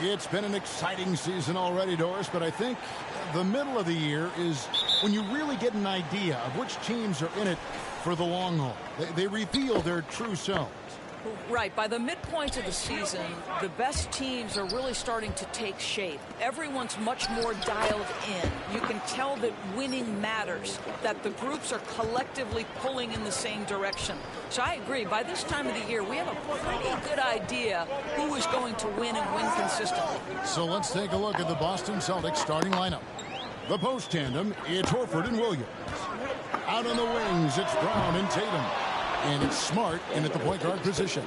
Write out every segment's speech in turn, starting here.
It's been an exciting season already, Doris, but I think the middle of the year is when you really get an idea of which teams are in it for the long haul. They reveal their true selves. Right. By the midpoint of the season, the best teams are really starting to take shape. Everyone's much more dialed in. You can tell that winning matters, that the groups are collectively pulling in the same direction. So I agree. By this time of the year, we have a pretty good idea who is going to win and win consistently. So let's take a look at the Boston Celtics starting lineup. The post tandem, it's Horford and Williams. Out on the wings, it's Brown and Tatum. And it's Smart in at the point guard position.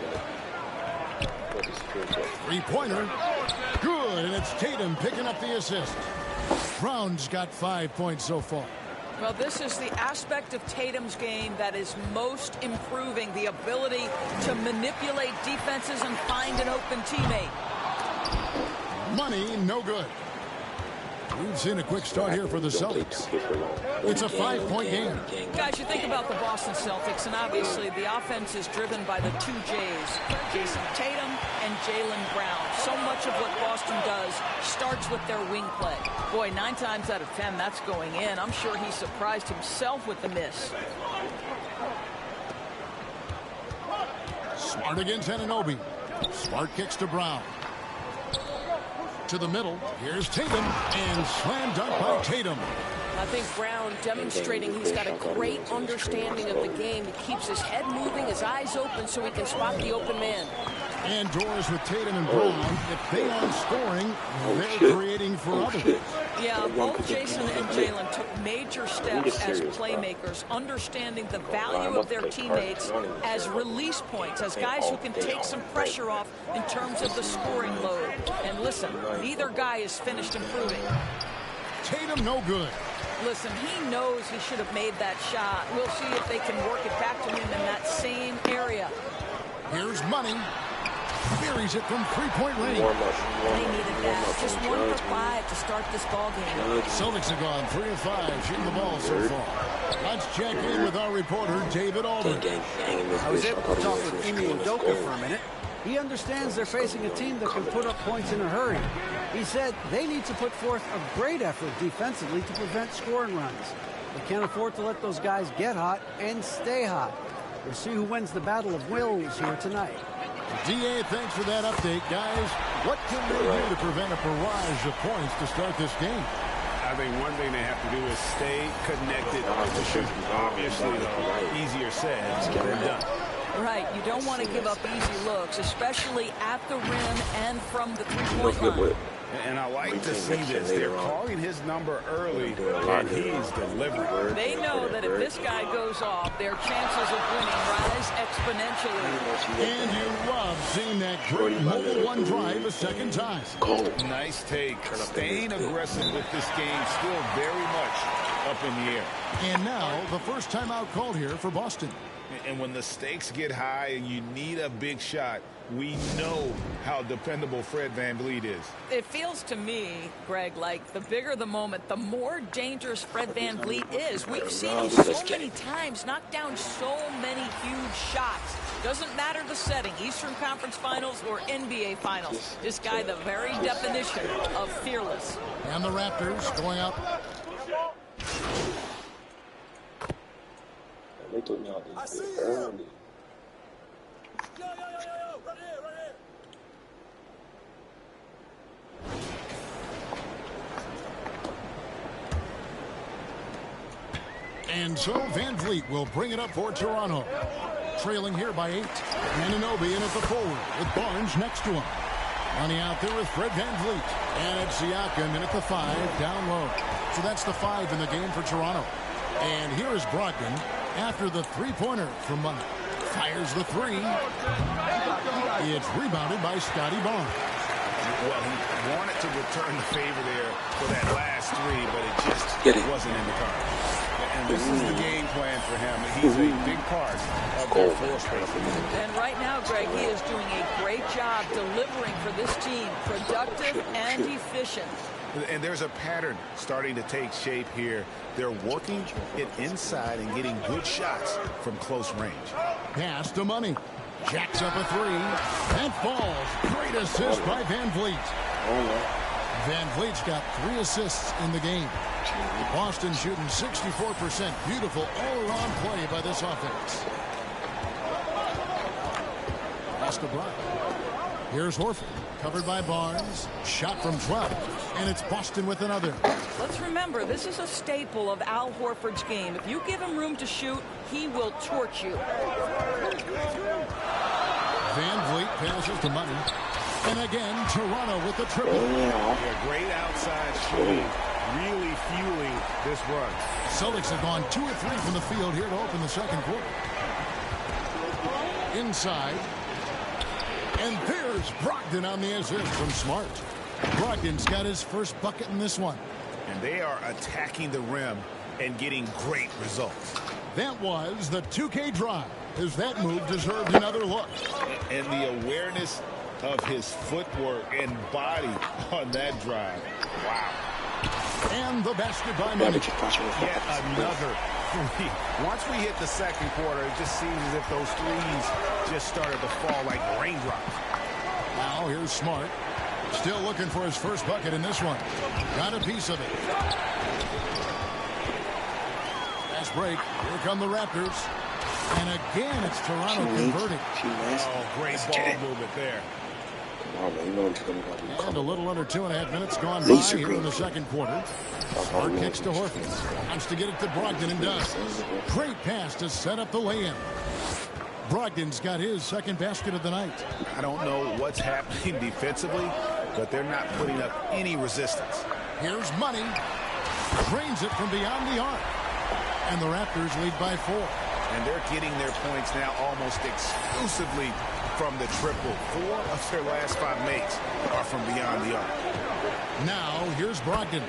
Three-pointer. Good, and it's Tatum picking up the assist. Brown's got 5 points so far. Well, this is the aspect of Tatum's game that is most improving, the ability to manipulate defenses and find an open teammate. Money, no good. We've seen a quick start here for the Celtics. It's a 5-point game. Guys, you think about the Boston Celtics, and obviously the offense is driven by the two J's, Jason Tatum and Jaylen Brown. So much of what Boston does starts with their wing play. Boy, 9 times out of 10, that's going in. I'm sure he surprised himself with the miss. Smart against Anunoby. Smart kicks to Brown. To the middle, here's Tatum, and slam dunk by Tatum. I think Brown demonstrating he's got a great understanding of the game. He keeps his head moving, his eyes open so he can spot the open man. And Doris with Tatum and Brown, if they aren't scoring, they're creating for others. Yeah, both Jason and Jaylen took major steps as playmakers, understanding the value of their teammates as release points, as guys who can take some pressure off in terms of the scoring load. And listen, neither guy is finished improving. Tatum no good. Listen, he knows he should have made that shot. We'll see if they can work it back to him in that same area. Here's Money. Buries it from three-point range. They needed that. Just 1 for 5 to start this ball game. Celtics have gone 3 of 5 shooting the ball so far. Let's check in with our reporter, David Alden. I was able to talk with Imi and Doka for a minute. He understands they're facing a team that can put up points in a hurry. He said they need to put forth a great effort defensively to prevent scoring runs. They can't afford to let those guys get hot and stay hot. We'll see who wins the battle of wills here tonight. DA, thanks for that update, guys. What can they do to prevent a barrage of points to start this game? I think one thing they have to do is stay connected to shoot. Obviously, easier said than done. Right, you don't want to give up easy looks, especially at the rim and from the three-point line. And I like to see this. They're calling his number early, and he's delivering. They know that if this guy goes off, their chances of winning rise exponentially. And you love seeing that great mobile one drive a second time. Nice take. Staying aggressive with this game, still very much up in the air. And now, the first timeout called here for Boston. And when the stakes get high and you need a big shot, we know how dependable Fred VanVleet is. It feels to me, Greg, like the bigger the moment, the more dangerous Fred VanVleet is. We've seen him so many times knock down so many huge shots. Doesn't matter the setting, Eastern Conference Finals or NBA Finals. This guy, the very definition of fearless. And the Raptors going up. They took me out this early. And so VanVleet will bring it up for Toronto. Trailing here by 8. Anunoby in at the forward with Barnes next to him. Money out there with Fred VanVleet. And it's Siakam in at the 5 down low. So that's the 5 in the game for Toronto. And here is Brogdon after the three-pointer from Money. Fires the 3. It's rebounded by Scotty Barnes. Well, he wanted to return the favor there for that last 3, but it just wasn't in the cards. And this is the game plan for him. He's a big part of their force. And right now, Greg, he is doing a great job delivering for this team. Productive and efficient. And there's a pattern starting to take shape here. They're working it inside and getting good shots from close range. Pass to Money. Jacks up a 3. And falls. Great assist by VanVleet. Van Vliet's got 3 assists in the game. Boston shooting 64%. Beautiful all-around play by this offense. Oscar Brown. Here's Horford. Covered by Barnes. Shot from 12. And it's Boston with another. Let's remember, this is a staple of Al Horford's game. If you give him room to shoot, he will torch you. Van Vliet passes to Money. And again, Toronto with the triple. Yeah, great outside shooting. Really fueling this run. Celtics have gone 2 of 3 from the field here to open the second quarter. Inside. And there's Brogdon on the assist from Smart. Brogdon's got his first bucket in this one. And they are attacking the rim and getting great results. That was the 2K drive, as that move deserved another look. And the awareness of his footwork and body on that drive. Wow. And the basket by Money. Yet another three. Once we hit the second quarter, it just seems as if those threes just started to fall like raindrops. Now here's Smart. Still looking for his first bucket in this one. Got a piece of it. Fast break. Here come the Raptors. And again, it's Toronto converting. Oh, great ball movement there. And a little under 2.5 minutes gone by here in the second quarter. Smart kicks to Horford. Wants to get it to Brogdon and does. Great pass to set up the lay-in. Brogdon's got his second basket of the night. I don't know what's happening defensively, but they're not putting up any resistance. Here's Money. Drains it from beyond the arc. And the Raptors lead by 4. And they're getting their points now almost exclusively from the triple. 4 of their last 5 makes are from beyond the arc. Now, here's Brogdon.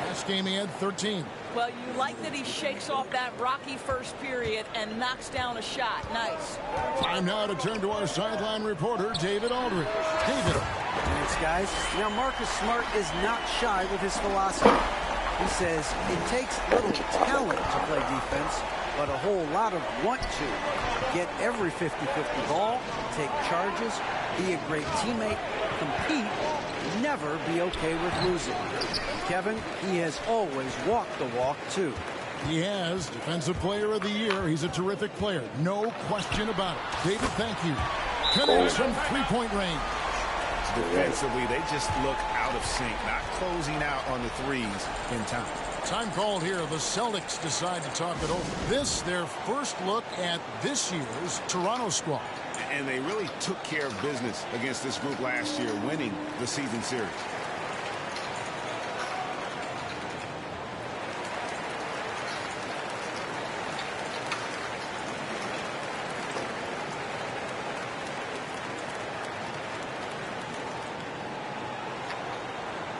Last game he had 13. Well, you like that he shakes off that rocky first period and knocks down a shot. Nice. Time now to turn to our sideline reporter, David Aldridge. David. Thanks, guys. Now, Marcus Smart is not shy with his philosophy. He says it takes little talent to play defense, but a whole lot of want to. Get every 50-50 ball, take charges, be a great teammate, compete, never be okay with losing. Kevin, he has always walked the walk, too. He has. Defensive Player of the Year. He's a terrific player. No question about it. David, thank you. Connects from three-point range. Defensively, they just look out of sync, not closing out on the threes in time. Time called here. The Celtics decide to talk it over. This, their first look at this year's Toronto squad. And they really took care of business against this group last year, winning the season series.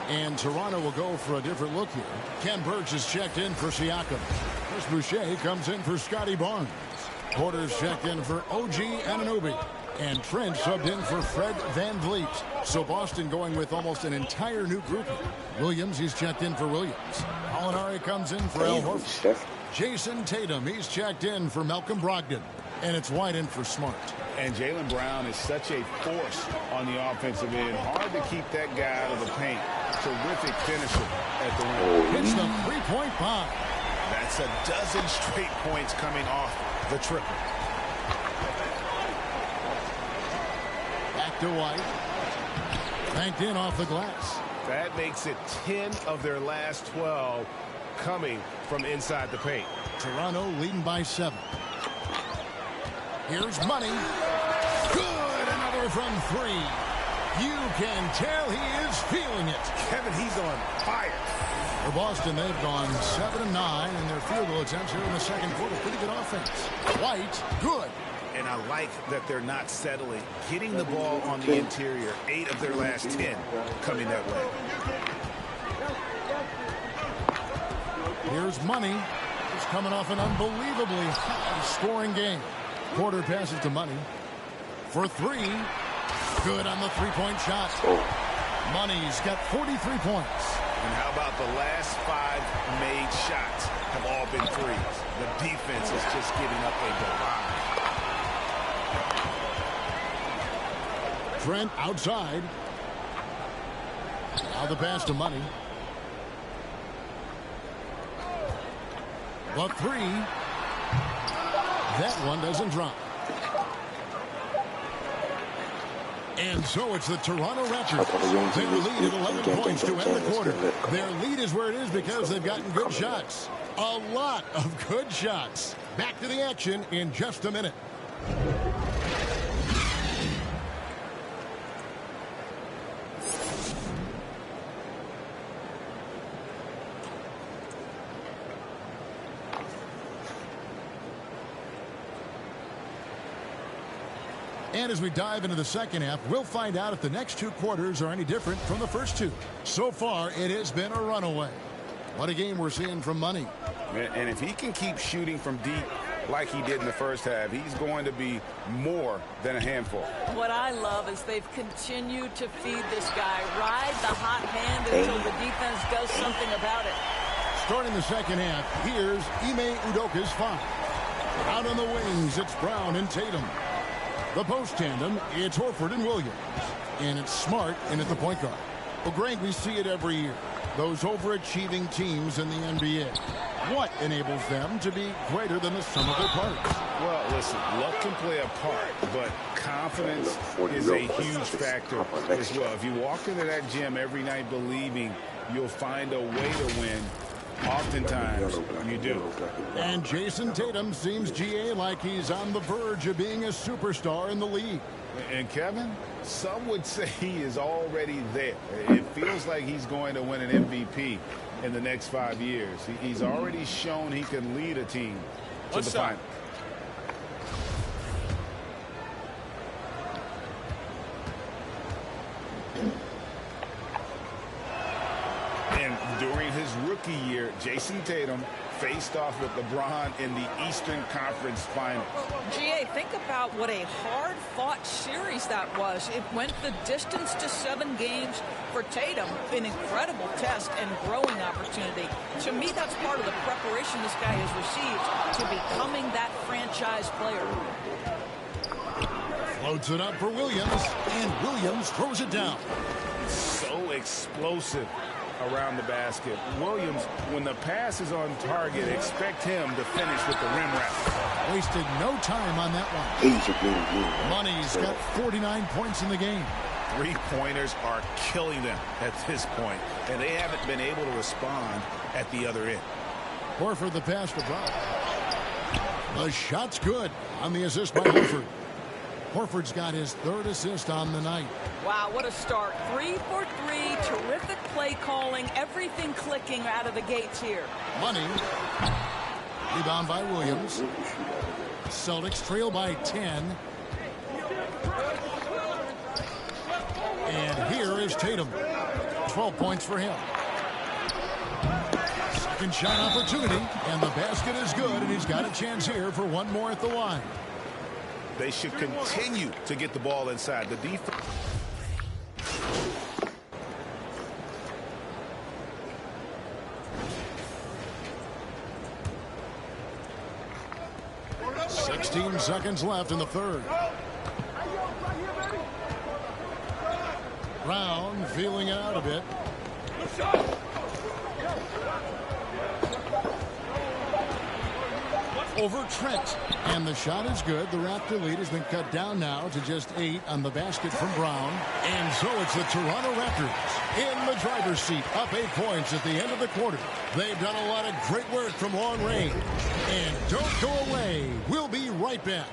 And Toronto will go for a different look here. Ken Burge is checked in for Siakam. Chris Boucher comes in for Scotty Barnes. Porter's checked in for OG Anunoby. And Trent subbed in for Fred Van Vliet. So Boston going with almost an entire new group here. Williams, he's checked in for Williams. Alinari comes in for Al Horford. Jason Tatum, he's checked in for Malcolm Brogdon. And it's White in for Smart. And Jaylen Brown is such a force on the offensive end. Hard to keep that guy out of the paint. Terrific finisher at the rim. Hits the three-point bomb. That's a dozen straight points coming off the triple. Back to White. Banked in off the glass. That makes it 10 of their last 12 coming from inside the paint. Toronto leading by 7. Here's Money. Good. Another from 3. You can tell he is feeling it. Kevin, he's on fire. For Boston, they've gone 7 of 9 in their field goal attempts here in the second quarter. Pretty good offense. White, good. And I like that they're not settling. Getting the ball on the interior. 8 of their last 10 coming that way. Here's Money. He's coming off an unbelievably high-scoring game. Porter passes to Money. For 3. Good on the three-point shot. Money's got 43 points. And how about the last 5 made shots have all been threes? The defense is just giving up a barrage. Trent outside. Now the pass to Money. The three. That one doesn't drop. And so it's the Toronto Raptors. They lead at 11 points to end the quarter. Their lead is where it is because they've gotten good shots. A lot of good shots. Back to the action in just a minute. And as we dive into the second half, we'll find out if the next two quarters are any different from the first two. So far, it has been a runaway. What a game we're seeing from Money. And if he can keep shooting from deep like he did in the first half, he's going to be more than a handful. What I love is they've continued to feed this guy, ride the hot hand until the defense does something about it. Starting the second half, here's Ime Udoka's five. Out on the wings, it's Brown and Tatum. The post tandem, it's Horford and Williams. And it's Smart in at the point guard. Well, Greg, we see it every year. Those overachieving teams in the NBA. What enables them to be greater than the sum of their parts? Well, listen, luck can play a part, but confidence is a huge factor as well. If you walk into that gym every night believing you'll find a way to win, oftentimes you do. And Jason Tatum seems, GA, like he's on the verge of being a superstar in the league. And Kevin, some would say he is already there. It feels like he's going to win an MVP in the next 5 years. He's already shown he can lead a team to the final. And during his rookie year, Jason Tatum faced off with LeBron in the Eastern Conference Finals. GA, think about what a hard-fought series that was. It went the distance to 7 games for Tatum. An incredible test and growing opportunity. To me, that's part of the preparation this guy has received to becoming that franchise player. Floats it up for Williams, and Williams throws it down. So explosive around the basket. Williams, when the pass is on target, expect him to finish with the rim wrap. Wasted no time on that one. Money's got 49 points in the game. Three-pointers are killing them at this point, and they haven't been able to respond at the other end. Horford the pass to Brown. The shot's good on the assist by Horford. Horford's got his 3rd assist on the night. Wow, what a start. 3 for 3. Terrific play calling. Everything clicking out of the gates here. Money. Rebound by Williams. Celtics trail by 10. And here is Tatum. 12 points for him. Second shot opportunity. And the basket is good. And he's got a chance here for one more at the line. They should continue to get the ball inside. The defense. Sixteen seconds left in the third. Brown feeling it out a bit. Over Trent. And the shot is good. The Raptor lead has been cut down now to just 8 on the basket from Brown. And so it's the Toronto Raptors in the driver's seat, up 8 points at the end of the quarter. They've done a lot of great work from long range. And don't go away. We'll be right back.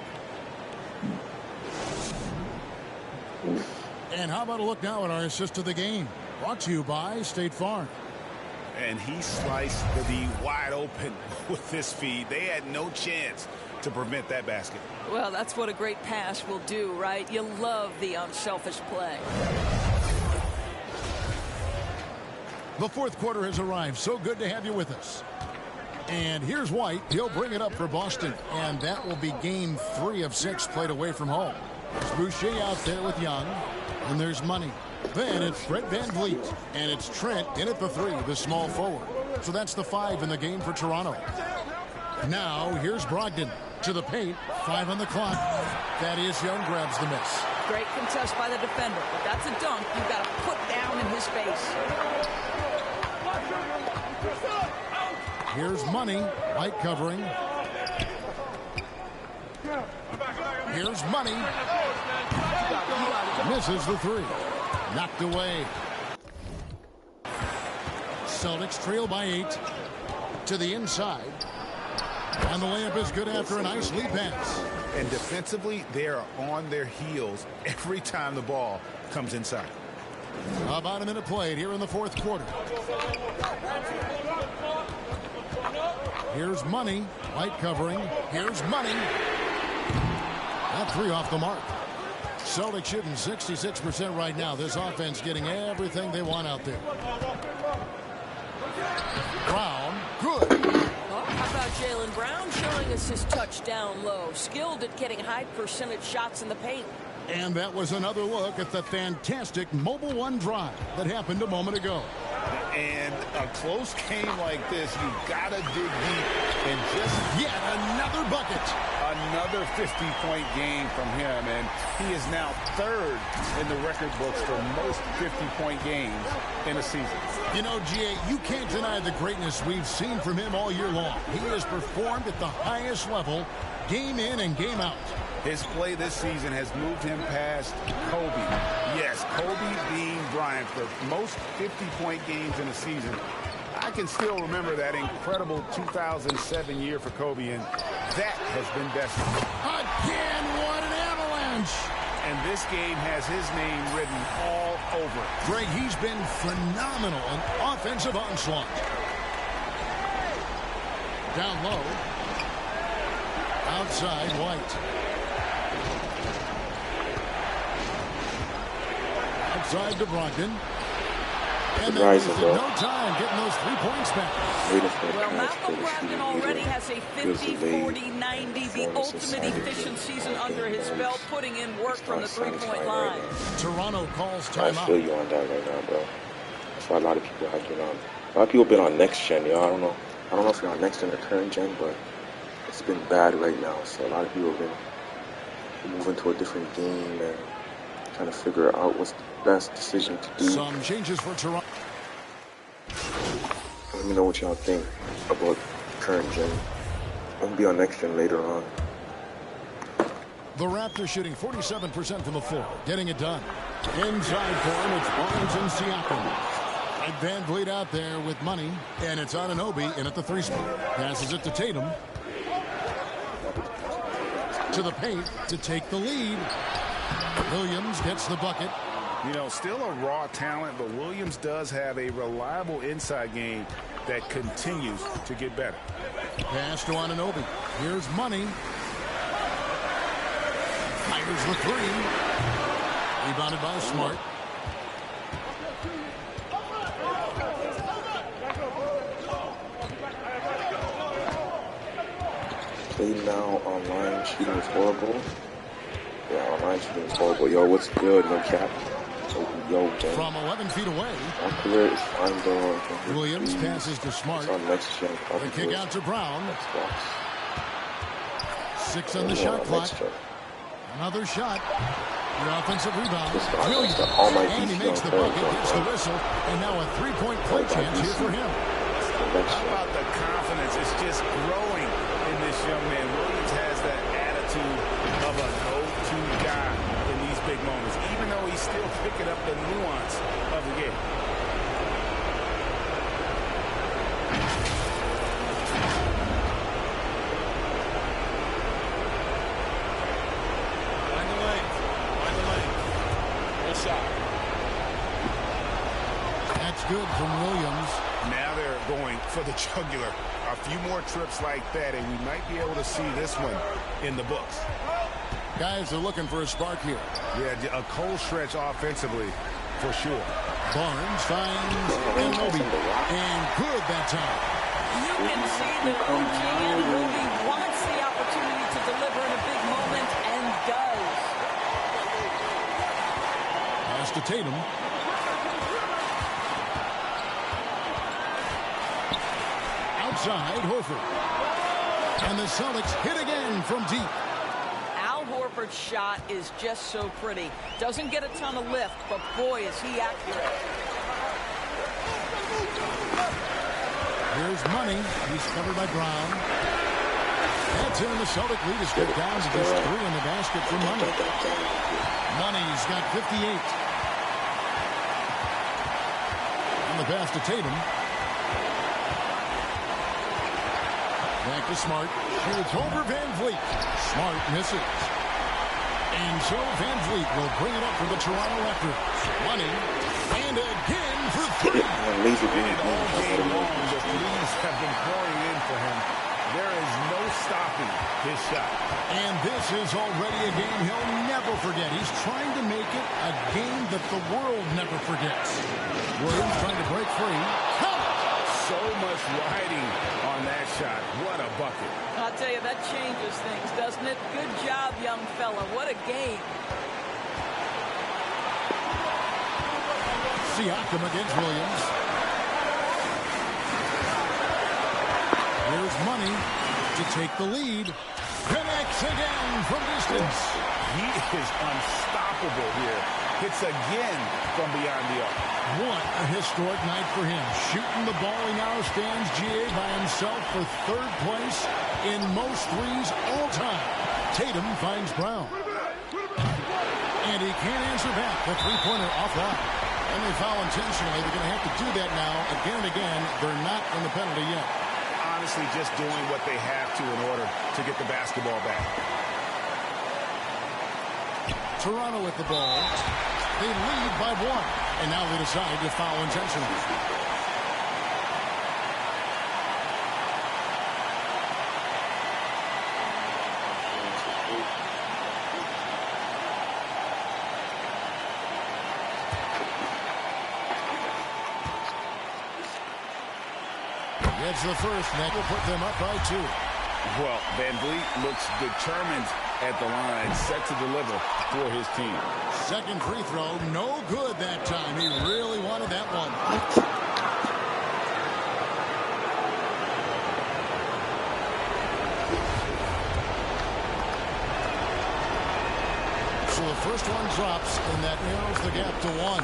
And how about a look now at our assist of the game? Brought to you by State Farm. And he sliced the D wide open with this feed. They had no chance to prevent that basket. Well, that's what a great pass will do, right? You love the unselfish play. The fourth quarter has arrived. So good to have you with us. And here's White. He'll bring it up for Boston. And that will be game 3 of 6 played away from home. There's Boucher out there with Young. And there's Money. Then it's Fred VanVleet. And it's Trent in at the 3, the small forward. So that's the 5 in the game for Toronto. Now here's Brogdon to the paint. 5 on the clock. Thaddeus Young grabs the miss. Great contest by the defender, but that's a dunk you've got to put down in his face. Here's Money, light covering. Here's Money. Misses the three. Knocked away. Celtics trail by 8 to the inside. And the layup is good after a nice lead pass. And defensively, they are on their heels every time the ball comes inside. About a minute played here in the fourth quarter. Here's Money, light covering. Here's Money. That three off the mark. Celtics shooting 66% right now. This offense getting everything they want out there. Brown, good. Oh, how about Jaylen Brown showing us his touchdown low? Skilled at getting high percentage shots in the paint. And that was another look at the fantastic Mobile One drive that happened a moment ago. And a close game like this, you've got to dig deep and just yet another bucket. Another 50-point game from him, and he is now third in the record books for most 50-point games in a season. You know, G.A., you can't deny the greatness we've seen from him all year long. He has performed at the highest level, game in and game out. His play this season has moved him past Kobe. Yes, Kobe being Bryant for most 50-point games in a season. I can still remember that incredible 2007 year for Kobe, and that has been destined. Again, what an avalanche! And this game has his name written all over it. Greg, he's been phenomenal in offensive onslaught. Down low. Outside, White. Outside to Brogdon. And that was no time getting those 3 points back. Well, Malcolm Brogdon already has a 50, 40, 90, the ultimate efficient season under his belt, putting in work from the three-point line. Toronto calls timeout. I feel you on that right now, bro. That's why a lot of people have been on. A lot of people been on next gen, yo. I don't know if you're on next gen or current gen, but it's been bad right now. So a lot of people have been moving to a different game and trying to figure out what's the best decision to do. Some changes for Toronto. Let me know what y'all think about current gen. I'm gonna be on next gen later on. The Raptors shooting 47% from the floor, getting it done. Inside for him, it's Barnes and Siakam. And Van Vliet out there with Money, and it's Anunoby in at the 3 spot. Passes it to Tatum. To the paint to take the lead. Williams gets the bucket. You know, still a raw talent, but Williams does have a reliable inside game that continues to get better. Pass to Anunoby. Here's Money. Fires the 3. Rebounded by Smart. Play now online shooting is horrible. Yeah, online shooting is horrible. Yo, what's good? No cap. Yo, gang. From 11 feet away. My career is fine, though. Williams passes to Smart. It's on next gen. The kick out to Brown. Xbox. 6 on the shot clock. Another shot. The offensive rebound. Williams. And he makes the bucket, gets the whistle, and now a 3-point play chance here for him. How about the confidence? It's just growing in this young man. Williams has that attitude of a go-to guy in these big moments, even though he's still picking up the nuance of the game. Find the lane. Good shot. That's good from Williams. Now they're going for the jugular. A few more trips like that, and we might be able to see this one in the books. Guys are looking for a spark here. Yeah, a cold stretch offensively, for sure. Barnes finds Anunoby. And good that time. You can see that OG Anunoby wants the opportunity to deliver in a big moment and does. Pass to Tatum. Outside, Horford. And the Celtics hit again from deep. Al Horford's shot is just so pretty. Doesn't get a ton of lift, but boy, is he accurate. Here's Money. He's covered by Brown. That's in. The Celtic lead is cut down to just 3 in the basket for Money. Money's got 58. On the pass to Tatum. Back to Smart. Shoots over Van Vliet. Smart misses. And so Van Vliet will bring it up for the Toronto Raptors. Money. And again for 3. Laser beam. And all game long, the threes have been pouring in for him. There is no stopping his shot. And this is already a game he'll never forget. He's trying to make it a game that the world never forgets. Williams trying to break free. So much riding on that shot. What a bucket. I'll tell you, that changes things, doesn't it? Good job, young fella. What a game. Siakam against Williams. Here's Money to take the lead. Connects again from distance. He is unstoppable here. Hits again from beyond the arc. What a historic night for him. Shooting the ball, he now stands GA by himself for 3rd place in most threes all time. Tatum finds Brown. And he can't answer back. The three-pointer offline. And they foul intentionally. They're going to have to do that now again and again. They're not in the penalty yet. Honestly, just doing what they have to in order to get the basketball back. Toronto with the ball. They lead by 1. And now they decide to foul intentionally. Gets the first, and that will put them up by 2. Well, Van Vliet looks determined at the line, set to deliver for his team. Second free throw, no good that time. He really wanted that one. So the first one drops, and that narrows the gap to 1.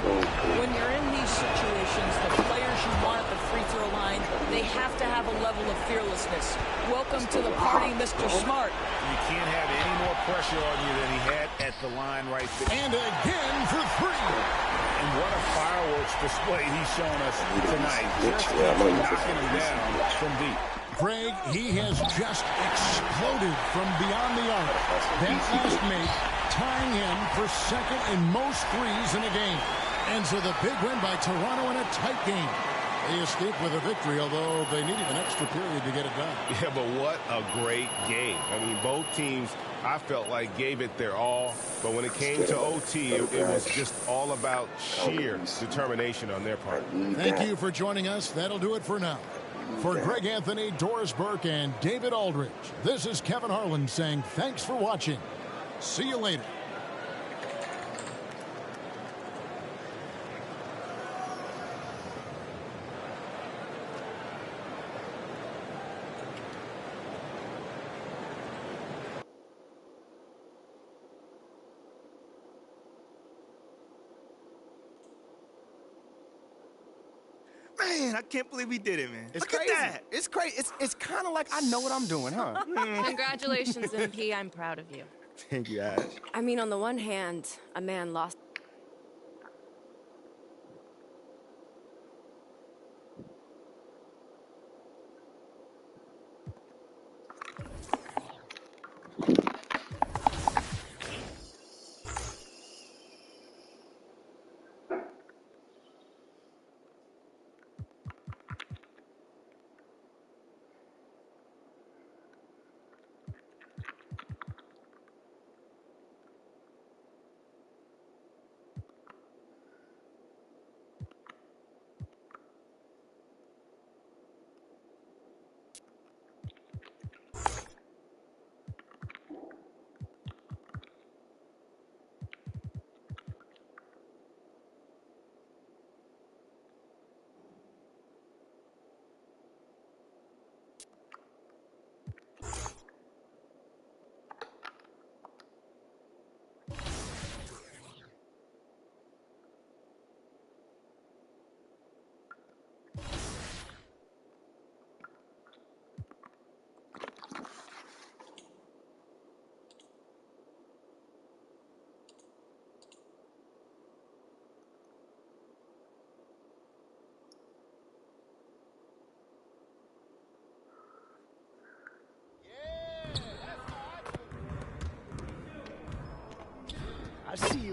When you're in these situations, the players you want at the free throw line, they have to have a level of fearlessness. Welcome to the party, Mr. Smart. You can't have any more pressure on you than he had at the line right there. And again for 3. And what a fireworks display he's shown us tonight. Just knocking him down from deep. Greg, he has just exploded from beyond the arc. That last make tying him for 2nd in most threes in a game. And so the big win by Toronto in a tight game. They escaped with a victory, although they needed an extra period to get it done. Yeah, but what a great game. I mean, both teams, I felt like, gave it their all. But when it came to OT, it was just all about sheer determination on their part. Thank you for joining us. That'll do it for now. For Greg Anthony, Doris Burke, and David Aldridge, this is Kevin Harlan saying thanks for watching. See you later. Man, I can't believe we did it, man. It's Look crazy. at that. It's crazy. It's kind of like I know what I'm doing, huh? Congratulations, MP. I'm proud of you. Thank you, Ash. I mean, on the one hand, a man lost.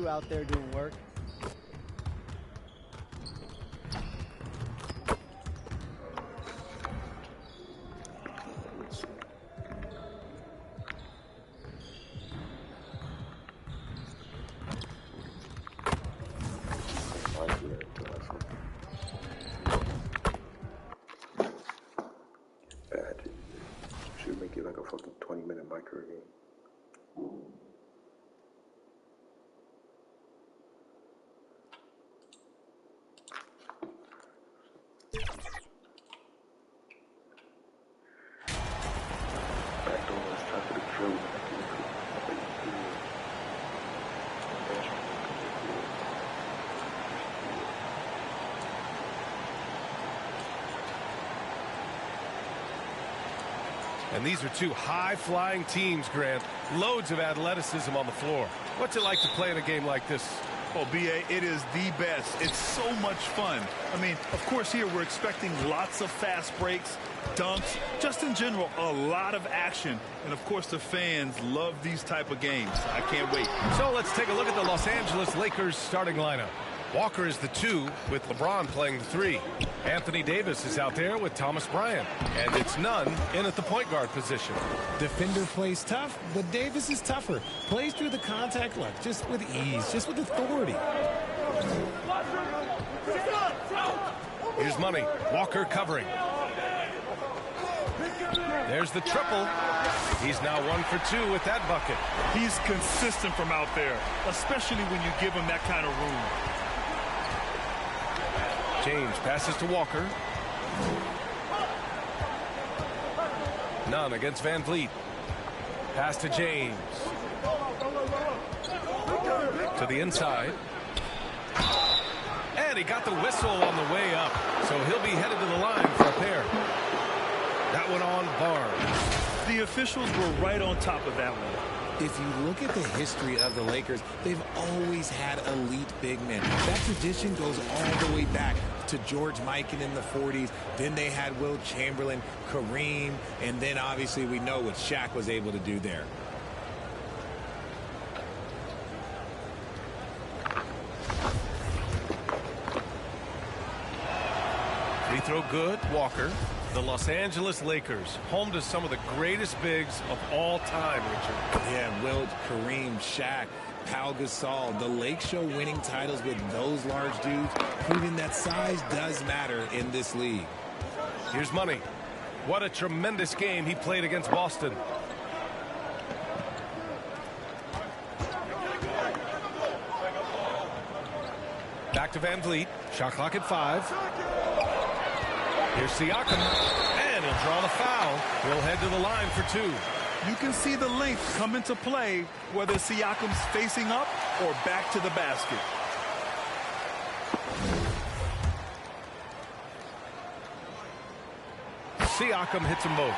crew out there doing work. Bad. Should make it like a fucking 20-minute micro game. And these are two high-flying teams, Grant. Loads of athleticism on the floor. What's it like to play in a game like this? Oh, B.A., it is the best. It's so much fun. I mean, of course, here we're expecting lots of fast breaks, dunks, just in general, a lot of action. And, of course, the fans love these type of games. I can't wait. So let's take a look at the Los Angeles Lakers starting lineup. Walker is the 2 with LeBron playing the 3. Anthony Davis is out there with Thomas Bryant. And it's Nunn in at the point guard position. Defender plays tough, but Davis is tougher. Plays through the contact look, just with ease, just with authority. Here's Money. Walker covering. There's the triple. He's now 1 for 2 with that bucket. He's consistent from out there, especially when you give him that kind of room. James passes to Walker. Nunn against Van Vliet. Pass to James. To the inside. And he got the whistle on the way up. So he'll be headed to the line for a pair. That one on Barnes. The officials were right on top of that one. If you look at the history of the Lakers, they've always had elite big men. That tradition goes all the way back to George Mikan in the 40s. Then they had Wilt Chamberlain, Kareem, and then obviously we know what Shaq was able to do there. Free throw good, Walker. The Los Angeles Lakers, home to some of the greatest bigs of all time, Richard. Yeah, Wilt, Kareem, Shaq, Pau Gasol. The Lakes show winning titles with those large dudes, proving that size does matter in this league. Here's Money. What a tremendous game he played against Boston. Back to Van Vliet. Shot clock at 5. Here's Siakam, and he'll draw the foul. He'll head to the line for 2. You can see the length come into play, whether Siakam's facing up or back to the basket. Siakam hits them both.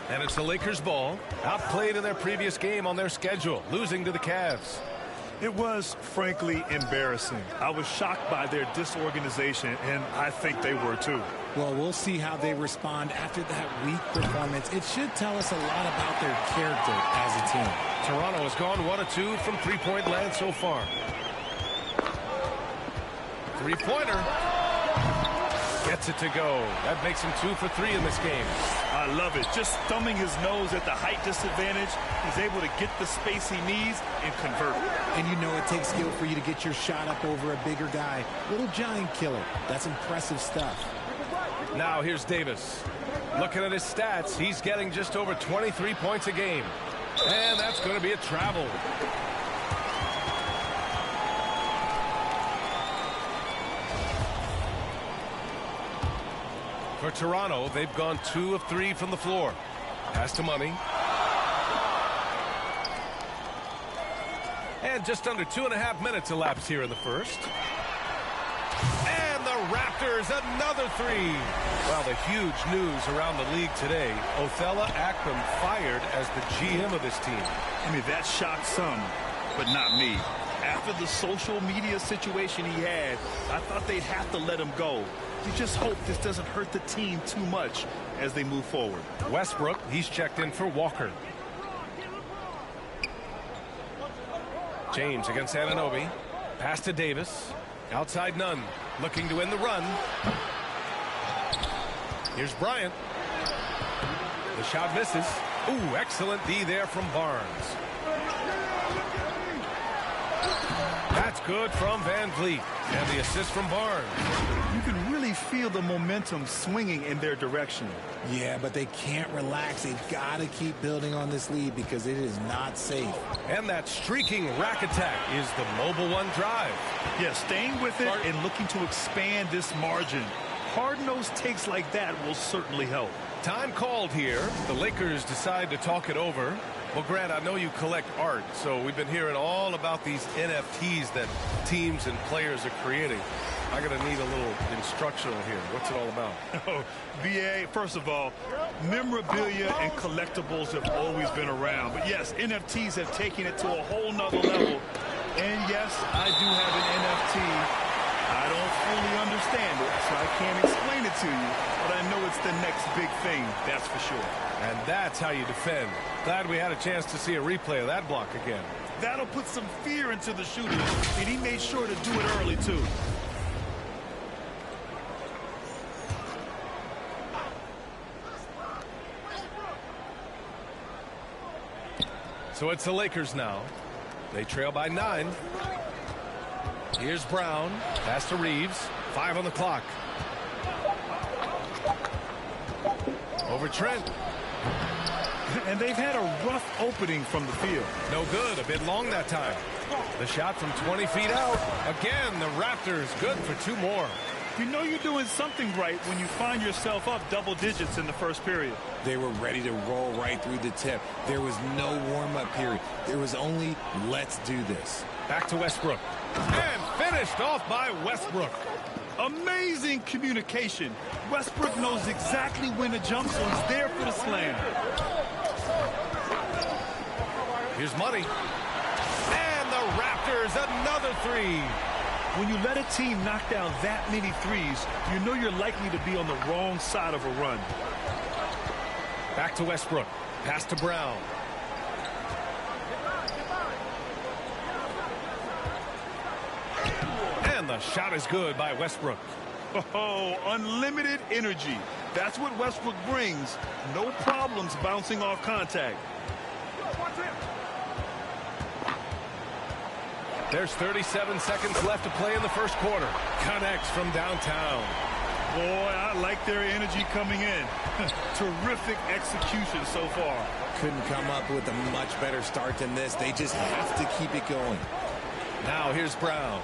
And it's the Lakers' ball. Outplayed in their previous game on their schedule, losing to the Cavs. It was, frankly, embarrassing. I was shocked by their disorganization, and I think they were too. Well, we'll see how they respond after that weak performance. It should tell us a lot about their character as a team. Toronto has gone 1 of 2 from three-point land so far. Three-pointer. Gets it to go. That makes him 2 for 3 in this game. I love it. Just thumbing his nose at the height disadvantage. He's able to get the space he needs and convert. And you know it takes skill for you to get your shot up over a bigger guy. Little giant killer. That's impressive stuff. Now here's Davis. Looking at his stats, he's getting just over 23 points a game. And that's going to be a travel. For Toronto, they've gone 2 of 3 from the floor. Pass to Money. And just under 2.5 minutes elapsed here in the first. And the Raptors, another 3. Well, the huge news around the league today, Othella Akpom fired as the GM of this team. I mean, that shocked some, but not me. After the social media situation he had, I thought they'd have to let him go. You just hope this doesn't hurt the team too much as they move forward. Westbrook, he's checked in for Walker. James against Anunoby. Pass to Davis. Outside Nunn. Looking to win the run. Here's Bryant. The shot misses. Ooh, excellent D there from Barnes. That's good from Van Vliet. And the assist from Barnes. You can really feel the momentum swinging in their direction. Yeah, but they can't relax. They've got to keep building on this lead because it is not safe. And that streaking rack attack is the mobile one drive. Yeah, staying with it and looking to expand this margin. Hard-nosed takes like that will certainly help. Time called here. The Lakers decide to talk it over. Well, Grant, I know you collect art, so we've been hearing all about these NFTs that teams and players are creating. I'm going to need a little instructional here. What's it all about? Oh, BA, first of all, memorabilia and collectibles have always been around. But yes, NFTs have taken it to a whole nother level. And yes, I do have an NFT. I don't fully understand it, so I can't explain it to you. But I know it's the next big thing, that's for sure. And that's how you defend. Glad we had a chance to see a replay of that block again. That'll put some fear into the shooter, and he made sure to do it early, too. So it's the Lakers now. They trail by 9. Here's Brown. Pass to Reeves. 5 on the clock. Over Trent. And they've had a rough opening from the field. No good. A bit long that time. The shot from 20 feet out. Again, the Raptors good for 2 more. You know you're doing something right when you find yourself up double digits in the first period. They were ready to roll right through the tip. There was no warm-up period. There was only, let's do this. Back to Westbrook. And finished off by Westbrook. Amazing communication. Westbrook knows exactly when to jump, so he's there for the slam. Here's Money. And the Raptors, another 3. When you let a team knock down that many threes, you know you're likely to be on the wrong side of a run. Back to Westbrook. Pass to Brown. And the shot is good by Westbrook. Oh, unlimited energy. That's what Westbrook brings. No problems bouncing off contact. There's 37 seconds left to play in the first quarter. Connects from downtown. Boy, I like their energy coming in. Terrific execution so far. Couldn't come up with a much better start than this. They just have to keep it going. Now here's Brown.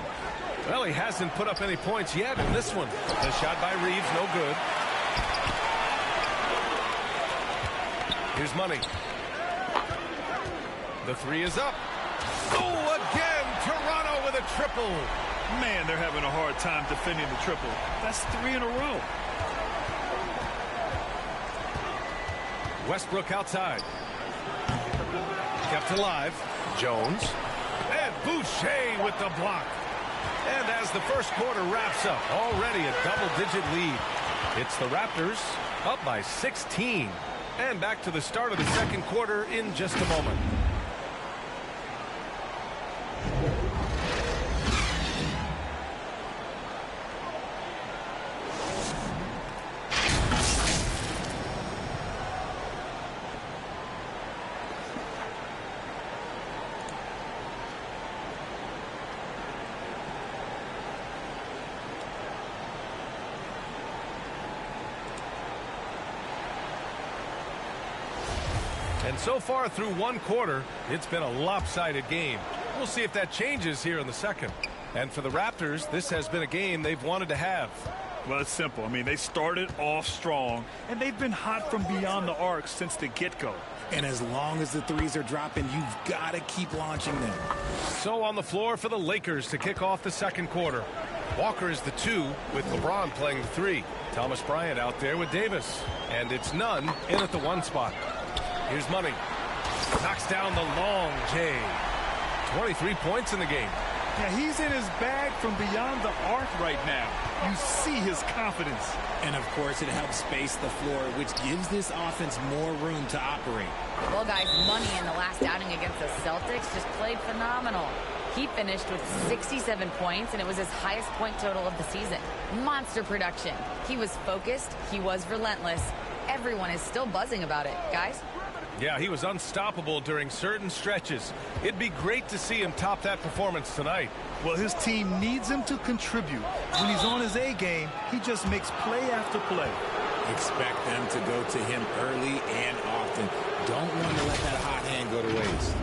Well, he hasn't put up any points yet in this one. The shot by Reeves, no good. Here's Money. The 3 is up. Oh, again, Toronto with a triple. Man, they're having a hard time defending the triple. That's 3 in a row. Westbrook outside. Kept alive. Jones. And Boucher with the block. And as the first quarter wraps up, already a double-digit lead. It's the Raptors up by 16. And back to the start of the second quarter in just a moment. And so far through one quarter, it's been a lopsided game. We'll see if that changes here in the second. And for the Raptors, this has been a game they've wanted to have. Well, it's simple. I mean, they started off strong, and they've been hot from beyond the arc since the get-go. And as long as the threes are dropping, you've got to keep launching them. So on the floor for the Lakers to kick off the second quarter. Walker is the 2 with LeBron playing the 3. Thomas Bryant out there with Davis. And it's Nunn in at the 1 spot. Here's Money. Knocks down the long J. 23 points in the game. Yeah, he's in his bag from beyond the arc right now. You see his confidence. And, of course, it helps space the floor, which gives this offense more room to operate. Well, guys, Money in the last outing against the Celtics just played phenomenal. He finished with 67 points, and it his highest point total of the season. Monster production. He was focused. He was relentless. Everyone is still buzzing about it, guys. Yeah, he was unstoppable during certain stretches. It'd be great to see him top that performance tonight. Well, his team needs him to contribute. When he's on his A game, he just makes play after play. Expect them to go to him early and often. Don't want to let that hot hand go to waste.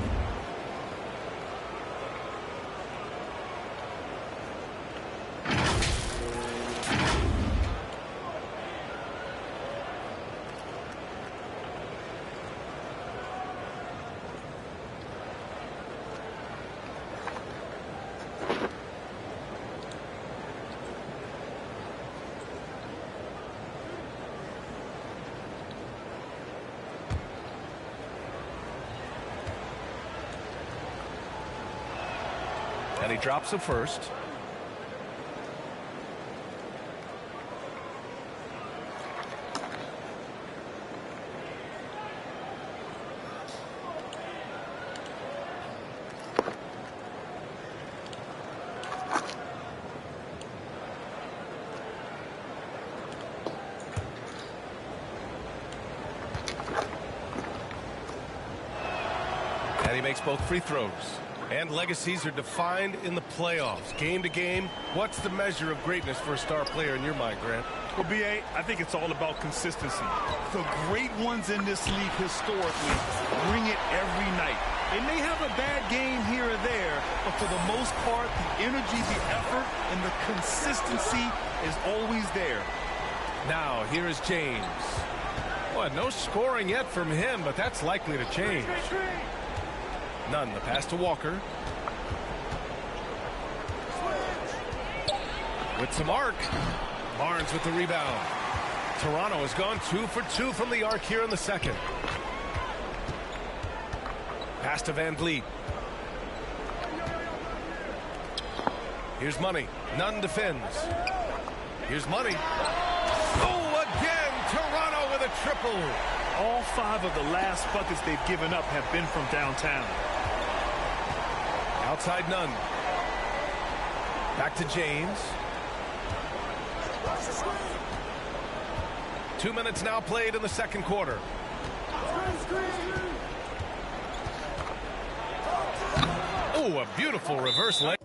And he drops the first. And he makes both free throws. And legacies are defined in the playoffs. Game to game, what's the measure of greatness for a star player in your mind, Grant? Well, B.A., I think it's all about consistency. The great ones in this league historically bring it every night. They may have a bad game here or there, but for the most part, the energy, the effort, and the consistency is always there. Now, here is James. Well, no scoring yet from him, but that's likely to change. None. The pass to Walker. With some arc. Barnes with the rebound. Toronto has gone 2 for 2 from the arc here in the second. Pass to Van Vliet. Here's Money. Nunn defends. Here's Money. Oh, again! Toronto with a triple. All 5 of the last buckets they've given up have been from downtown. Outside Nunn. Back to James. 2 minutes now played in the second quarter. Oh, a beautiful reverse leg.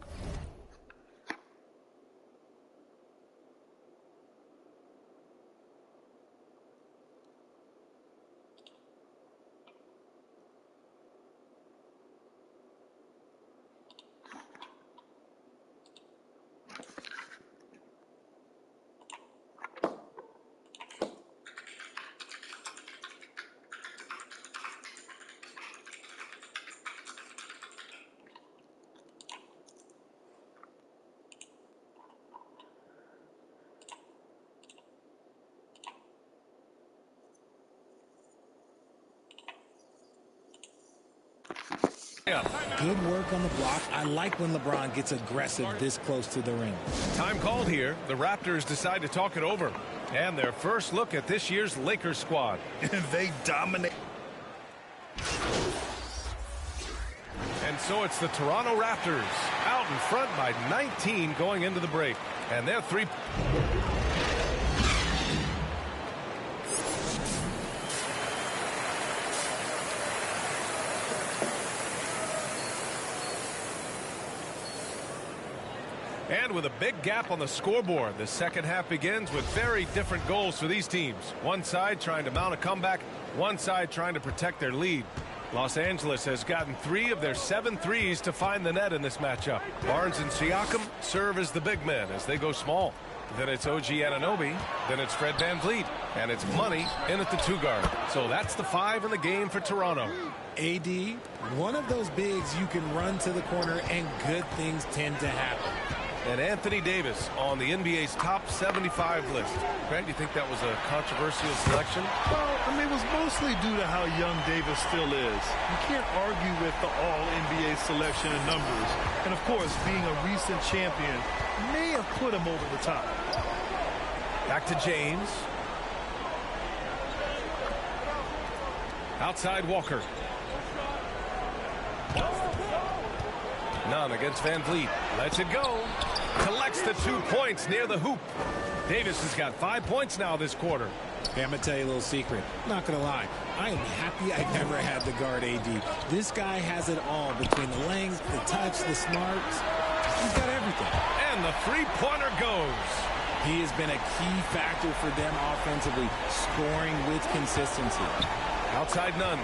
Good work on the block. I like when LeBron gets aggressive this close to the rim. Time called here. The Raptors decide to talk it over. And their first look at this year's Lakers squad. And they dominate. And so it's the Toronto Raptors out in front by 19 going into the break. And they're 3. And with a big gap on the scoreboard, the second half begins with very different goals for these teams. One side trying to mount a comeback, one side trying to protect their lead. Los Angeles has gotten 3 of their 7 threes to find the net in this matchup. Barnes and Siakam serve as the big men as they go small. Then it's OG Anunoby, then it's Fred Van Vliet, and it's Money in at the 2 guard. So that's the 5 in the game for Toronto. AD, one of those bigs you can run to the corner and good things tend to happen. And Anthony Davis on the NBA's top 75 list. Grant, you think that was a controversial selection? Well, I mean, it was mostly due to how young Davis still is. You can't argue with the all-NBA selection and numbers. And, of course, being a recent champion may have put him over the top. Back to James. Outside Walker. Nunn against Van Vliet. Lets it go. Collects the 2 points near the hoop. Davis has got 5 points now this quarter. Hey, I'm going to tell you a little secret. Not going to lie. I am happy I never had the guard AD. This guy has it all between the length, the touch, the smarts. He's got everything. And the three-pointer goes. He has been a key factor for them offensively, scoring with consistency. Outside Nunn.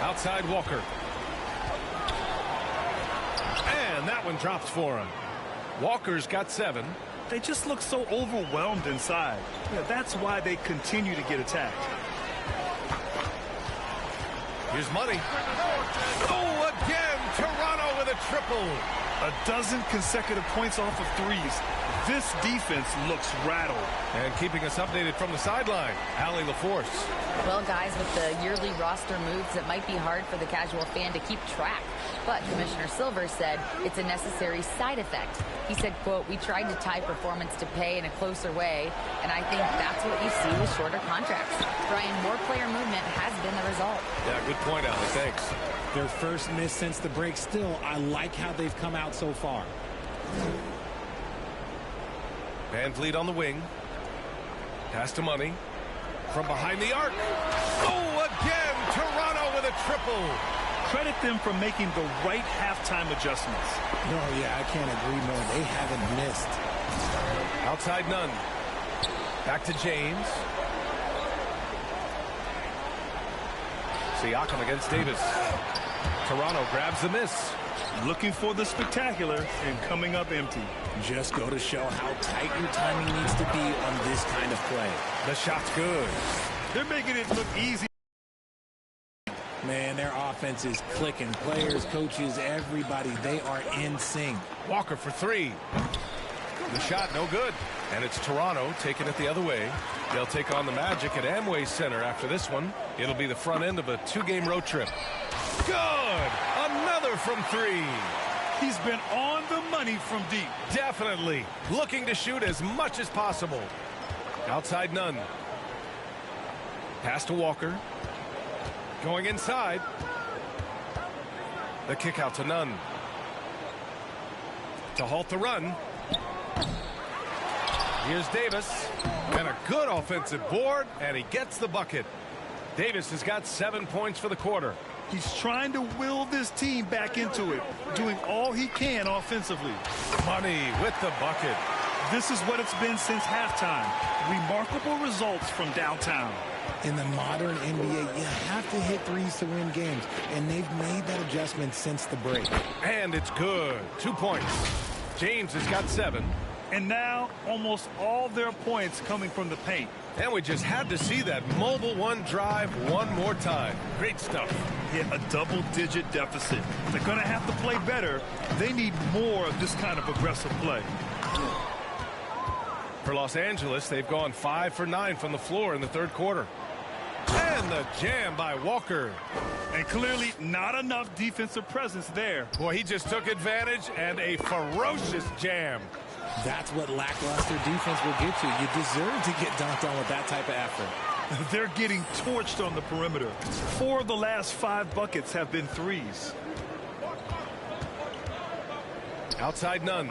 Outside Walker. And that one drops for him. Walker's got 7. They just look so overwhelmed inside. Yeah, that's why they continue to get attacked. Here's Money. Oh, again, Toronto with a triple. A dozen consecutive points off of threes. This defense looks rattled. And keeping us updated from the sideline, Allie LaForce. Well, guys, with the yearly roster moves, it might be hard for the casual fan to keep track. But Commissioner Silver said it's a necessary side effect. He said, quote, "We tried to tie performance to pay in a closer way, and I think that's what you see with shorter contracts. Brian, more player movement has been the result." Yeah, good point, Allie. Thanks. Their first miss since the break. Still, I like how they've come out so far. Van Vliet on the wing. Pass to Money. From behind the arc. Oh, again, Toronto with a triple. Credit them for making the right halftime adjustments. No, yeah, I can't agree more. They haven't missed. Outside Nunn. Back to James. Siakam against Davis. Toronto grabs the miss. Looking for the spectacular and coming up empty. Just go to show how tight your timing needs to be on this kind of play. The shot's good. They're making it look easy. Man, their offense is clicking. Players, coaches, everybody, they are in sync. Walker for 3. The shot, no good. And it's Toronto taking it the other way. They'll take on the Magic at Amway Center after this one. It'll be the front end of a 2-game road trip. Good! Another from 3. He's been on the money from deep. Definitely. Looking to shoot as much as possible. Outside Nunn. Pass to Walker. Going inside. The kick out to Nunn. To halt the run. Here's Davis. And a good offensive board, and he gets the bucket. Davis has got 7 points for the quarter. He's trying to will this team back into it, doing all he can offensively. Money with the bucket. This is what it's been since halftime. Remarkable results from downtown. In the modern NBA, you have to hit threes to win games, and they've made that adjustment since the break. And it's good. 2 points. James has got 7. And now, almost all their points coming from the paint. And we just had to see that mobile one drive one more time. Great stuff. Yeah, a double-digit deficit. They're going to have to play better. They need more of this kind of aggressive play. For Los Angeles, they've gone 5 for 9 from the floor in the third quarter. And the jam by Walker. And clearly not enough defensive presence there. Boy, he just took advantage and a ferocious jam. That's what lackluster defense will get you. You deserve to get dunked on with that type of effort. They're getting torched on the perimeter. 4 of the last 5 buckets have been threes. Outside Nunn.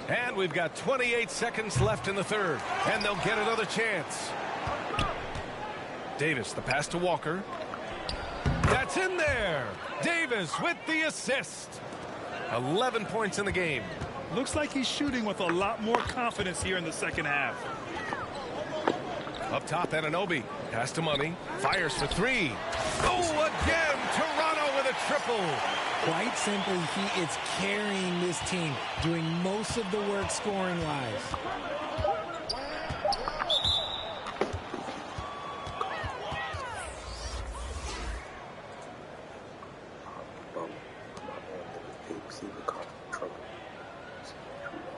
And we've got 28 seconds left in the third. And they'll get another chance. Davis, the pass to Walker. That's in there. Davis with the assist. 11 points in the game. Looks like he's shooting with a lot more confidence here in the second half. Up top, Anunoby. Pass to Money. Fires for 3. Oh, again. Toronto with a triple. Quite simply, he is carrying this team, doing most of the work scoring-wise.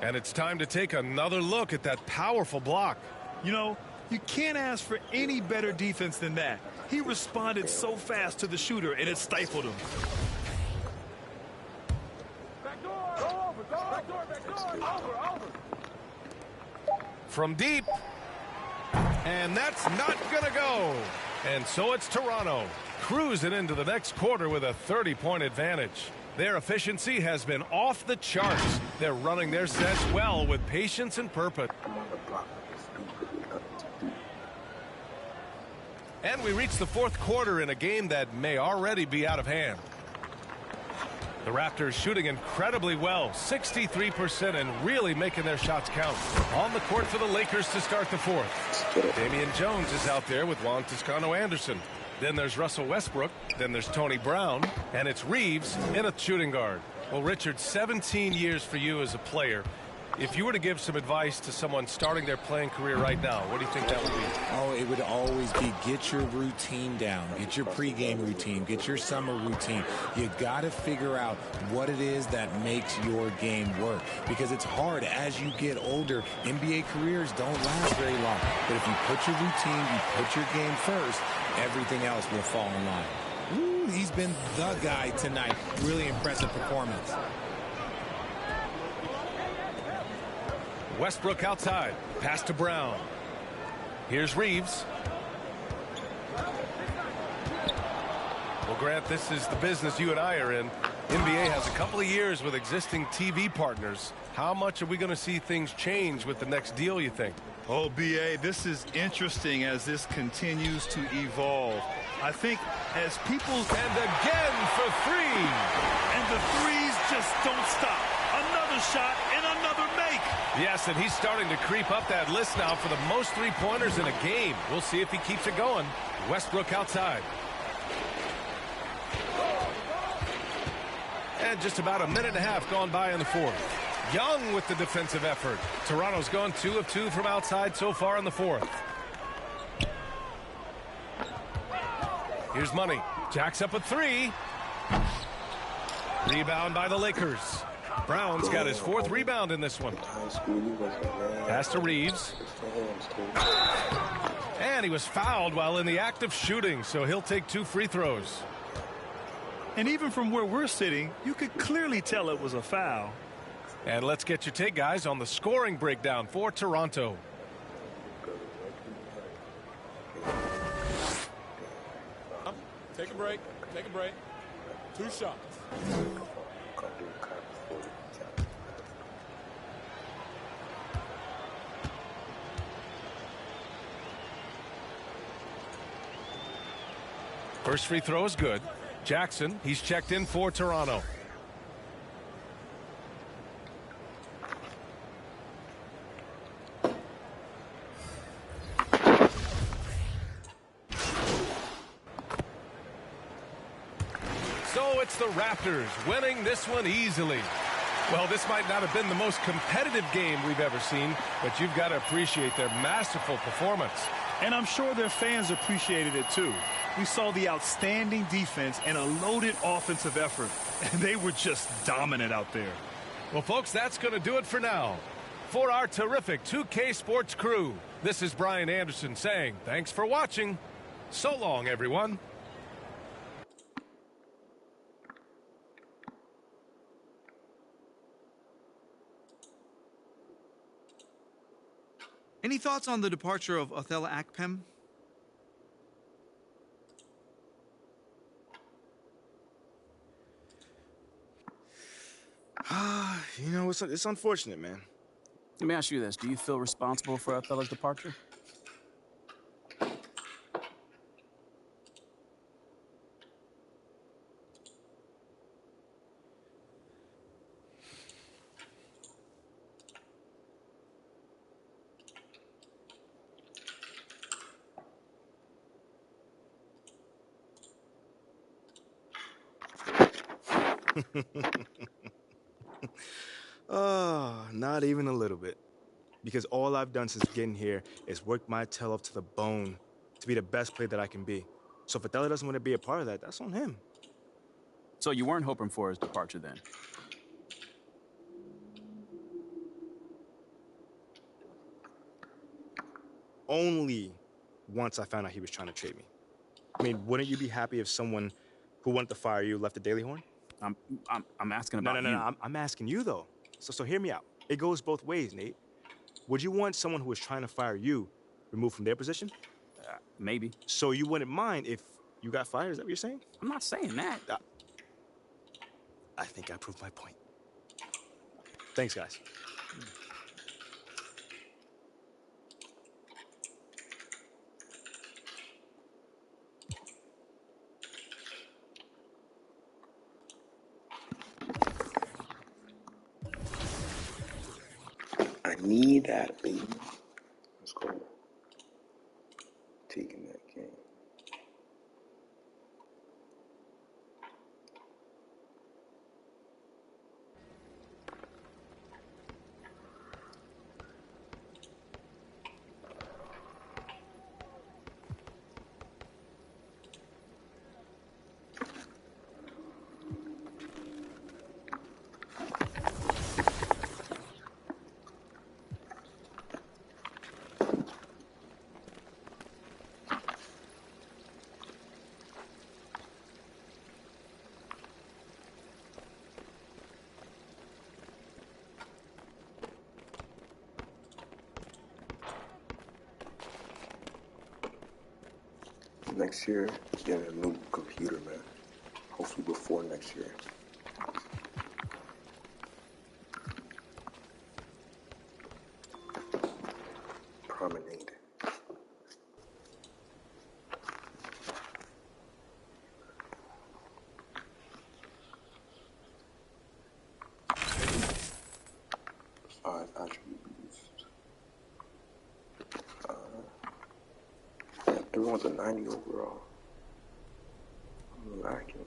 And it's time to take another look at that powerful block. You know, you can't ask for any better defense than that. He responded so fast to the shooter, and it stifled him. From deep. And that's not going to go. And so it's Toronto cruising into the next quarter with a 30-point advantage. Their efficiency has been off the charts. They're running their sets well with patience and purpose. And we reach the fourth quarter in a game that may already be out of hand. The Raptors shooting incredibly well, 63%, and really making their shots count. On the court for the Lakers to start the fourth. Damian Jones is out there with Juan Toscano-Anderson. Then there's Russell Westbrook. Then there's Tony Brown. And it's Reeves in a shooting guard. Well, Richard, 17 years for you as a player. If you were to give some advice to someone starting their playing career right now, what do you think that would be? Oh, it would always be get your routine down. Get your pregame routine. Get your summer routine. You got to figure out what it is that makes your game work. Because it's hard as you get older. NBA careers don't last very long. But if you put your routine, you put your game first, everything else will fall in line. Ooh, he's been the guy tonight. Really impressive performance. Westbrook outside. Pass to Brown. Here's Reeves. Well, Grant, this is the business you and I are in. NBA has a couple of years with existing TV partners. How much are we going to see things change with the next deal, you think? Oh, B.A., this is interesting as this continues to evolve. I think as people... And again for three. And the threes just don't stop. Another shot and another make. Yes, and he's starting to creep up that list now for the most three-pointers in a game. We'll see if he keeps it going. Westbrook outside. And just about a minute and a half gone by in the fourth. Young with the defensive effort. Toronto's gone 2 of 2 from outside so far in the fourth. Here's Money. Jacks up a three. Rebound by the Lakers. Brown's got his 4th rebound in this one. Pass to Reeves. And he was fouled while in the act of shooting, so he'll take 2 free throws. And even from where we're sitting, you could clearly tell it was a foul. And let's get your take, guys, on the scoring breakdown for Toronto. Take a break. Take a break. 2 shots. First free throw is good. Jackson, he's checked in for Toronto. So it's the Raptors winning this one easily. Well, this might not have been the most competitive game we've ever seen, but you've got to appreciate their masterful performance. And I'm sure their fans appreciated it too. We saw the outstanding defense and a loaded offensive effort, and they were just dominant out there. Well, folks, that's going to do it for now. For our terrific 2K Sports crew, this is Brian Anderson saying thanks for watching. So long, everyone. Any thoughts on the departure of Othello Akpem? You know, it's unfortunate, man. Let me ask you this. Do you feel responsible for Othello's departure? Not even a little bit. Because all I've done since getting here is work my tail off to the bone to be the best player that I can be. So if Othello doesn't want to be a part of that, that's on him. So you weren't hoping for his departure then? Only once I found out he was trying to trade me. I mean, wouldn't you be happy if someone who wanted to fire you left the Daily Horn? I'm asking about you. No. I'm asking you, though. So hear me out. It goes both ways, Nate. Would you want someone who was trying to fire you removed from their position? Maybe. So you wouldn't mind if you got fired? Is that what you're saying? I'm not saying that. I think I proved my point. Thanks, guys. I need that, baby. Let's go. Taking that game. Next year, getting a new computer, man. Hopefully before next year. Promenade. Five attributes. Everyone's a 90 overall. I'm lacking.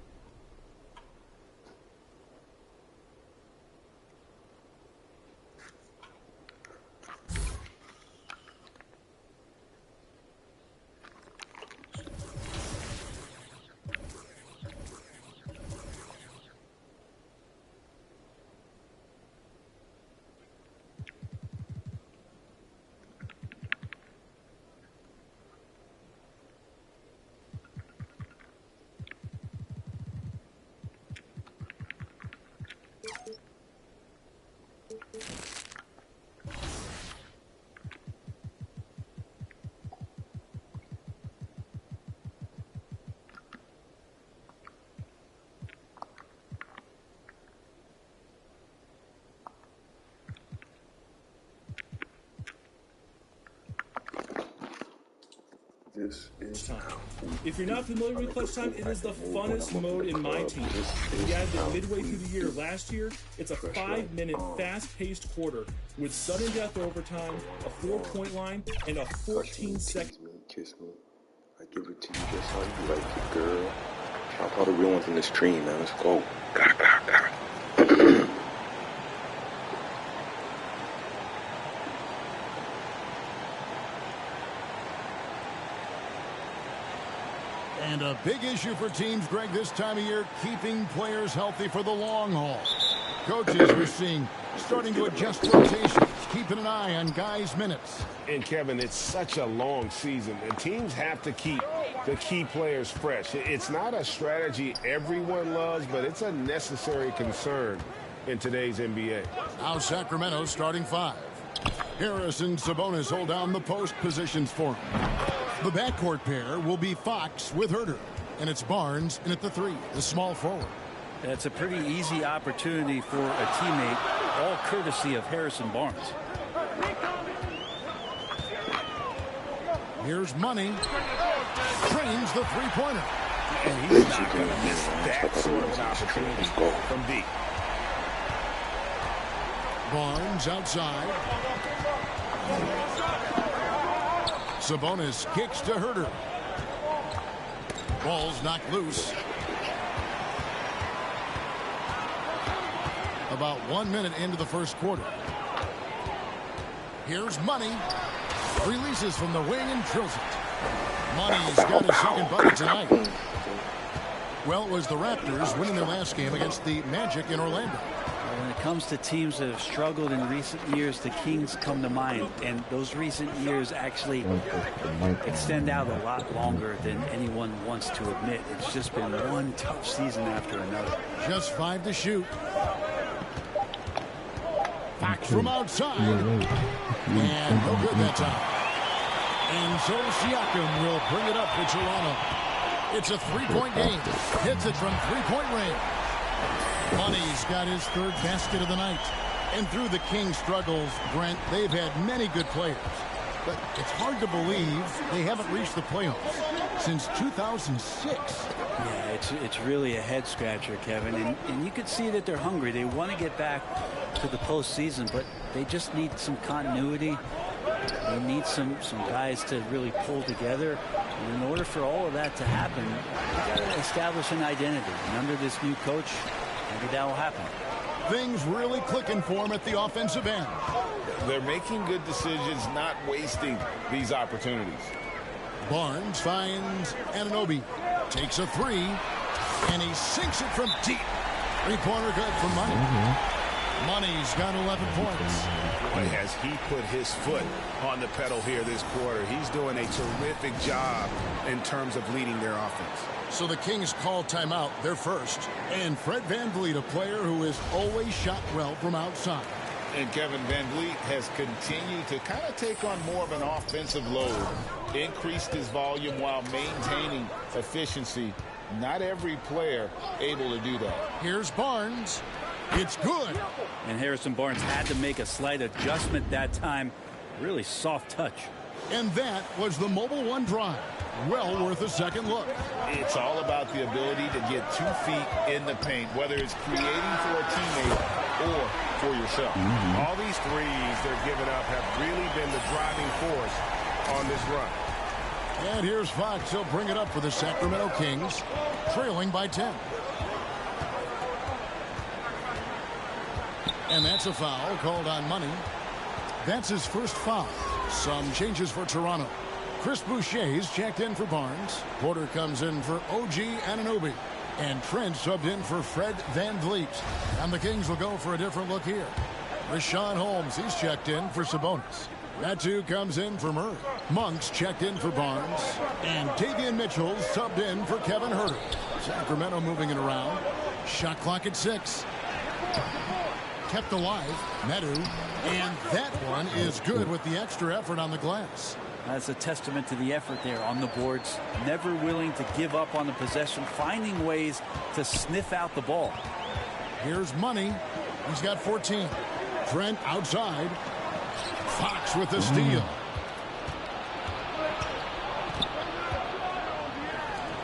This is time. If you're not familiar with Clutch Time, it is the funnest mode in my team. We added it midway through the year last year. It's a 5-minute, fast-paced quarter with sudden death overtime, a 4-point line, and a 14-second. Kiss me. I give it to you just how you like it, girl. Shout out all the real ones in this stream, man. Let's go. And a big issue for teams, Greg, this time of year, keeping players healthy for the long haul. Coaches we're seeing starting to adjust rotations, keeping an eye on guys' minutes. And, Kevin, it's such a long season. The teams have to keep the key players fresh. It's not a strategy everyone loves, but it's a necessary concern in today's NBA. Now Sacramento starting 5. Harris and Sabonis hold down the post positions for him. The backcourt pair will be Fox with Herter, and it's Barnes in at the 3, the small forward. That's a pretty easy opportunity for a teammate, all courtesy of Harrison Barnes. Here's Money. Trains the three-pointer. And he's not going to miss that sort of an opportunity from deep. Barnes outside. Sabonis kicks to Herter. Ball's knocked loose. About 1 minute into the first quarter. Here's Money. Releases from the wing and drills it. Money's got his second bucket tonight. Well, it was the Raptors winning their last game against the Magic in Orlando. When it comes to teams that have struggled in recent years, the Kings come to mind. And those recent years actually extend out a lot longer than anyone wants to admit. It's just been one tough season after another. Just 5 to shoot. Fox from outside. And no good that time. And so Siakam will bring it up for Toronto. It's a three-point game. Hits it from three-point range. Money's got his third basket of the night. And through the Kings' struggles, Brent, they've had many good players. But it's hard to believe they haven't reached the playoffs since 2006. Yeah, it's really a head-scratcher, Kevin. And you can see that they're hungry. They want to get back to the postseason, but they just need some continuity. They need some guys to really pull together. And in order for all of that to happen, you got to establish an identity. And under this new coach, maybe that will happen. Things really clicking for him at the offensive end. They're making good decisions, not wasting these opportunities. Barnes finds Anunoby. Takes a three, and he sinks it from deep. Three-pointer good for Money. Money's got 11 points. Boy, has he put his foot on the pedal here this quarter. He's doing a terrific job in terms of leading their offense. So the Kings call timeout, their first. And Fred VanVleet, a player who has always shot well from outside. And Kevin VanVleet has continued to kind of take on more of an offensive load. Increased his volume while maintaining efficiency. Not every player able to do that. Here's Barnes. It's good. And Harrison Barnes had to make a slight adjustment that time. Really soft touch. And that was the Mobile One drive. Well worth a second look. It's all about the ability to get 2 feet in the paint, whether it's creating for a teammate or for yourself. All these threes they're giving up have really been the driving force on this run. And here's Fox. He'll bring it up for the Sacramento Kings, trailing by 10. And that's a foul called on Money. That's his first foul. Some changes for Toronto. Chris Boucher's checked in for Barnes. Porter comes in for OG Anunoby. And Trent subbed in for Fred VanVleet. And the Kings will go for a different look here. Rashawn Holmes, he's checked in for Sabonis. Natu comes in for Murray. Monk's checked in for Barnes. And Davion Mitchell subbed in for Kevin Huerter. Sacramento moving it around. Shot clock at 6. Kept alive, Medu. And that one is good with the extra effort on the glass. That's a testament to the effort there on the boards. Never willing to give up on the possession, finding ways to sniff out the ball. Here's Money. He's got 14. Trent outside. Fox with the steal.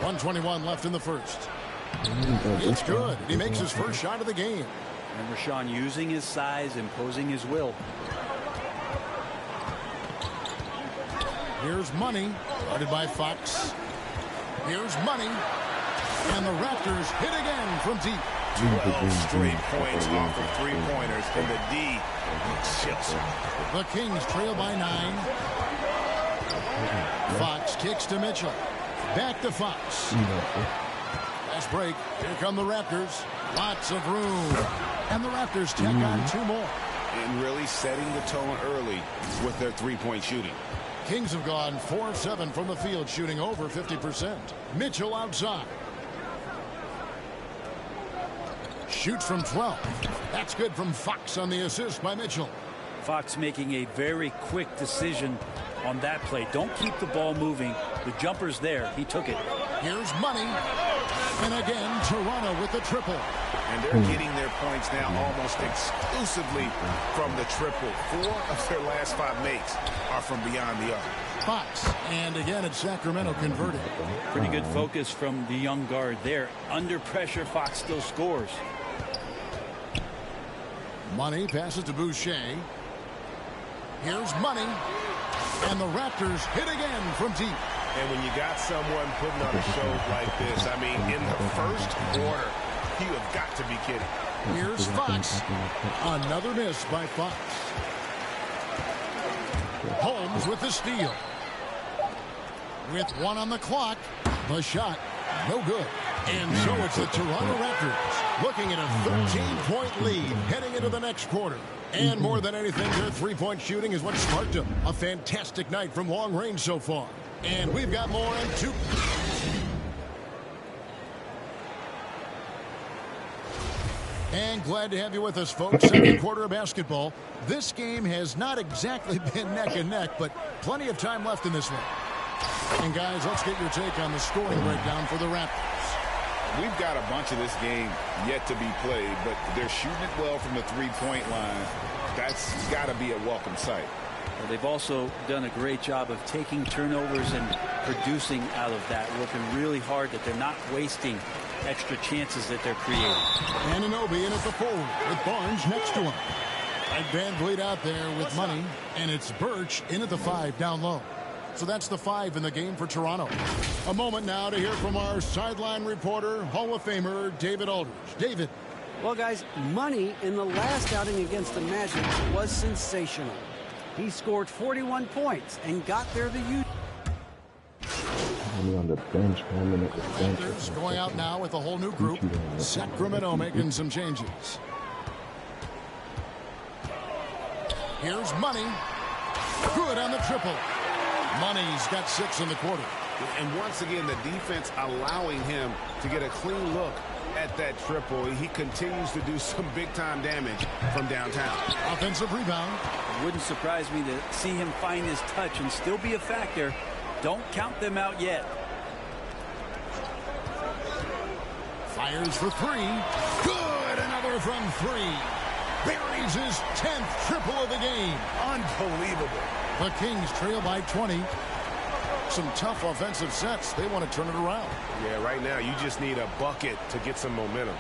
1:21 left in the first. It's good. He makes his first shot of the game. And Rashawn using his size, imposing his will. Here's Money, guarded by Fox. Here's Money. And the Raptors hit again from deep. 12 straight points off of three-pointers, and the D shifts. The Kings trail by 9. Fox kicks to Mitchell. Back to Fox. Fast break. Here come the Raptors. Lots of room. And the Raptors tack on 2 more. And really setting the tone early with their three-point shooting. Kings have gone 4 of 7 from the field, shooting over 50%. Mitchell outside. Shoots from 12. That's good from Fox on the assist by Mitchell. Fox making a very quick decision on that play. Don't keep the ball moving. The jumper's there. He took it. Here's Money. And again, Toronto with the triple. And they're getting their points now almost exclusively from the triple. 4 of their last 5 makes are from beyond the arc. Fox, and again it's Sacramento converted. Pretty good focus from the young guard there. Under pressure, Fox still scores. Money passes to Boucher. Here's Money. And the Raptors hit again from deep. And when you got someone putting on a show like this, I mean, in the first quarter, you have got to be kidding. Here's Fox. Another miss by Fox. Holmes with the steal. With 1 on the clock, the shot, no good. And so it's the Toronto Raptors looking at a 13-point lead heading into the next quarter. And more than anything, their three-point shooting is what sparked them. A fantastic night from long range so far. And we've got more in 2. And glad to have you with us, folks. Second quarter of basketball. This game has not exactly been neck and neck, but plenty of time left in this one. And guys, let's get your take on the scoring breakdown for the Raptors. We've got a bunch of this game yet to be played, but they're shooting it well from the three-point line. That's got to be a welcome sight. Well, they've also done a great job of taking turnovers and producing out of that, working really hard that they're not wasting extra chances that they're creating. Anunoby in at the forward with Barnes next to him. Right, Van Vliet out there with money, and it's Birch in at the 5 down low. So that's the 5 in the game for Toronto. A moment now to hear from our sideline reporter, Hall of Famer David Aldridge. David. Well, guys, money in the last outing against the Magic was sensational. He scored 41 points and got there the usual. On the bench, 1 minute with bench. Raptors going out now with a whole new group. Sacramento making some changes. Here's Money. Good on the triple. Money's got 6 in the quarter. And once again, the defense allowing him to get a clean look at that triple. He continues to do some big-time damage from downtown. Offensive rebound. It wouldn't surprise me to see him find his touch and still be a factor. Don't count them out yet. Fires for 3. Good. Another from 3. Buries his 10th triple of the game. Unbelievable. The Kings trail by 20. Some tough offensive sets. They want to turn it around. Yeah, right now you just need a bucket to get some momentum.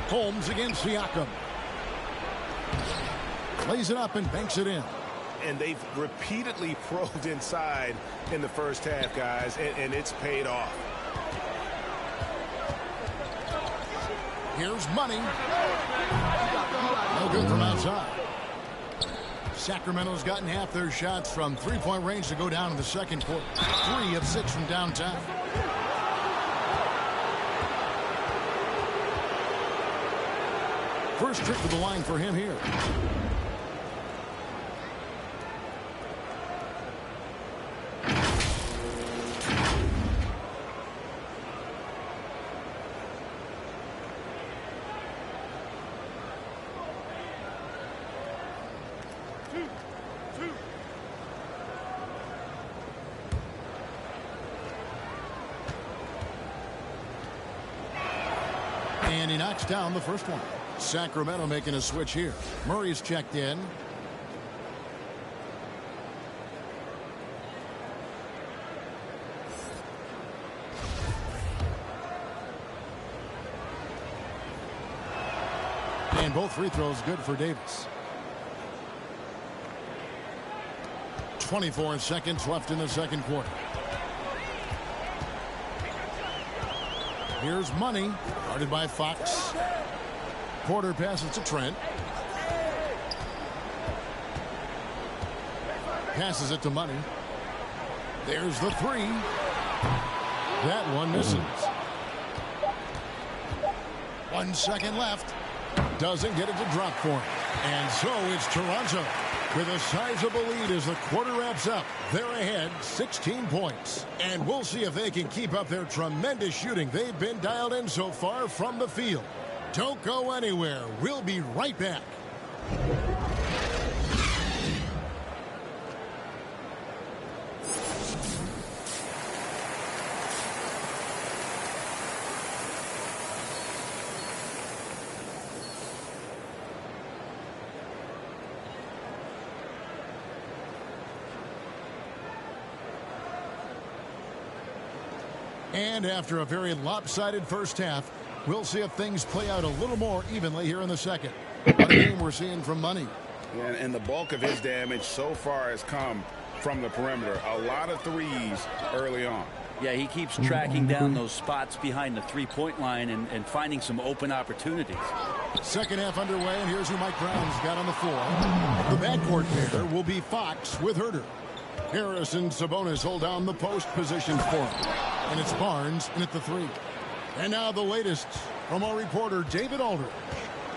Holmes against Siakam. Lays it up and banks it in. And they've repeatedly probed inside in the first half, guys, and it's paid off. Here's Money. No good from outside. Sacramento's gotten half their shots from three-point range to go down in the second quarter. 3 of 6 from downtown. First trip to the line for him here. And he knocks down the first one. Sacramento making a switch here. Murray's checked in. And both free throws good for Davis. 24 seconds left in the second quarter. Here's Money, guarded by Fox. Porter passes to Trent. Passes it to Money. There's the 3. That one misses. 1 second left. Doesn't get it to drop for him. And so it's Toronto with a sizable lead as the quarter wraps up. They're ahead 16 points. And we'll see if they can keep up their tremendous shooting they've been dialed in so far from the field. Don't go anywhere. We'll be right back. And after a very lopsided first half, we'll see if things play out a little more evenly here in the second. What a game we're seeing from Money. Yeah, and the bulk of his damage so far has come from the perimeter. A lot of threes early on. Yeah, he keeps tracking down those spots behind the three-point line and finding some open opportunities. Second half underway, and here's who Mike Brown's got on the floor. The backcourt pair will be Fox with Herter. Harris and Sabonis hold down the post position for him. And it's Barnes in at the 3. And now the latest from our reporter, David Aldridge.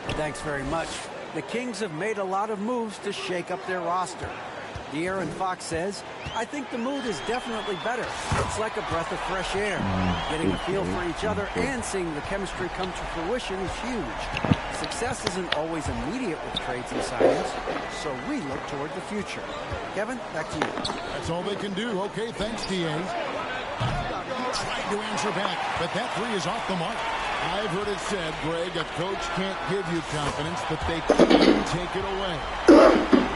Thanks very much. The Kings have made a lot of moves to shake up their roster. De'Aaron Fox says, I think the mood is definitely better. It's like a breath of fresh air. Getting a feel for each other and seeing the chemistry come to fruition is huge. Success isn't always immediate with trades and signings, so we look toward the future. Kevin, back to you. That's all they can do. Okay, thanks, D.A. Tried to answer back, but that three is off the mark. I've heard it said, Greg, a coach can't give you confidence, but they can take it away.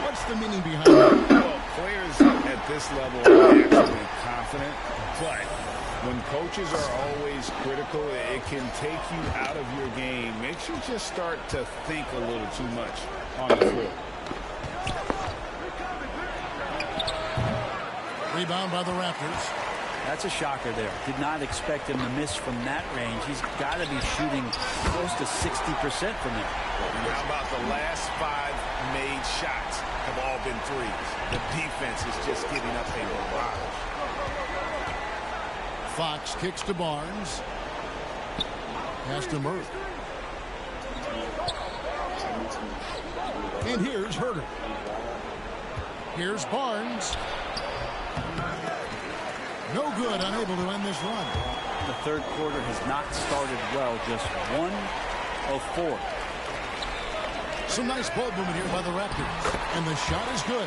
What's the meaning behind that? Well, players at this level are actually confident, but when coaches are always critical, it can take you out of your game. Makes you just start to think a little too much on the floor. Rebound by the Raptors. That's a shocker there. Did not expect him to miss from that range. He's got to be shooting close to 60% from there. How about the last 5 made shots have all been threes? The defense is just giving up a barrage. Fox kicks to Barnes. Pass to Murray. And here's Herter. Here's Barnes. No good, unable to end this run. The third quarter has not started well, just 1 of 4. Some nice ball movement here by the Raptors. And the shot is good.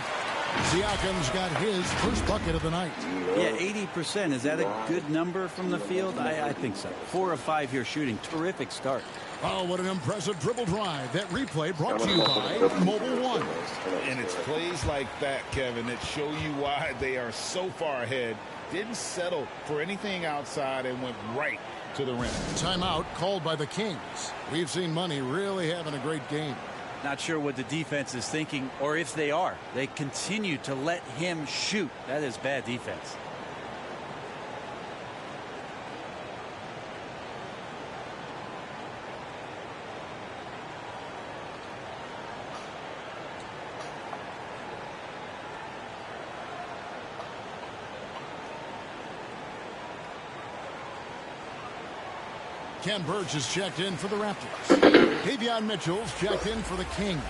Siakam's got his first bucket of the night. Yeah, 80%. Is that a good number from the field? I think so. 4 of 5 here shooting. Terrific start. Oh, what an impressive dribble drive. That replay brought to you by Mobile One. And it's plays like that, Kevin, that show you why they are so far ahead. Didn't settle for anything outside and went right to the rim. Timeout called by the Kings. We've seen Money really having a great game. Not sure what the defense is thinking, or if they are. They continue to let him shoot. That is bad defense. Ken Burge is checked in for the Raptors. Davion Mitchell's checked in for the Kings.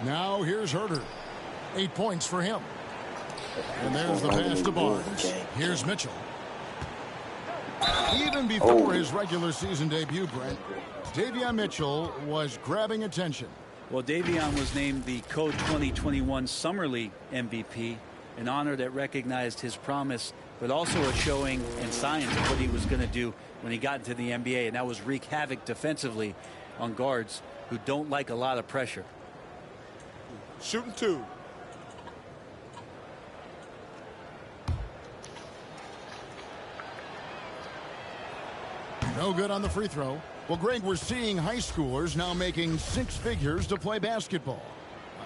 Now here's Herter. 8 points for him. And there's the pass to Barnes. Here's Mitchell. Even before his regular season debut, Brent, Davion Mitchell was grabbing attention. Well, Davion was named the Co-2021 Summer League MVP, an honor that recognized his promise, but also a showing and signs of what he was going to do when he got into the NBA, and that was wreak havoc defensively on guards who don't like a lot of pressure. Shooting 2. No good on the free throw. Well, Greg, we're seeing high schoolers now making 6 figures to play basketball.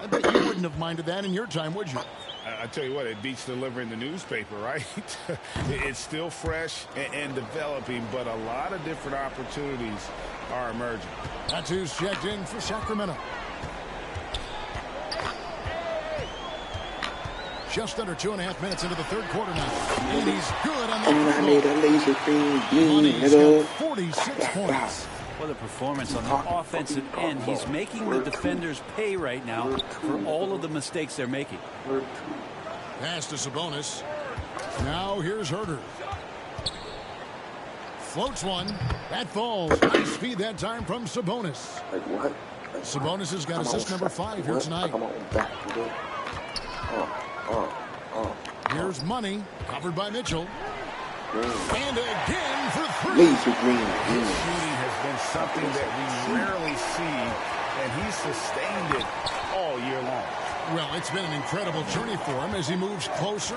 I bet you wouldn't have minded that in your time, would you? I tell you what, it beats delivering the newspaper, right? It's still fresh and developing, but a lot of different opportunities are emerging. That's who's checked in for Sacramento. Just under 2.5 minutes into the third quarter now. And he's good on the I made a laser green bean, Money's got 46 points. What a performance on the offensive end. He's making the defenders pay right now for all of the mistakes they're making. Pass to Sabonis. Now here's Herter. Floats one. That falls. Nice speed that time from Sabonis. Like what? Sabonis has got assist number 5 here tonight. Here's Money, covered by Mitchell. And again for 3. Laser green. His shooting has been something that we rarely see, and he's sustained it all year long. Well, it's been an incredible journey for him as he moves closer.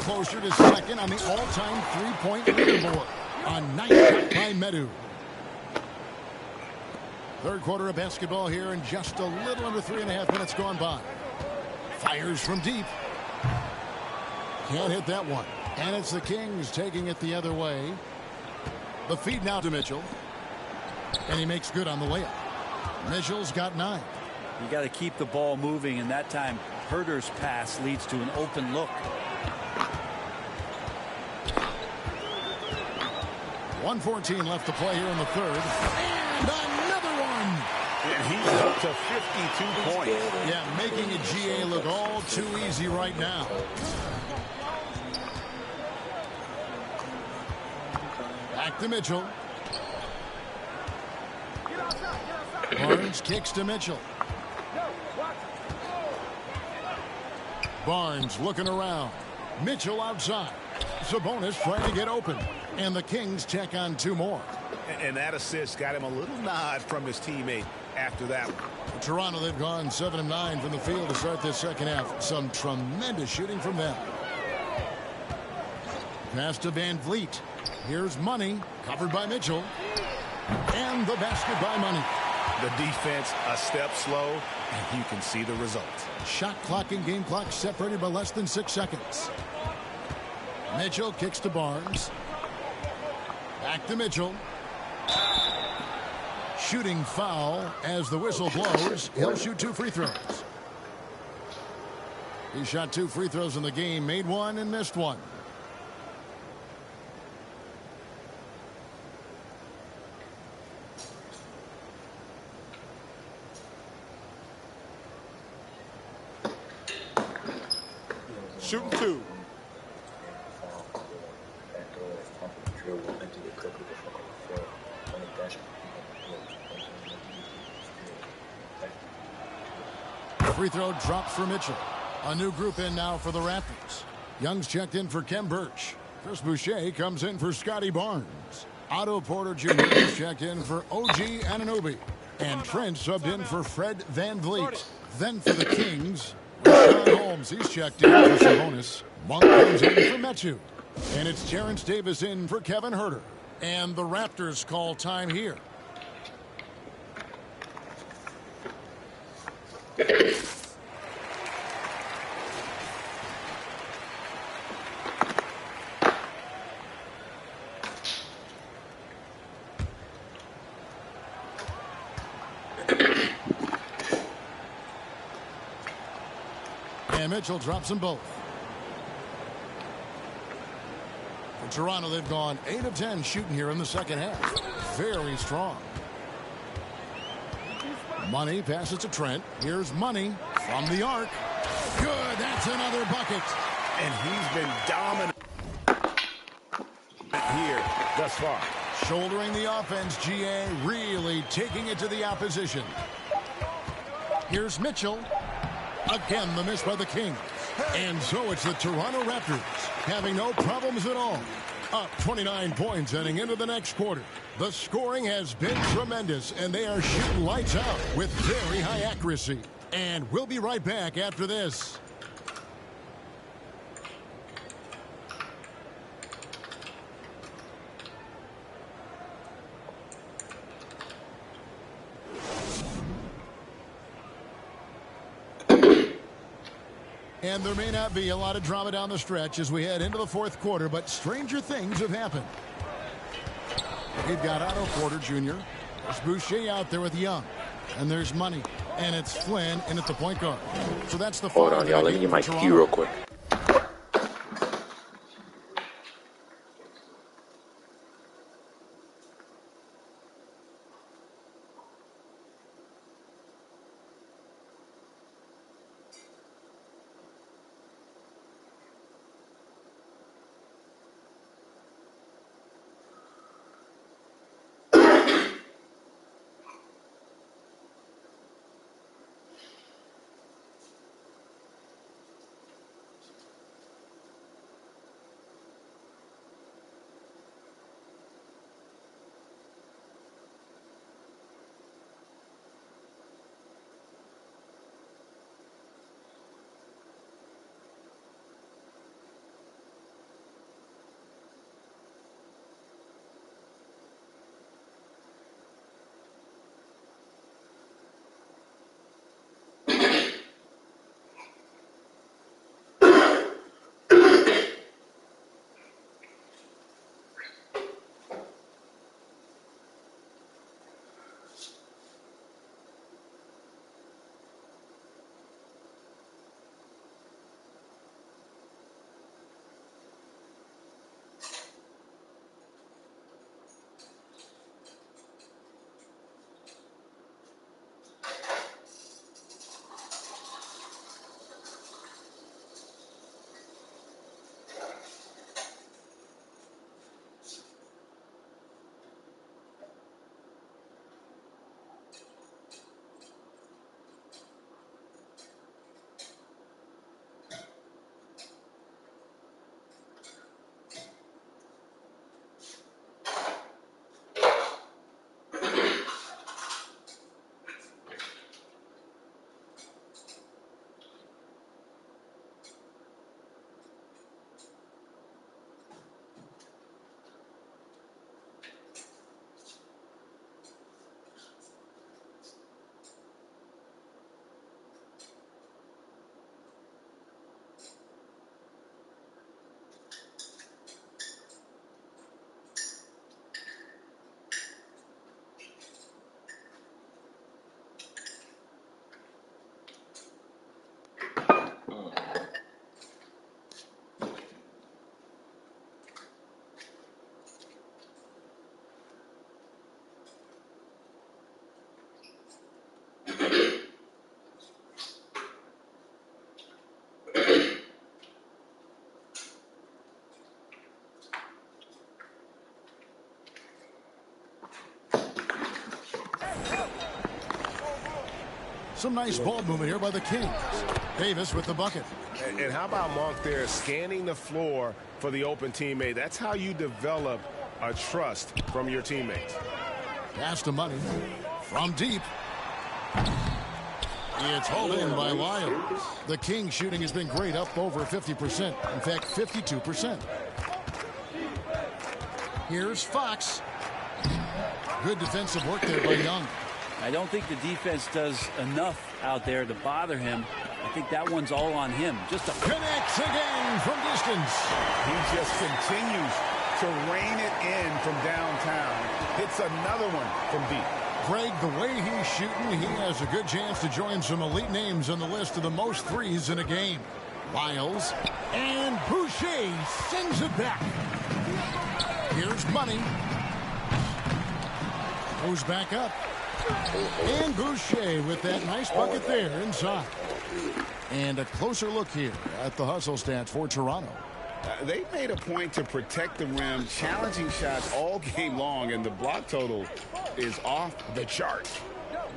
Closer to second on the all-time three-point leaderboard. A nice shot by Medu. Third quarter of basketball here, and just a little under 3.5 minutes gone by. Fires from deep. Can't hit that one. And it's the Kings taking it the other way. The feed now to Mitchell. And he makes good on the layup. Mitchell's got 9. You got to keep the ball moving, and that time Herder's pass leads to an open look. 1:14 left to play here in the third. And another one. And he's up to 52 points. Yeah, making a GA look all too easy right now. Back to Mitchell. Barnes kicks to Mitchell. Barnes looking around. Mitchell outside. Sabonis trying to get open. And the Kings check on 2 more. And that assist got him a little nod from his teammate after that one. Toronto, they've gone 7 of 9 from the field to start this second half. Some tremendous shooting from them. Pass to Van Vliet. Here's Money, covered by Mitchell. And the basket by Money. The defense a step slow, and you can see the result. Shot clock and game clock separated by less than 6 seconds. Mitchell kicks to Barnes. Back to Mitchell. Shooting foul as the whistle blows. He'll shoot 2 free throws. He shot 2 free throws in the game, made 1 and missed 1. Shooting 2. Free throw drops for Mitchell. A new group in now for the Raptors. Young's checked in for Kem Birch. Chris Boucher comes in for Scotty Barnes. Otto Porter Jr. is checked in for OG Anunoby. And Trent subbed in for Fred Van Vliet. Then for the Kings, Rashawn Holmes. He's checked in for Sabonis. Monk comes in for Metu. And it's Terrence Davis in for Kevin Herter. And the Raptors call time here. And Mitchell drops them both. For Toronto, they've gone 8 of 10 shooting here in the second half. Very strong. Money passes to Trent. Here's Money from the arc. Good. That's another bucket. And he's been dominant here thus far. Shouldering the offense, GA really taking it to the opposition. Here's Mitchell. Again, the miss by the Kings. And so it's the Toronto Raptors having no problems at all. Up 29 points heading into the next quarter. The scoring has been tremendous, and they are shooting lights out with very high accuracy. And we'll be right back after this. And there may not be a lot of drama down the stretch as we head into the fourth quarter, but stranger things have happened. We've got Otto Porter Jr. There's Boucher out there with Young. And there's Money. And it's Flynn in at the point guard. So that's the Hold on, y'all. Let me get my cue real quick. Some nice ball movement here by the Kings. Davis with the bucket. And how about Monk there scanning the floor for the open teammate? That's how you develop a trust from your teammates. Pass to Money from deep. It's hauled in by Lyles. The Kings shooting has been great, up over 50%. In fact, 52%. Here's Fox. Good defensive work there by Young. I don't think the defense does enough out there to bother him. I think that one's all on him. Just a connects again from distance. He just continues to rein it in from downtown. Hits another one from deep. Greg, the way he's shooting, he has a good chance to join some elite names on the list of the most threes in a game. Lyles and Boucher sends it back. Here's Money. Goes back up. And Boucher with that nice bucket there inside. And a closer look here at the hustle stats for Toronto. They made a point to protect the rim, challenging shots all game long, and the block total is off the chart.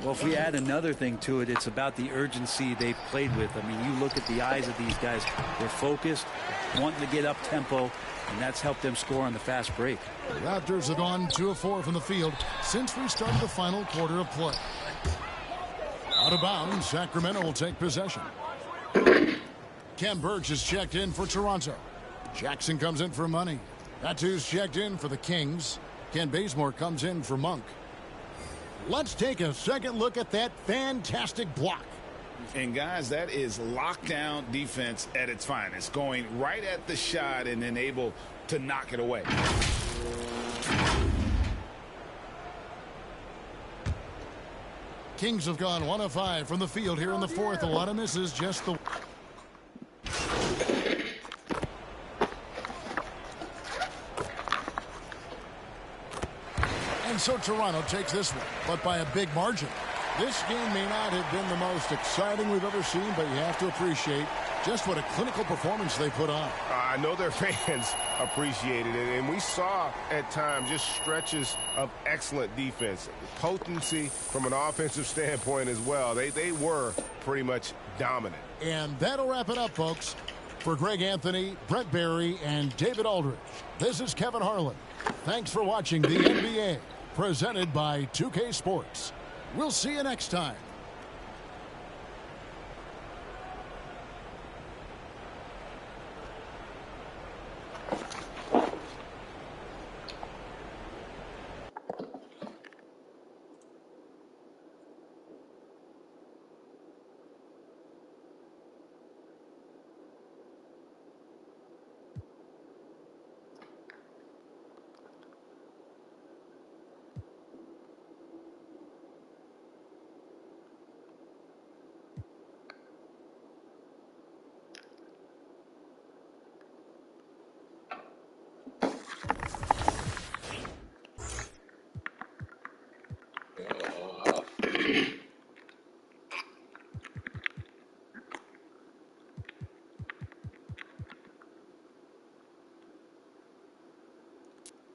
Well, if we add another thing to it, it's about the urgency they've played with. I mean, you look at the eyes of these guys. They're focused, wanting to get up tempo, and that's helped them score on the fast break. The Raptors have gone 2 of 4 from the field since we started the final quarter of play. Out of bounds, Sacramento will take possession. Ken Burks is checked in for Toronto. Jackson comes in for Money. Natu's checked in for the Kings. Ken Bazemore comes in for Monk. Let's take a second look at that fantastic block. And guys, that is lockdown defense at its finest, going right at the shot and then able to knock it away. Kings have gone 1 of 5 from the field here in the fourth. A lot of misses, just the... And so Toronto takes this one, but by a big margin. This game may not have been the most exciting we've ever seen, but you have to appreciate just what a clinical performance they put on. I know their fans appreciated it, and we saw at times just stretches of excellent defense. Potency from an offensive standpoint as well. They were pretty much dominant. And that'll wrap it up, folks. For Greg Anthony, Brett Barry, and David Aldridge, this is Kevin Harlan. Thanks for watching the NBA, presented by 2K Sports. We'll see you next time.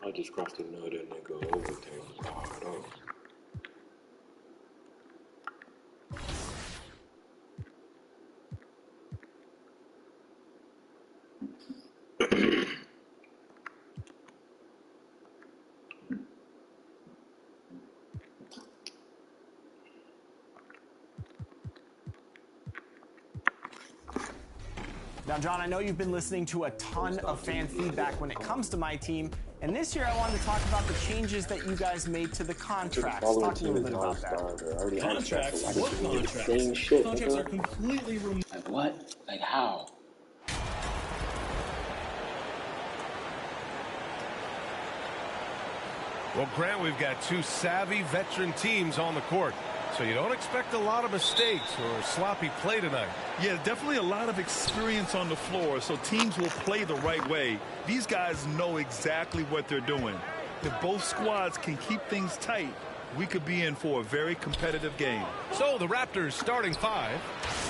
I just crossed another nigga overtime. Oh. Now, John, I know you've been listening to a ton of fan feedback when it comes to my team, and this year I wanted to talk about the changes that you guys made to the contracts. Talk to me a little bit about that. Contracts? What contracts? Contracts are completely removed. Like what? Like how? Well, Grant, we've got two savvy veteran teams on the court, so you don't expect a lot of mistakes or sloppy play tonight. Yeah, definitely a lot of experience on the floor, so teams will play the right way. These guys know exactly what they're doing. If both squads can keep things tight, we could be in for a very competitive game. So the Raptors starting five.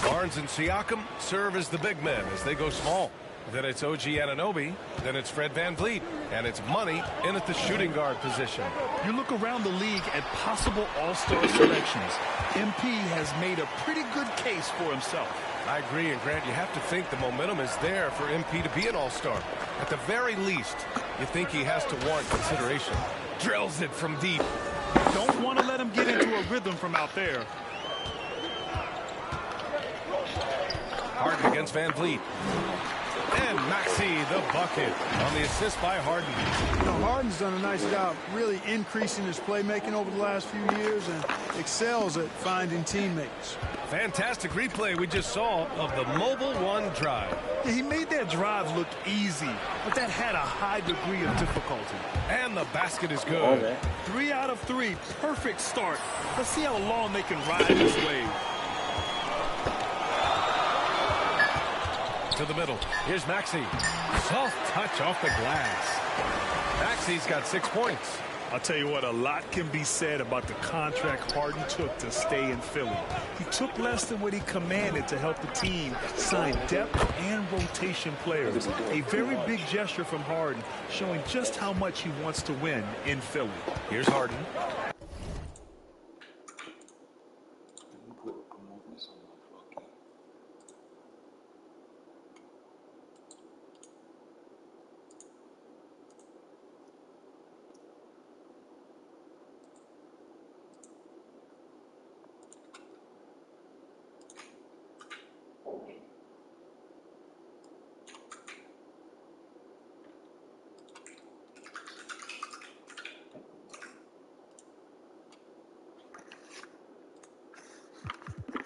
Barnes and Siakam serve as the big men as they go small. Then it's OG Anunoby. Then it's Fred VanVleet. And it's Money in at the shooting guard position. You look around the league at possible all-star selections. MP has made a pretty good case for himself. I agree, and Grant, you have to think the momentum is there for MP to be an all-star. At the very least, you think he has to warrant consideration. Drills it from deep. Don't want to let him get into a rhythm from out there. Harden against VanVleet. And Maxey the bucket on the assist by Harden. You know, Harden's done a nice job really increasing his playmaking over the last few years and excels at finding teammates. Fantastic replay we just saw of the mobile one drive. Yeah, he made that drive look easy, but that had a high degree of difficulty. And the basket is good. 3 out of 3, perfect start. Let's see how long they can ride this wave. To the middle. Here's Maxey. Soft touch off the glass. Maxey's got 6 points. I'll tell you what, a lot can be said about the contract Harden took to stay in Philly. He took less than what he commanded to help the team sign depth and rotation players. A very big gesture from Harden, showing just how much he wants to win in Philly. Here's Harden.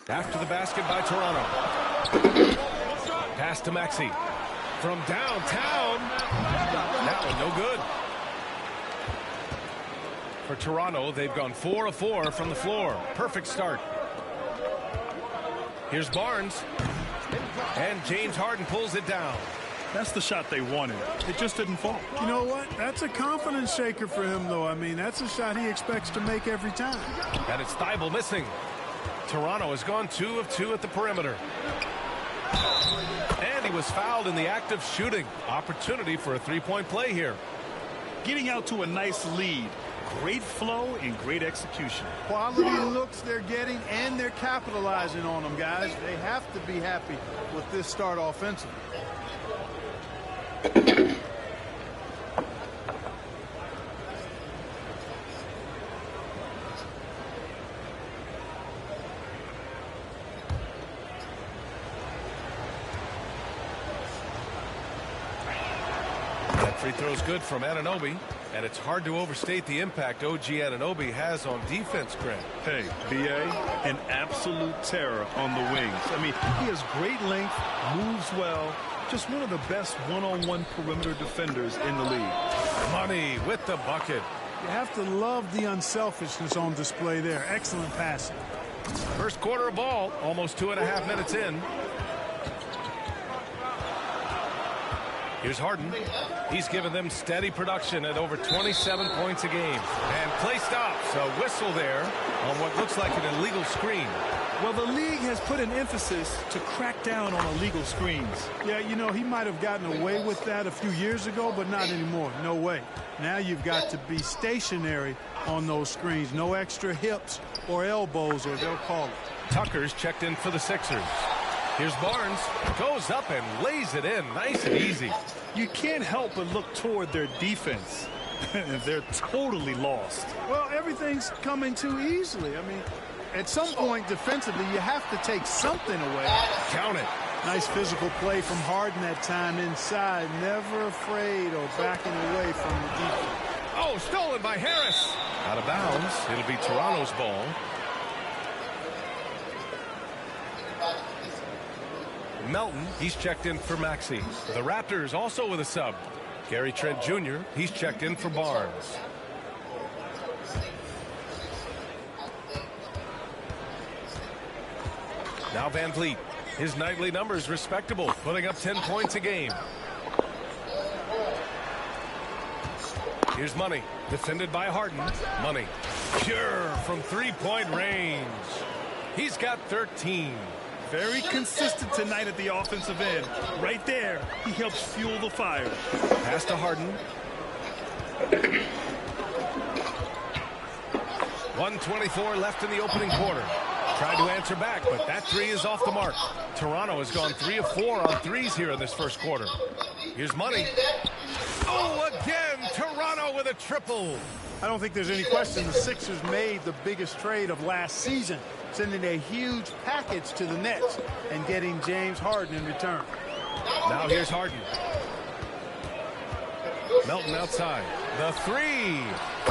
After the basket by Toronto. Pass to Maxey. From downtown. That one no good. For Toronto, they've gone 4 of 4 from the floor. Perfect start. Here's Barnes. And James Harden pulls it down. That's the shot they wanted. It just didn't fall. You know what? That's a confidence shaker for him, though. I mean, that's a shot he expects to make every time. And it's Thibault missing. Toronto has gone 2 of 2 at the perimeter. And he was fouled in the act of shooting. Opportunity for a three-point play here. Getting out to a nice lead. Great flow and great execution. Quality looks they're getting, and they're capitalizing on them, guys. They have to be happy with this start offensively. Free throw's good from Anunoby, and it's hard to overstate the impact OG Anunoby has on defense, Grant. Hey, B.A., an absolute terror on the wings. I mean, he has great length, moves well, just one of the best one-on-one perimeter defenders in the league. Money with the bucket. You have to love the unselfishness on display there. Excellent passing. First quarter of ball, almost 2.5 minutes in. Here's Harden. He's given them steady production at over 27 points a game. And play stops. A whistle there on what looks like an illegal screen. Well, the league has put an emphasis to crack down on illegal screens. Yeah, you know, he might have gotten away with that a few years ago, but not anymore. No way. Now you've got to be stationary on those screens. No extra hips or elbows, or they'll call it. Tucker's checked in for the Sixers. Here's Barnes, goes up and lays it in, nice and easy. You can't help but look toward their defense. They're totally lost. Well, everything's coming too easily. I mean, at some point defensively, you have to take something away. Count it. Nice physical play from Harden that time inside. Never afraid or backing away from the defense. Oh, stolen by Harris. Out of bounds. It'll be Toronto's ball. Melton, he's checked in for Maxey. The Raptors also with a sub. Gary Trent Jr., he's checked in for Barnes. Now VanVleet. His nightly numbers respectable, putting up 10 points a game. Here's Money, defended by Harden. Money, pure from three-point range. He's got 13. Very consistent tonight at the offensive end. Right there, he helps fuel the fire. Pass to Harden. 1:24 left in the opening quarter. Tried to answer back, but that three is off the mark. Toronto has gone 3 of 4 on threes here in this first quarter. Here's money. Oh, again, Toronto with a triple. I don't think there's any question the Sixers made the biggest trade of last season, sending a huge package to the Nets and getting James Harden in return. Now here's Harden. Melton outside. The three.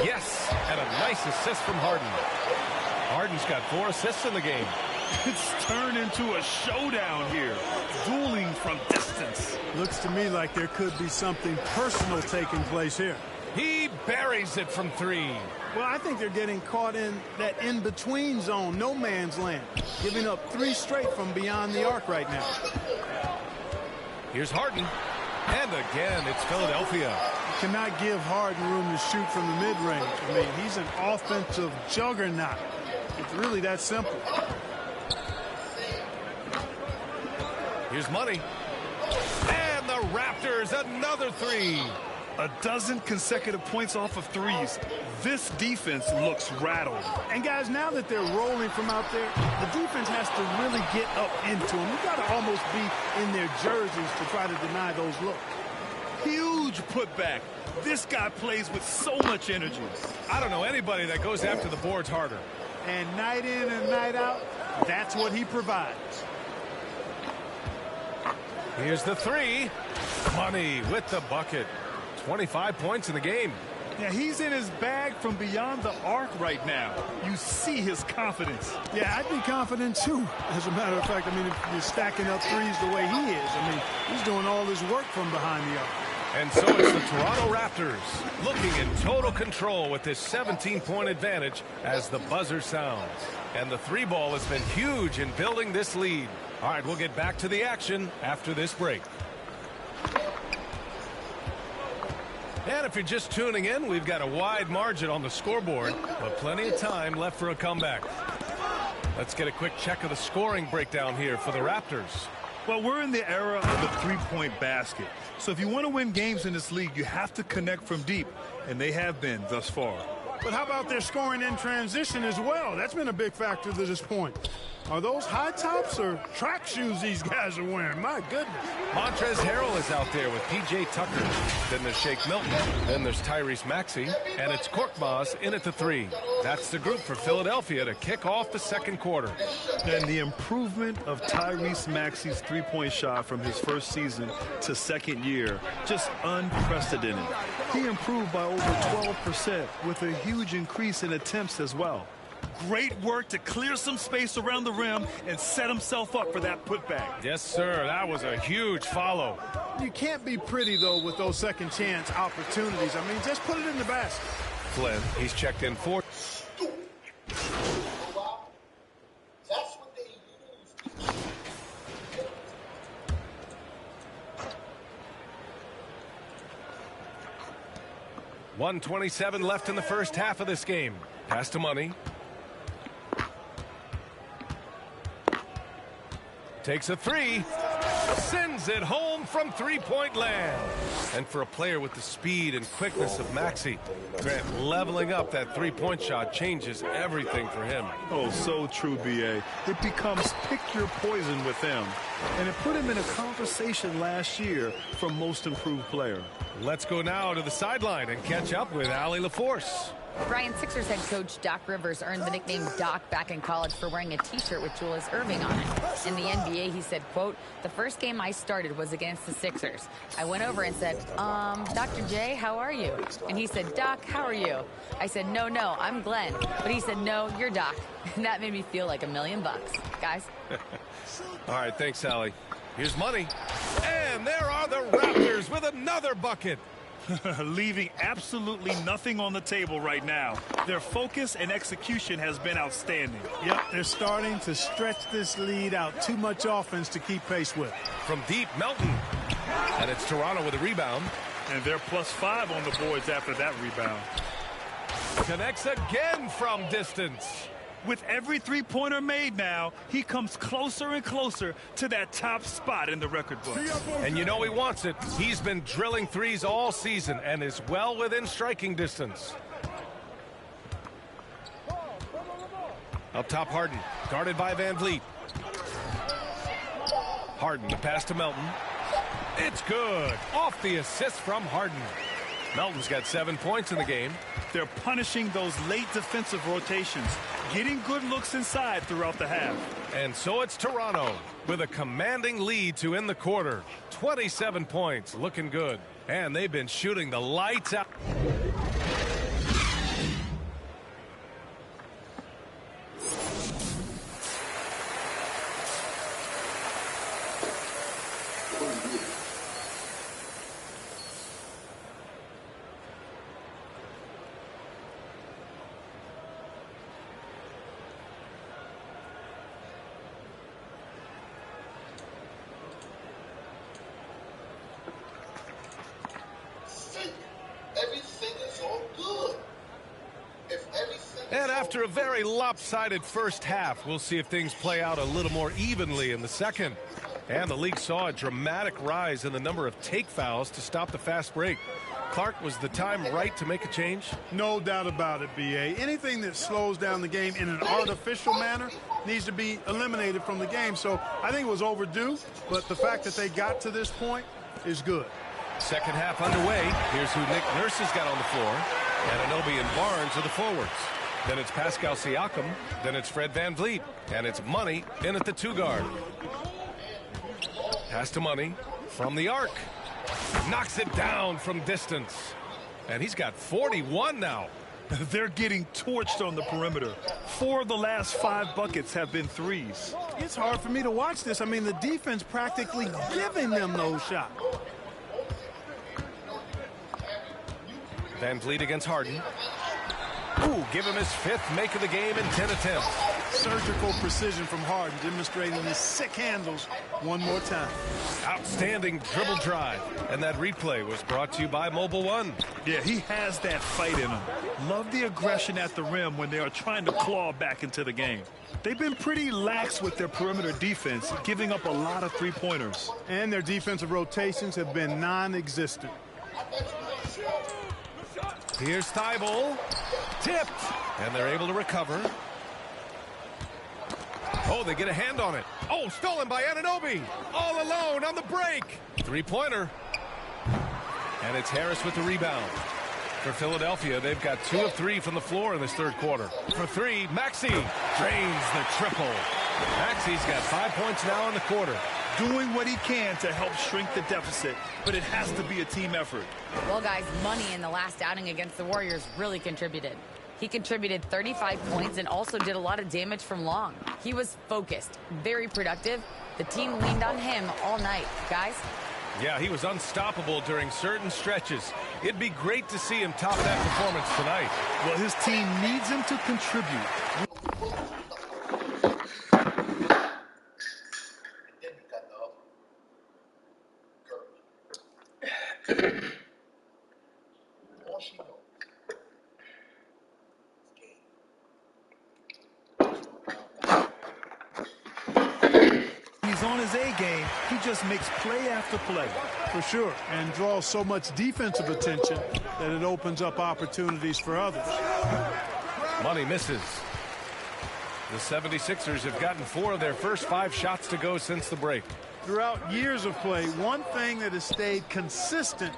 Yes, and a nice assist from Harden. Harden's got 4 assists in the game. It's turned into a showdown here. Dueling from distance. Looks to me like there could be something personal taking place here. He buries it from 3. Well, I think they're getting caught in that in-between zone, no man's land, giving up 3 straight from beyond the arc right now. Here's Harden. And again, it's Philadelphia. You cannot give Harden room to shoot from the mid-range. I mean, he's an offensive juggernaut. It's really that simple. Here's money. And the Raptors, another 3. A dozen consecutive points off of threes. This defense looks rattled. And guys, now that they're rolling from out there, the defense has to really get up into them. You've got to almost be in their jerseys to try to deny those looks. Huge putback. This guy plays with so much energy. I don't know anybody that goes after the boards harder. And night in and night out, that's what he provides. Here's the 3. Money with the bucket. 25 points in the game. Yeah, he's in his bag from beyond the arc right now. You see his confidence. Yeah, I'd be confident too. As a matter of fact, I mean, if you're stacking up threes the way he is, I mean, he's doing all his work from behind the arc. And so it's the Toronto Raptors looking in total control with this 17-point advantage as the buzzer sounds. And the 3 ball has been huge in building this lead. All right, we'll get back to the action after this break. And if you're just tuning in, we've got a wide margin on the scoreboard, but plenty of time left for a comeback. Let's get a quick check of the scoring breakdown here for the Raptors. Well, we're in the era of the three-point basket. So if you want to win games in this league, you have to connect from deep, and they have been thus far. But how about their scoring in transition as well? That's been a big factor to this point. Are those high tops or track shoes these guys are wearing? My goodness. Montrezl Harrell is out there with P.J. Tucker. Then there's Shake Milton. Then there's Tyrese Maxey. And it's Korkmaz in at the 3. That's the group for Philadelphia to kick off the second quarter. And the improvement of Tyrese Maxey's three-point shot from his first season to second year, just unprecedented. He improved by over 12% with a huge increase in attempts as well. Great work to clear some space around the rim and set himself up for that putback. Yes, sir. That was a huge follow. You can't be pretty, though, with those second chance opportunities. I mean, just put it in the basket. Flynn, he's checked in 4. .127 left in the first half of this game. Pass to Money. Takes a 3. Sends it home from three-point land. And for a player with the speed and quickness of Maxey, Grant, leveling up that three-point shot changes everything for him. Oh, so true, B.A. It becomes pick your poison with him. And it put him in a conversation last year for most improved player. Let's go now to the sideline and catch up with Allie LaForce. Brian, Sixers head coach Doc Rivers earned the nickname Doc back in college for wearing a t-shirt with Julius Erving on it. In the NBA, he said, quote, "The first game I started was against the Sixers. I went over and said, Dr. J, how are you?" And he said, "Doc, how are you?" I said, no, I'm Glenn." But he said, "No, you're Doc." And that made me feel like $1 million, guys. All right, thanks, Allie. Here's Money. And there are the Raptors with another bucket. Leaving absolutely nothing on the table right now. Their focus and execution has been outstanding. Yep, they're starting to stretch this lead out. Too much offense to keep pace with. From deep, Melton. And it's Toronto with a rebound. And they're +5 on the boards after that rebound. Connects again from distance. With every three-pointer made now, he comes closer and closer to that top spot in the record book. And you know he wants it. He's been drilling threes all season and is well within striking distance. Up top, Harden, guarded by Van Vliet. Harden, the pass to Melton. It's good. Off the assist from Harden. Melton's got 7 points in the game. They're punishing those late defensive rotations, getting good looks inside throughout the half. And so it's Toronto with a commanding lead to end the quarter. 27 points, looking good. And they've been shooting the lights out. And after a very lopsided first half, we'll see if things play out a little more evenly in the second. And the league saw a dramatic rise in the number of take fouls to stop the fast break. Clark, was the time right to make a change? No doubt about it, B.A. Anything that slows down the game in an artificial manner needs to be eliminated from the game. So I think it was overdue, but the fact that they got to this point is good. Second half underway. Here's who Nick Nurse has got on the floor. Anunoby and Barnes are the forwards. Then it's Pascal Siakam. Then it's Fred Van Vliet. And it's Money in at the 2 guard. Pass to Money from the arc. Knocks it down from distance. And he's got 41 now. They're getting torched on the perimeter. 4 of the last 5 buckets have been threes. It's hard for me to watch this. I mean, the defense practically giving them those shots. Van Vliet against Harden. Ooh, give him his 5th make of the game in 10 attempts. Surgical precision from Harden, demonstrating his sick handles one more time. Outstanding dribble drive. And that replay was brought to you by Mobile One. Yeah, he has that fight in him. Love the aggression at the rim when they are trying to claw back into the game. They've been pretty lax with their perimeter defense, giving up a lot of three-pointers. And their defensive rotations have been non-existent. Here's Thibault. Tipped. And they're able to recover. Oh, they get a hand on it. Oh, stolen by Anunoby. All alone on the break. 3-pointer. And it's Harris with the rebound. For Philadelphia, they've got 2 of 3 from the floor in this third quarter. For 3, Maxey drains the triple. Maxey's got 5 points now in the quarter. Doing what he can to help shrink the deficit, but it has to be a team effort. Well, guys, Money in the last outing against the Warriors really contributed. He contributed 35 points and also did a lot of damage from long. He was focused, very productive. The team leaned on him all night. Guys? Yeah, he was unstoppable during certain stretches. It'd be great to see him top that performance tonight. Well, his team needs him to contribute. He's on his A game. He just makes play after play. For sure, and draws so much defensive attention that it opens up opportunities for others. Money misses. The 76ers have gotten 4 of their first 5 shots to go since the break. Throughout years of play, one thing that has stayed consistent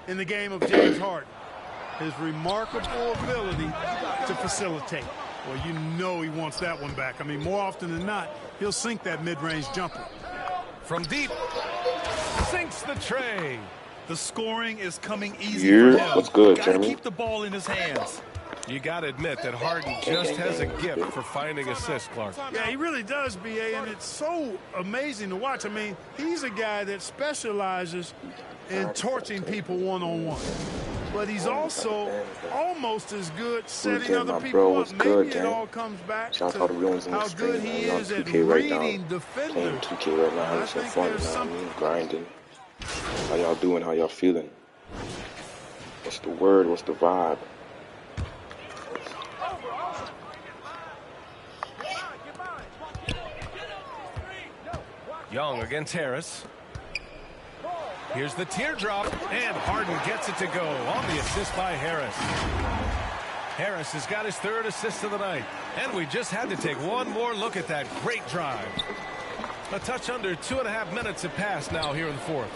in the game of James Harden, his remarkable ability to facilitate. Well, you know he wants that one back. I mean, more often than not, he'll sink that mid-range jumper. From deep, sinks the tray. The scoring is coming easy for him. What's good, Gotta Jeremy? keep the ball in his hands. You got to admit that Harden just has a gift for finding assists, Clark. Yeah, he really does, B.A., and it's so amazing to watch. I mean, he's a guy that specializes in torching people one-on-one. But he's also almost as good setting other people up. Maybe it all comes back to how good he is at reading defenders. 2K right now, having some fun, you know what I mean? Grinding. How y'all doing? How y'all feeling? What's the word? What's the vibe? Young against Harris. Here's the teardrop, and Harden gets it to go on the assist by Harris. Harris has got his third assist of the night, and we just had to take one more look at that great drive. A touch under 2.5 minutes have passed now here in the fourth.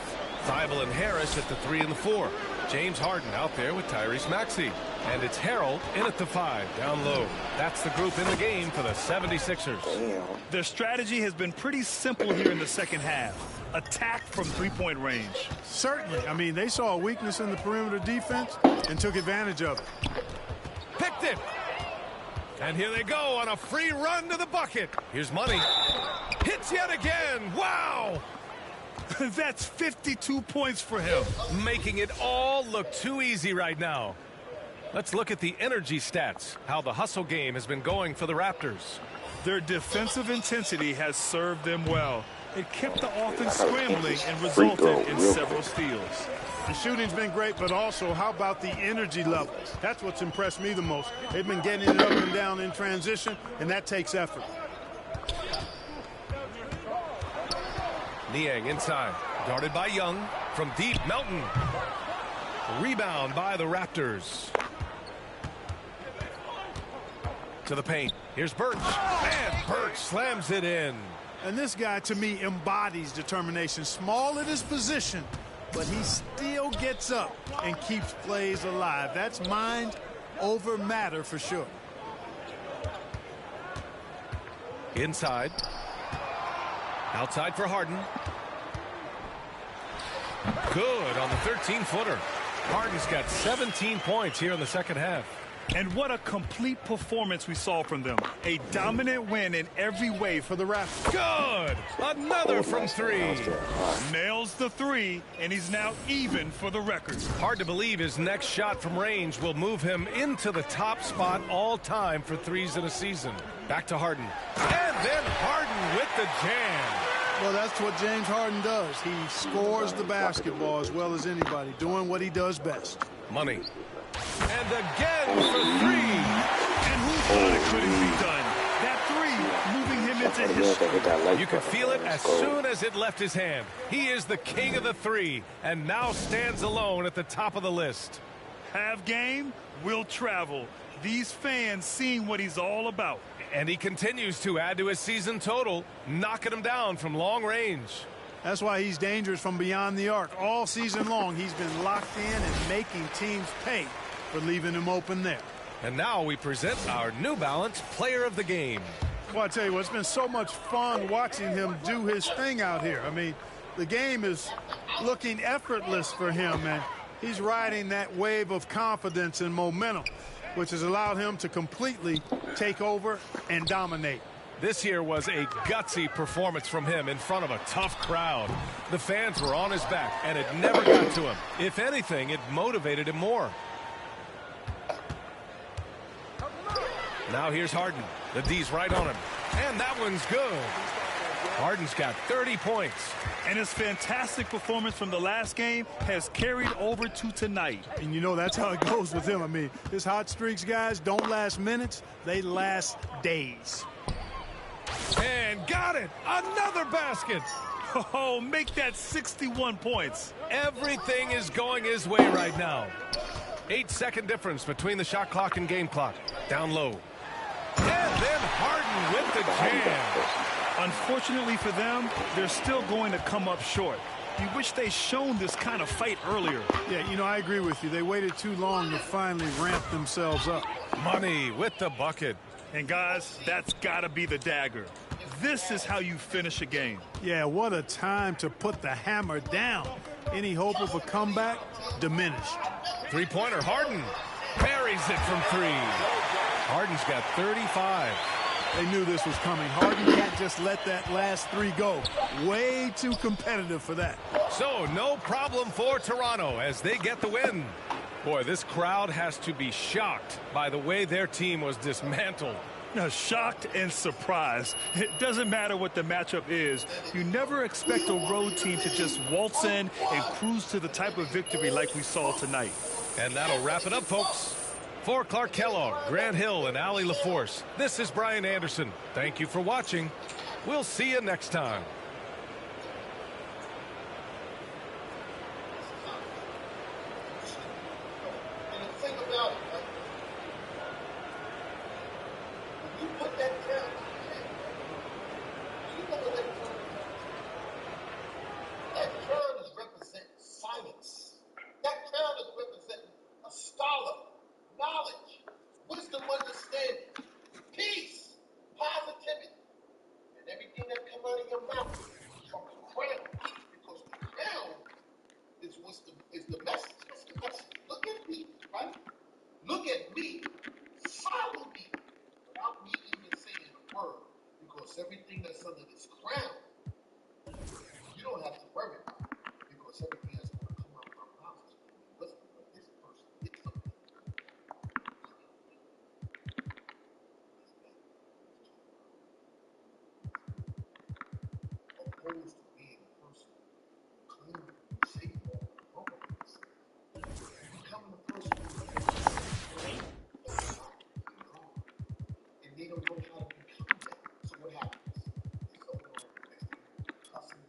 Thibault and Harris at the 3 and the 4. James Harden out there with Tyrese Maxey. And it's Harrell in at the 5, down low. That's the group in the game for the 76ers. Their strategy has been pretty simple here in the second half. Attack from three-point range. Certainly. I mean, they saw a weakness in the perimeter defense and took advantage of it. Picked it. And here they go on a free run to the bucket. Here's Money. Hits yet again. Wow. That's 52 points for him. Making it all look too easy right now. Let's look at the energy stats, how the hustle game has been going for the Raptors. Their defensive intensity has served them well. It kept the offense scrambling and resulted in several steals. The shooting's been great, but also how about the energy level? That's what's impressed me the most. They've been getting it up and down in transition, and that takes effort. Niang inside, guarded by Young from deep. Melton. Rebound by the Raptors. To the paint. Here's Birch. And Birch slams it in. And this guy, to me, embodies determination. Small at his position, but he still gets up and keeps plays alive. That's mind over matter for sure. Inside. Outside for Harden. Good on the 13-footer. Harden's got 17 points here in the second half. And what a complete performance we saw from them. A dominant win in every way for the Raptors. Good! Another from 3. Nails the 3, and he's now even for the record. Hard to believe his next shot from range will move him into the top spot all time for threes in a season. Back to Harden. And then Harden with the jam. Well, that's what James Harden does. He scores the basketball as well as anybody, doing what he does best. Money. And again for 3. And who thought it couldn't be done? That 3 moving him into history. You could feel it as soon as it left his hand. He is the king of the 3 and now stands alone at the top of the list. Have game, will travel. These fans seeing what he's all about. And he continues to add to his season total, knocking him down from long range. That's why he's dangerous from beyond the arc. All season long, he's been locked in and making teams pay for leaving him open there. And now we present our New Balance Player of the Game. Well, I tell you what, it's been so much fun watching him do his thing out here. I mean, the game is looking effortless for him, and he's riding that wave of confidence and momentum, which has allowed him to completely take over and dominate. This here was a gutsy performance from him in front of a tough crowd. The fans were on his back, and it never got to him. If anything, it motivated him more. Now here's Harden. The D's right on him. And that one's good. Harden's got 30 points. And his fantastic performance from the last game has carried over to tonight. And you know, that's how it goes with him. I mean, his hot streaks, guys, don't last minutes. They last days. And got it. Another basket. Oh, make that 61 points. Everything is going his way right now. 8-second difference between the shot clock and game clock. Down low. And then Harden with the jam. Unfortunately for them, they're still going to come up short. You wish they shown this kind of fight earlier. Yeah, you know, I agree with you. They waited too long to finally ramp themselves up. Money with the bucket. And guys, that's got to be the dagger. This is how you finish a game. Yeah, what a time to put the hammer down. Any hope of a comeback diminished. Three-pointer, Harden buries it from 3. Harden's got 35. They knew this was coming. Harden can't just let that last 3 go. Way too competitive for that. So no problem for Toronto as they get the win. Boy, this crowd has to be shocked by the way their team was dismantled. Now, shocked and surprised. It doesn't matter what the matchup is. You never expect a road team to just waltz in and cruise to the type of victory like we saw tonight. And that'll wrap it up, folks. For Clark Kellogg, Grant Hill, and Allie LaForce, this is Brian Anderson. Thank you for watching. We'll see you next time. that crown? You know what that crown is? That crown is representing science. That crown is representing a scholar, knowledge, wisdom, understanding, peace, positivity, and everything that comes out of your mouth is from the crown. Because the crown is the message. It's the message. Look at me, right? Look at me. Follow me without me even saying a word. Because everything that's under this crown, you don't have to worry about it. Because everything that's going to come out of my mouth is going to be wisdom. But this person gets something. Opposed to being a person who clearly say all the wrongs. Becoming a person who and they don't know how to become that. So what happens? They go on, they cussing,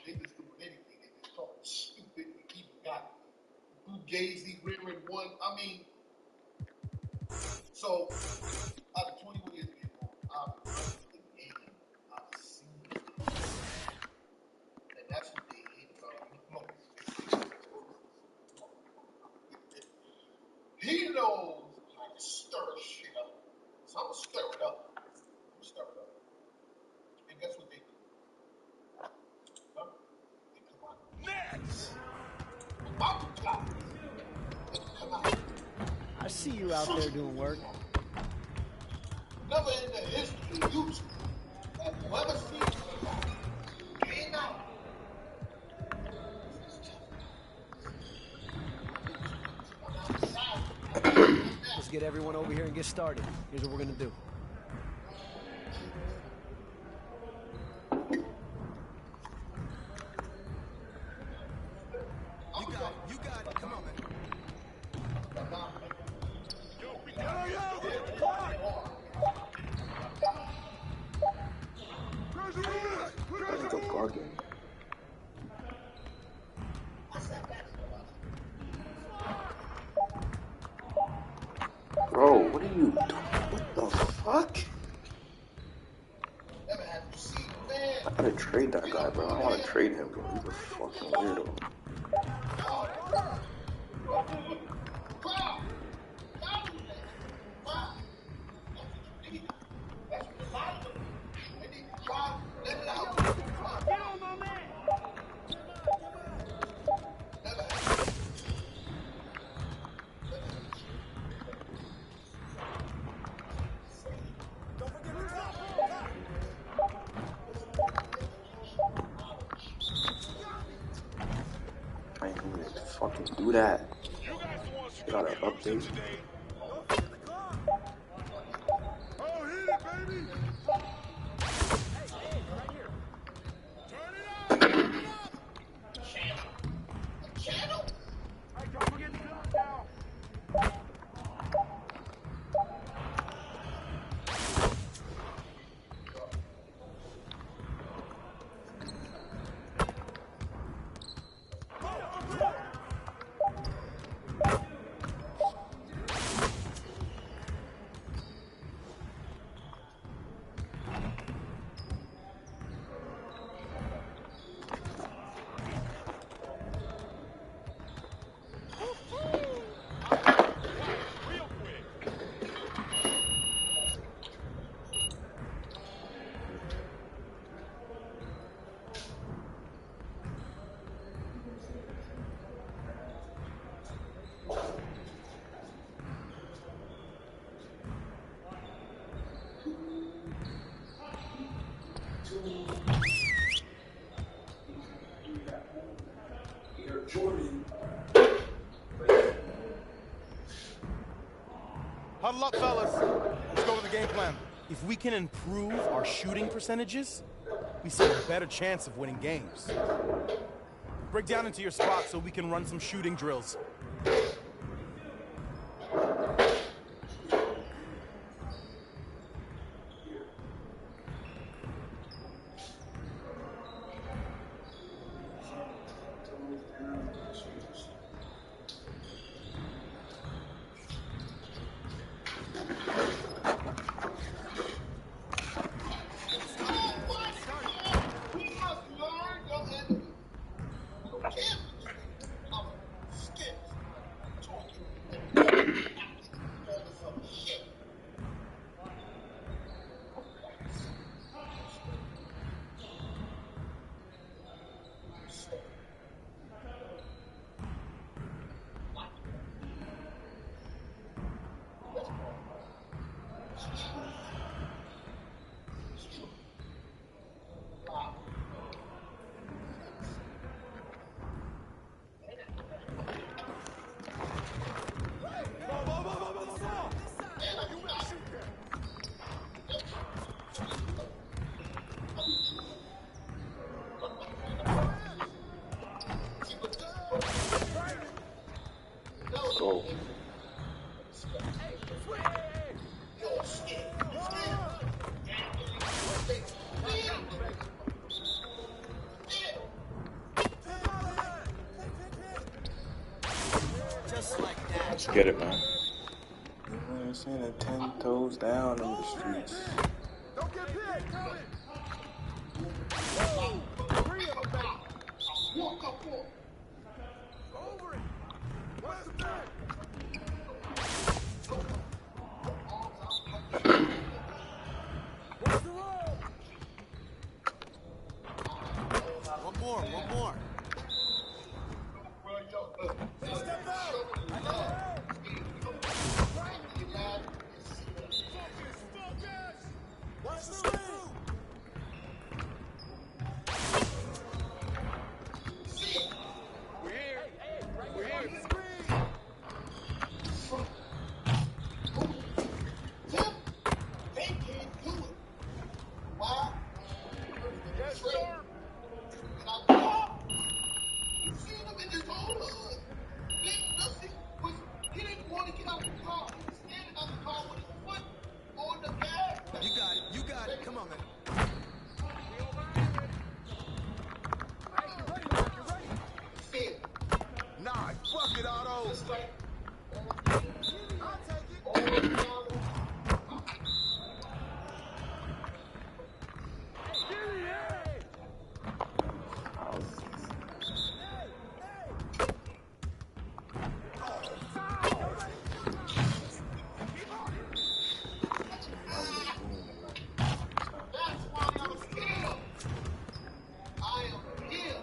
they just doing anything. They just talking stupid. They even got Fugazi rearing one. I mean, so out of 21 years being born, I've learned the game. I've seen it. And that's what they hate about me most. He knows how to stir shit up. So I'm going to stir it up. And guess what they do? Huh? They come out nuts. Without the top. They come out. I see you out there doing work. Never in the history of YouTube have you ever seen somebody came out. Let's get everyone over here and get started. Here's what we're going to do. You got it. Come on, man. It's a bargain. Bro, what are you doing? What the fuck? I gotta trade that guy, bro. I wanna trade him, bro. He's a fucking weirdo. I ain't gonna fucking do that. Gotta update. Huddle up, fellas. Let's go with the game plan. If we can improve our shooting percentages, we stand a better chance of winning games. Break down into your spot so we can run some shooting drills. Go. Just like that. Let's get it, man. You know what I'm saying? 10 toes down in the streets. Don't get big. Walk up, walk. Over it. What's the back? What's the roll? One more. Step out. Focus. What's the roll? We're here. We're here. They can't do it. Why? Yes, sir. See him in his own hood. He didn't want to get out the car. He was standing out the car with his foot on the gas. You got it. Come on, man. Nah, fuck it, Otto. Just like, I'll take it. That's why I'm here. I am here.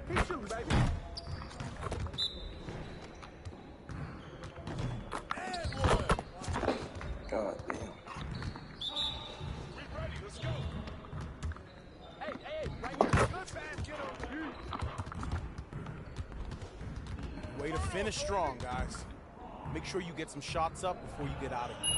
Keep shooting, baby. God damn. We ready, let's go. Hey, right here. Good basket over here. Way to finish strong, guys. Make sure you get some shots up before you get out of here.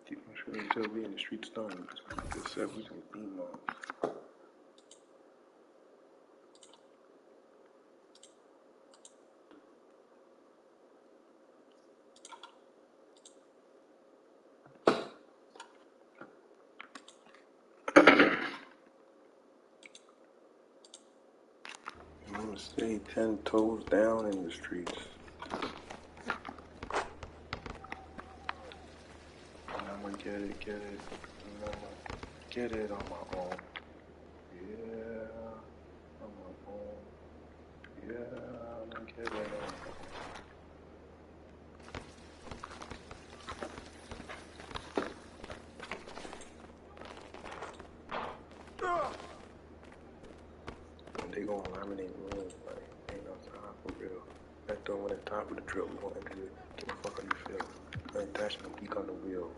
Keep on shooting until we in the streets done. Just said we can beam on. I'm gonna stay 10 toes down in the streets. And I'm gonna get it. And I'm gonna get it on my own. Yeah, on my own. Yeah, I'm gonna get it on my own. They gonna laminate rooms, like, ain't no time for real. Ain't throwing at top of the drill, we gonna enter it. Get the fuck on your feel. I ain't dashing a week on the wheel.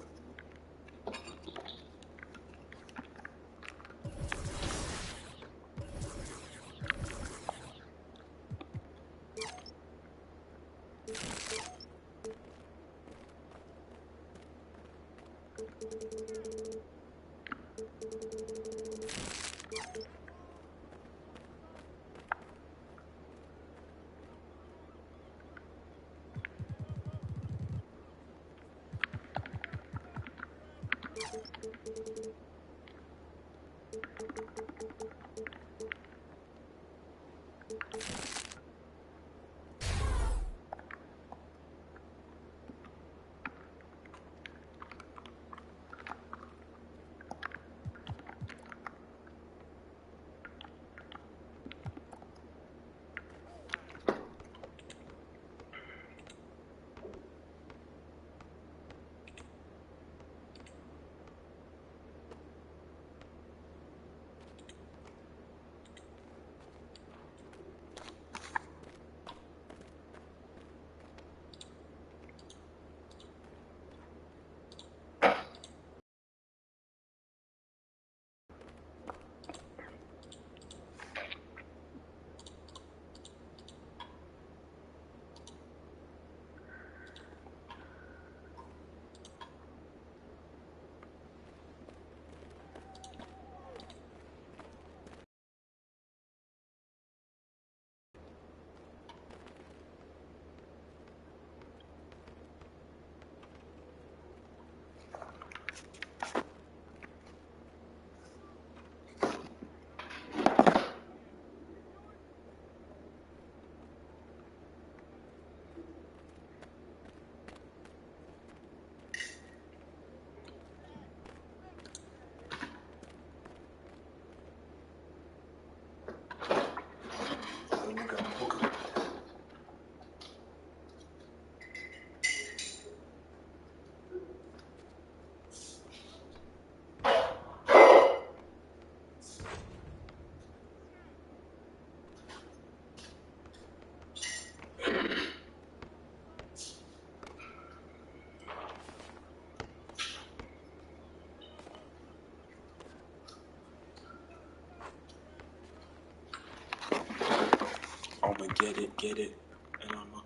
get it, and I'ma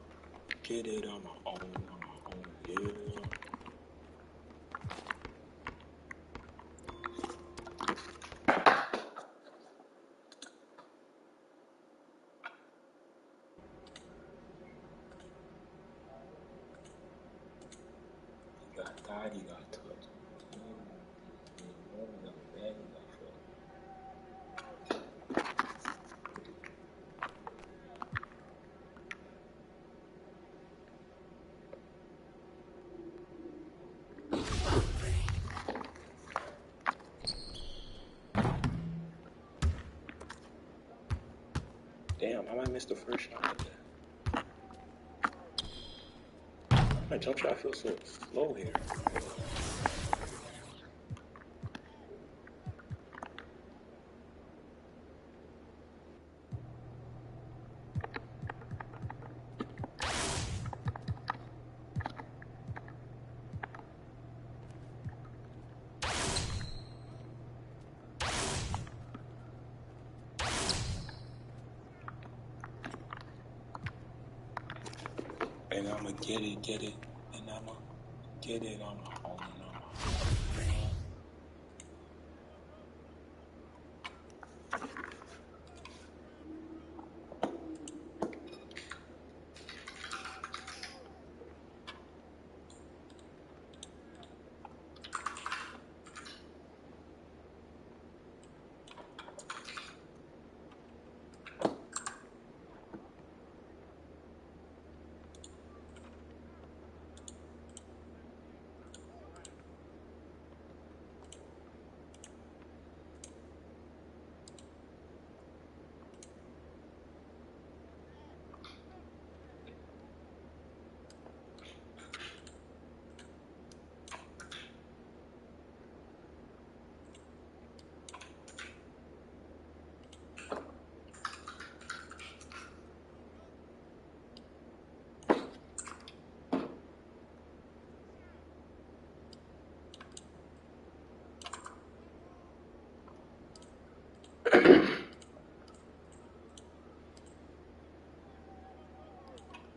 get it on my own, yeah. He got died, he got touched. He got bad, he got fought. Damn, I might miss the first shot like that. My jump shot feels so slow here. And I'ma get it, and I'ma get it on my own.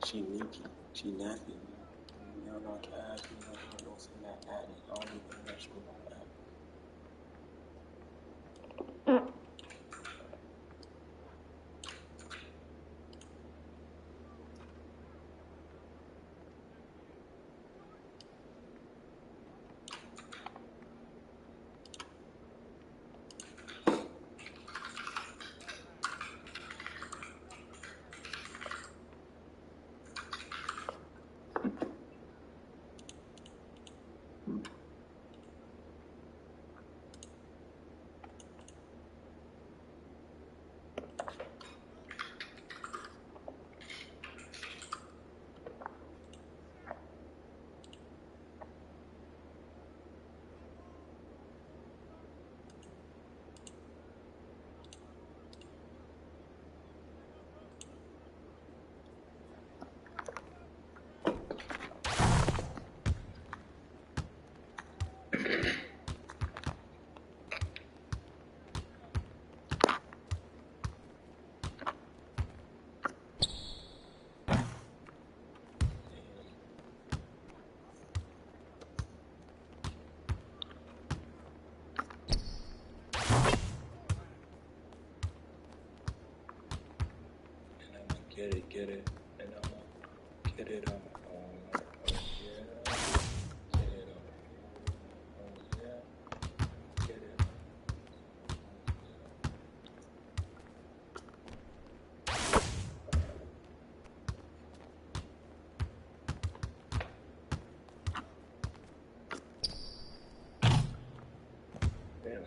She neaky, she nasty. You know, no cash, you know, don't send that at me. I don't even know she was on that. Get it, and I'ma get it on my own. Yeah, get it on my own. Yeah, get it. Damn.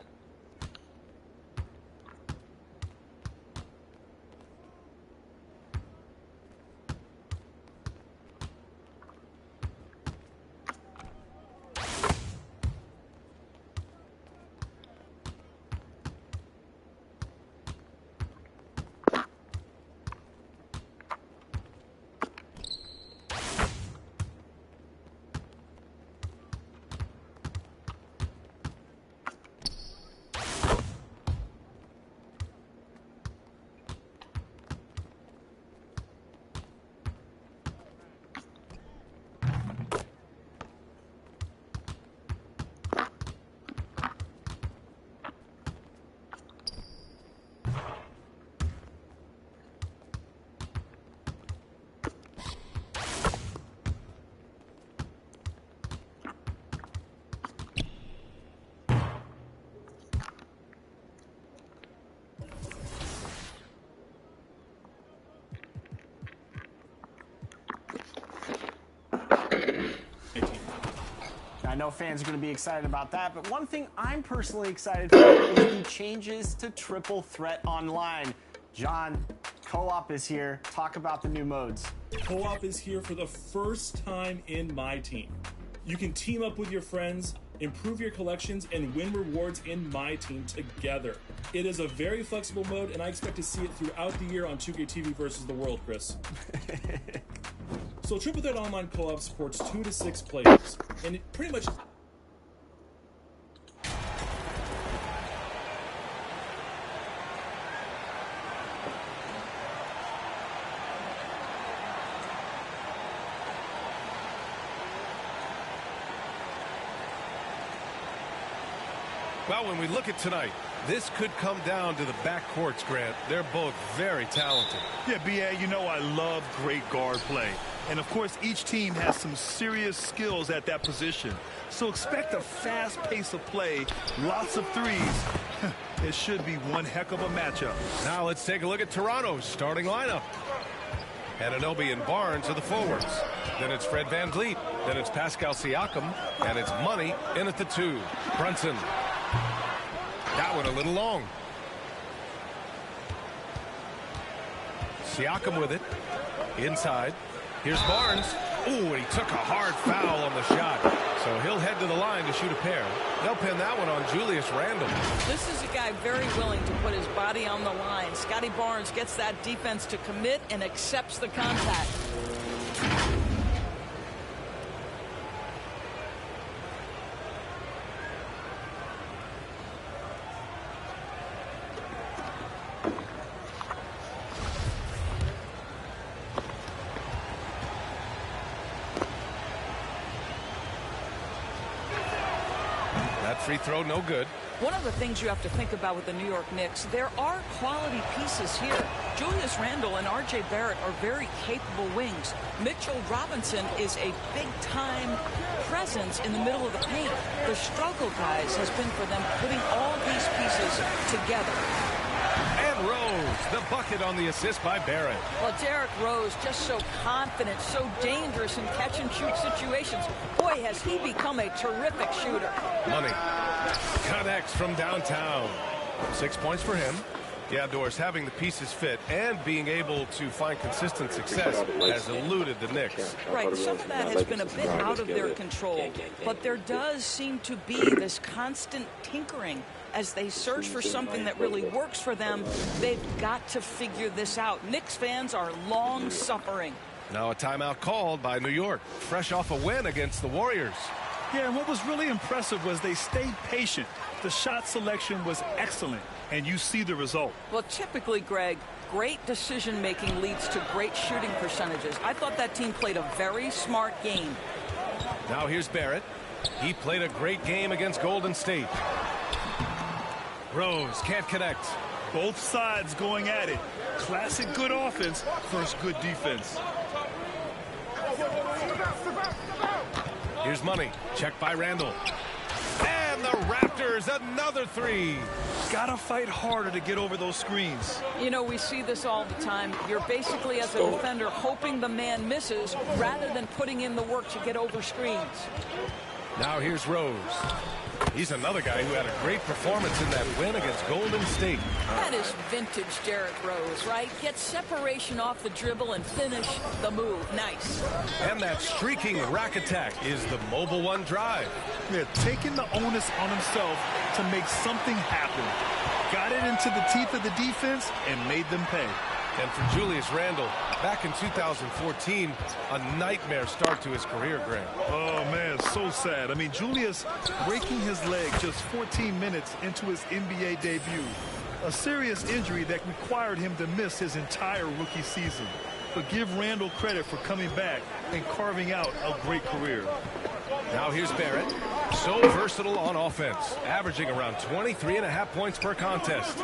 I know fans are going to be excited about that, but one thing I'm personally excited for is the changes to Triple Threat Online. John, co-op is here. Talk about the new modes. Co-op is here for the first time in my team. You can team up with your friends, improve your collections, and win rewards in my team together. It is a very flexible mode, and I expect to see it throughout the year on 2K TV versus the world, Chris. So Triple Threat Online Co-op supports 2 to 6 players, and it pretty much... Well, when we look at tonight, this could come down to the backcourts, Grant. They're both very talented. Yeah, B.A., you know I love great guard play. And, of course, each team has some serious skills at that position. So expect a fast pace of play, lots of threes. It should be one heck of a matchup. Now let's take a look at Toronto's starting lineup. Anunoby and Barnes are the forwards. Then it's Fred VanVleet. Then it's Pascal Siakam. And it's Money in at the 2. Brunson. That one a little long. Siakam with it. Inside. Here's Barnes. Ooh, and he took a hard foul on the shot. So he'll head to the line to shoot a pair. They'll pin that one on Julius Randle. This is a guy very willing to put his body on the line. Scotty Barnes gets that defense to commit and accepts the contact. Free throw, no good. One of the things you have to think about with the New York Knicks, there are quality pieces here. Julius Randle and R.J. Barrett are very capable wings. Mitchell Robinson is a big-time presence in the middle of the paint. The struggle, guys, has been for them putting all these pieces together. And Rose, the bucket on the assist by Barrett. Well, Derrick Rose just so confident, so dangerous in catch-and-shoot situations. Boy, has he become a terrific shooter. Money connects from downtown. 6 points for him. Yeah, Doris, having the pieces fit and being able to find consistent success has eluded the Knicks. Right, some of that has been a bit out of their control, but there does seem to be this constant tinkering as they search for something that really works for them. They've got to figure this out. Knicks fans are long suffering. Now a timeout called by New York, fresh off a win against the Warriors. Yeah, and what was really impressive was they stayed patient. The shot selection was excellent, and you see the result. Well, typically, Greg, great decision-making leads to great shooting percentages. I thought that team played a very smart game. Now here's Barrett. He played a great game against Golden State. Rose can't connect. Both sides going at it. Classic good offense versus good defense. Here's Money. Checked by Randle. And the Raptors, another 3. Gotta fight harder to get over those screens. You know, we see this all the time. You're basically, as a defender, hoping the man misses rather than putting in the work to get over screens. Now here's Rose. He's another guy who had a great performance in that win against Golden State. That is vintage Derrick Rose, right? Get separation off the dribble and finish the move. Nice. And that streaking rack attack is the Mobile One drive. Yeah, taking the onus on himself to make something happen. Got it into the teeth of the defense and made them pay. And for Julius Randle, back in 2014, a nightmare start to his career, Grant. Oh, man, so sad. I mean, Julius breaking his leg just 14 minutes into his NBA debut. A serious injury that required him to miss his entire rookie season. But give Randle credit for coming back and carving out a great career. Now here's Barrett. So versatile on offense, averaging around 23.5 points per contest.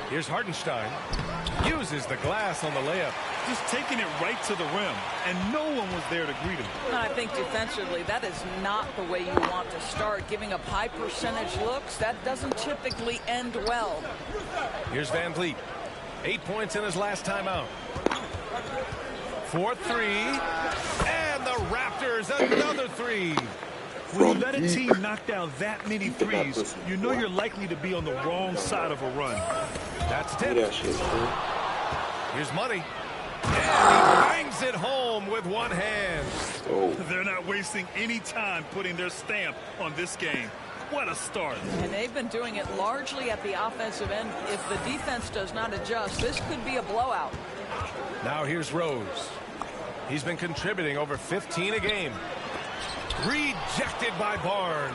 Here's Hartenstein. Uses the glass on the layup. Just taking it right to the rim, and no one was there to greet him. I think defensively, that is not the way you want to start. Giving up high percentage looks, that doesn't typically end well. Here's VanVleet. 8 points in his last time out. 4-3. And the Raptors, another three. When you let a team knock down that many threes, you know you're likely to be on the wrong side of a run. That's tipped. Here's money. And he brings it home with one hand. They're not wasting any time putting their stamp on this game. What a start. And they've been doing it largely at the offensive end. If the defense does not adjust, this could be a blowout. Now here's Rose. He's been contributing over 15 a game. Rejected by Barnes.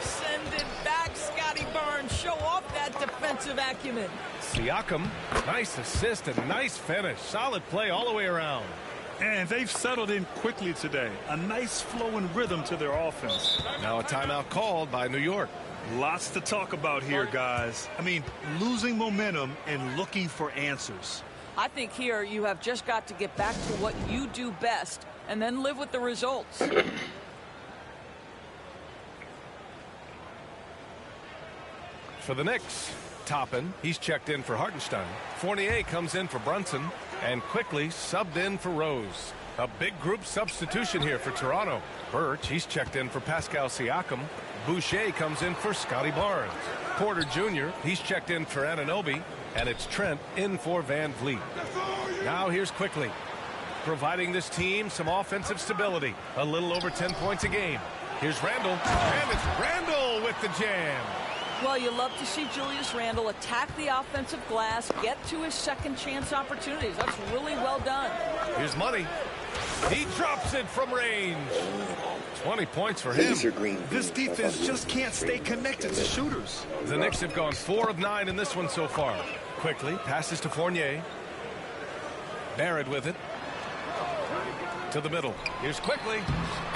Send it back, Scotty Barnes. Show off that defensive acumen. Siakam, nice assist and nice finish. Solid play all the way around. And they've settled in quickly today. A nice flowing rhythm to their offense. Now a timeout called by New York. Lots to talk about here, guys. I mean, losing momentum and looking for answers. I think here you have just got to get back to what you do best and then live with the results. For the Knicks, Toppin, he's checked in for Hartenstein. Fournier comes in for Brunson, and quickly subbed in for Rose. A big group substitution here for Toronto. Birch, he's checked in for Pascal Siakam. Boucher comes in for Scotty Barnes. Porter Jr., he's checked in for Anunoby, and it's Trent in for Van Vliet. Now here's Quickly, providing this team some offensive stability. A little over 10 points a game. Here's Randle, and it's Randle with the jam. Well, you love to see Julius Randle attack the offensive glass, get to his second chance opportunities. That's really well done. Here's money. He drops it from range. 20 points for him. This defense just can't stay connected to shooters. The Knicks have gone 4 of 9 in this one so far. Quickly passes to Fournier. Barrett with it. To the middle. Here's Quickly.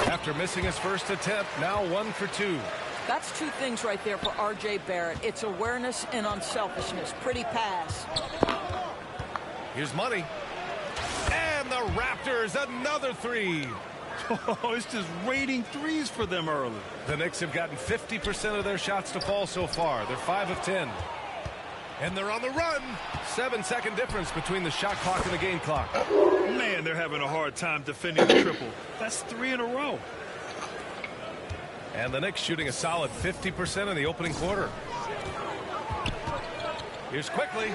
After missing his first attempt, now 1 for 2. That's two things right there for R.J. Barrett. It's awareness and unselfishness. Pretty pass. Here's money. And the Raptors, another three. Oh, it's just raining threes for them early. The Knicks have gotten 50% of their shots to fall so far. They're 5 of 10. And they're on the run. 7-second difference between the shot clock and the game clock. Man, they're having a hard time defending the triple. That's 3 in a row. And the Knicks shooting a solid 50% in the opening quarter. Here's Quickly.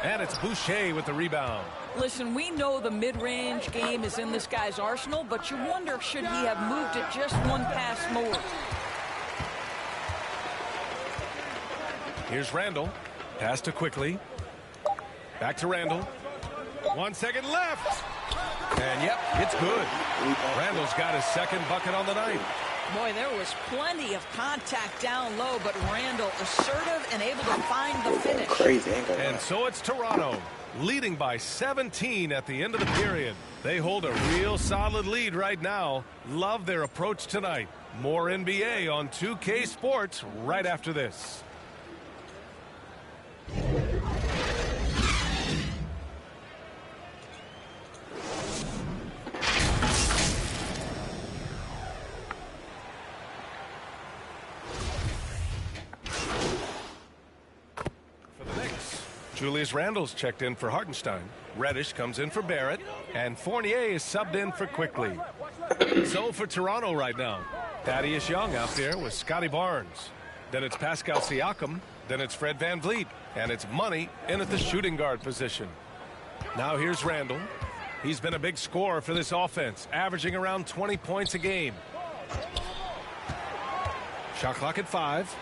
And it's Boucher with the rebound. Listen, we know the mid-range game is in this guy's arsenal, but you wonder, should he have moved it just one pass more? Here's Randle. Pass to Quickly. Back to Randle. 1 second left. And yep, it's good. Randle's got his second bucket on the night. Boy, there was plenty of contact down low, but Randle assertive and able to find the finish. Crazy. And so it's Toronto, leading by 17 at the end of the period. They hold a real solid lead right now. Love their approach tonight. More NBA on 2K Sports right after this. Julius Randle's checked in for Hartenstein. Reddish comes in for Barrett. And Fournier is subbed in for Quickly. So for Toronto right now, Thaddeus Young out there with Scotty Barnes. Then it's Pascal Siakam. Then it's Fred Van Vliet. And it's Money in at the shooting guard position. Now here's Randle. He's been a big scorer for this offense, averaging around 20 points a game. Shot clock at 5.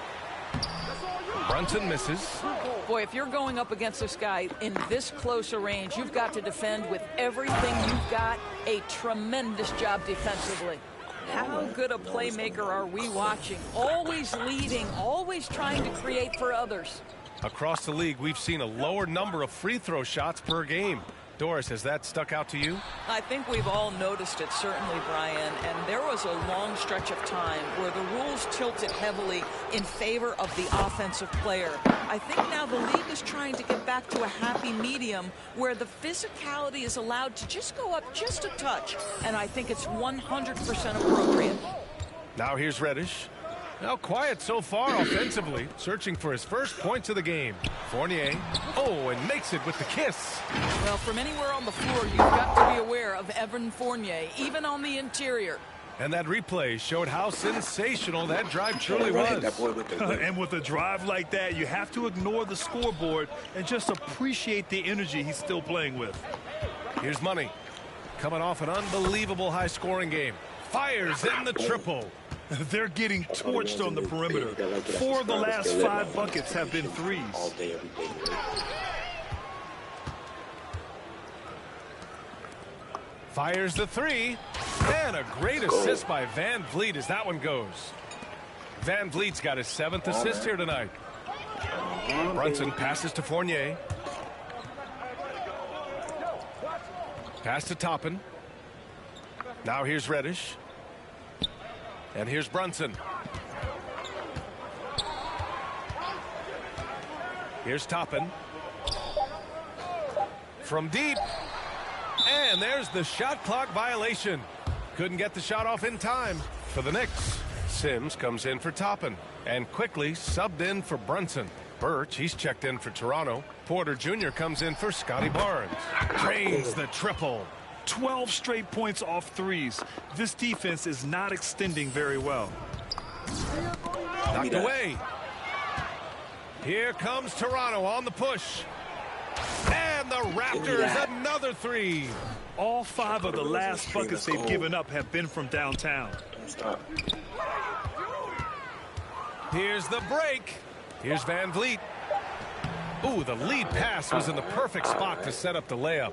Brunson misses. Boy, if you're going up against this guy in this close a range, you've got to defend with everything you've got. A tremendous job defensively. How good a playmaker are we watching? Always leading, always trying to create for others. Across the league, we've seen a lower number of free throw shots per game. Doris, has that stuck out to you? I think we've all noticed it, certainly, Brian. And there was a long stretch of time where the rules tilted heavily in favor of the offensive player. I think now the league is trying to get back to a happy medium where the physicality is allowed to just go up just a touch. And I think it's 100% appropriate. Now here's Reddish. Now quiet so far offensively, searching for his first points of the game. Fournier, and makes it with the kiss. Well, from anywhere on the floor, you've got to be aware of Evan Fournier, even on the interior. And that replay showed how sensational that drive truly was. And with a drive like that, you have to ignore the scoreboard and just appreciate the energy he's still playing with. Here's Money, coming off an unbelievable high-scoring game. Fires in the triple. They're getting torched on the perimeter. 4 of the last 5 buckets have been threes. Fires the 3. And a great assist by Van Vliet as that one goes. Van Vliet's got his 7th assist here tonight. Brunson passes to Fournier. Pass to Toppin. Now here's Reddish. And here's Brunson. Here's Toppin. From deep. And there's the shot clock violation. Couldn't get the shot off in time for the Knicks. Sims comes in for Toppin and quickly subbed in for Brunson. Birch, he's checked in for Toronto. Porter Jr. comes in for Scotty Barnes. Drains the triple. 12 straight points off threes. This defense is not extending very well. Knocked away. Here comes Toronto on the push. And the Raptors, another 3. All 5 of the last buckets they've given up have been from downtown. Here's the break. Here's Van Vliet. Ooh, the lead pass was in the perfect spot to set up the layup.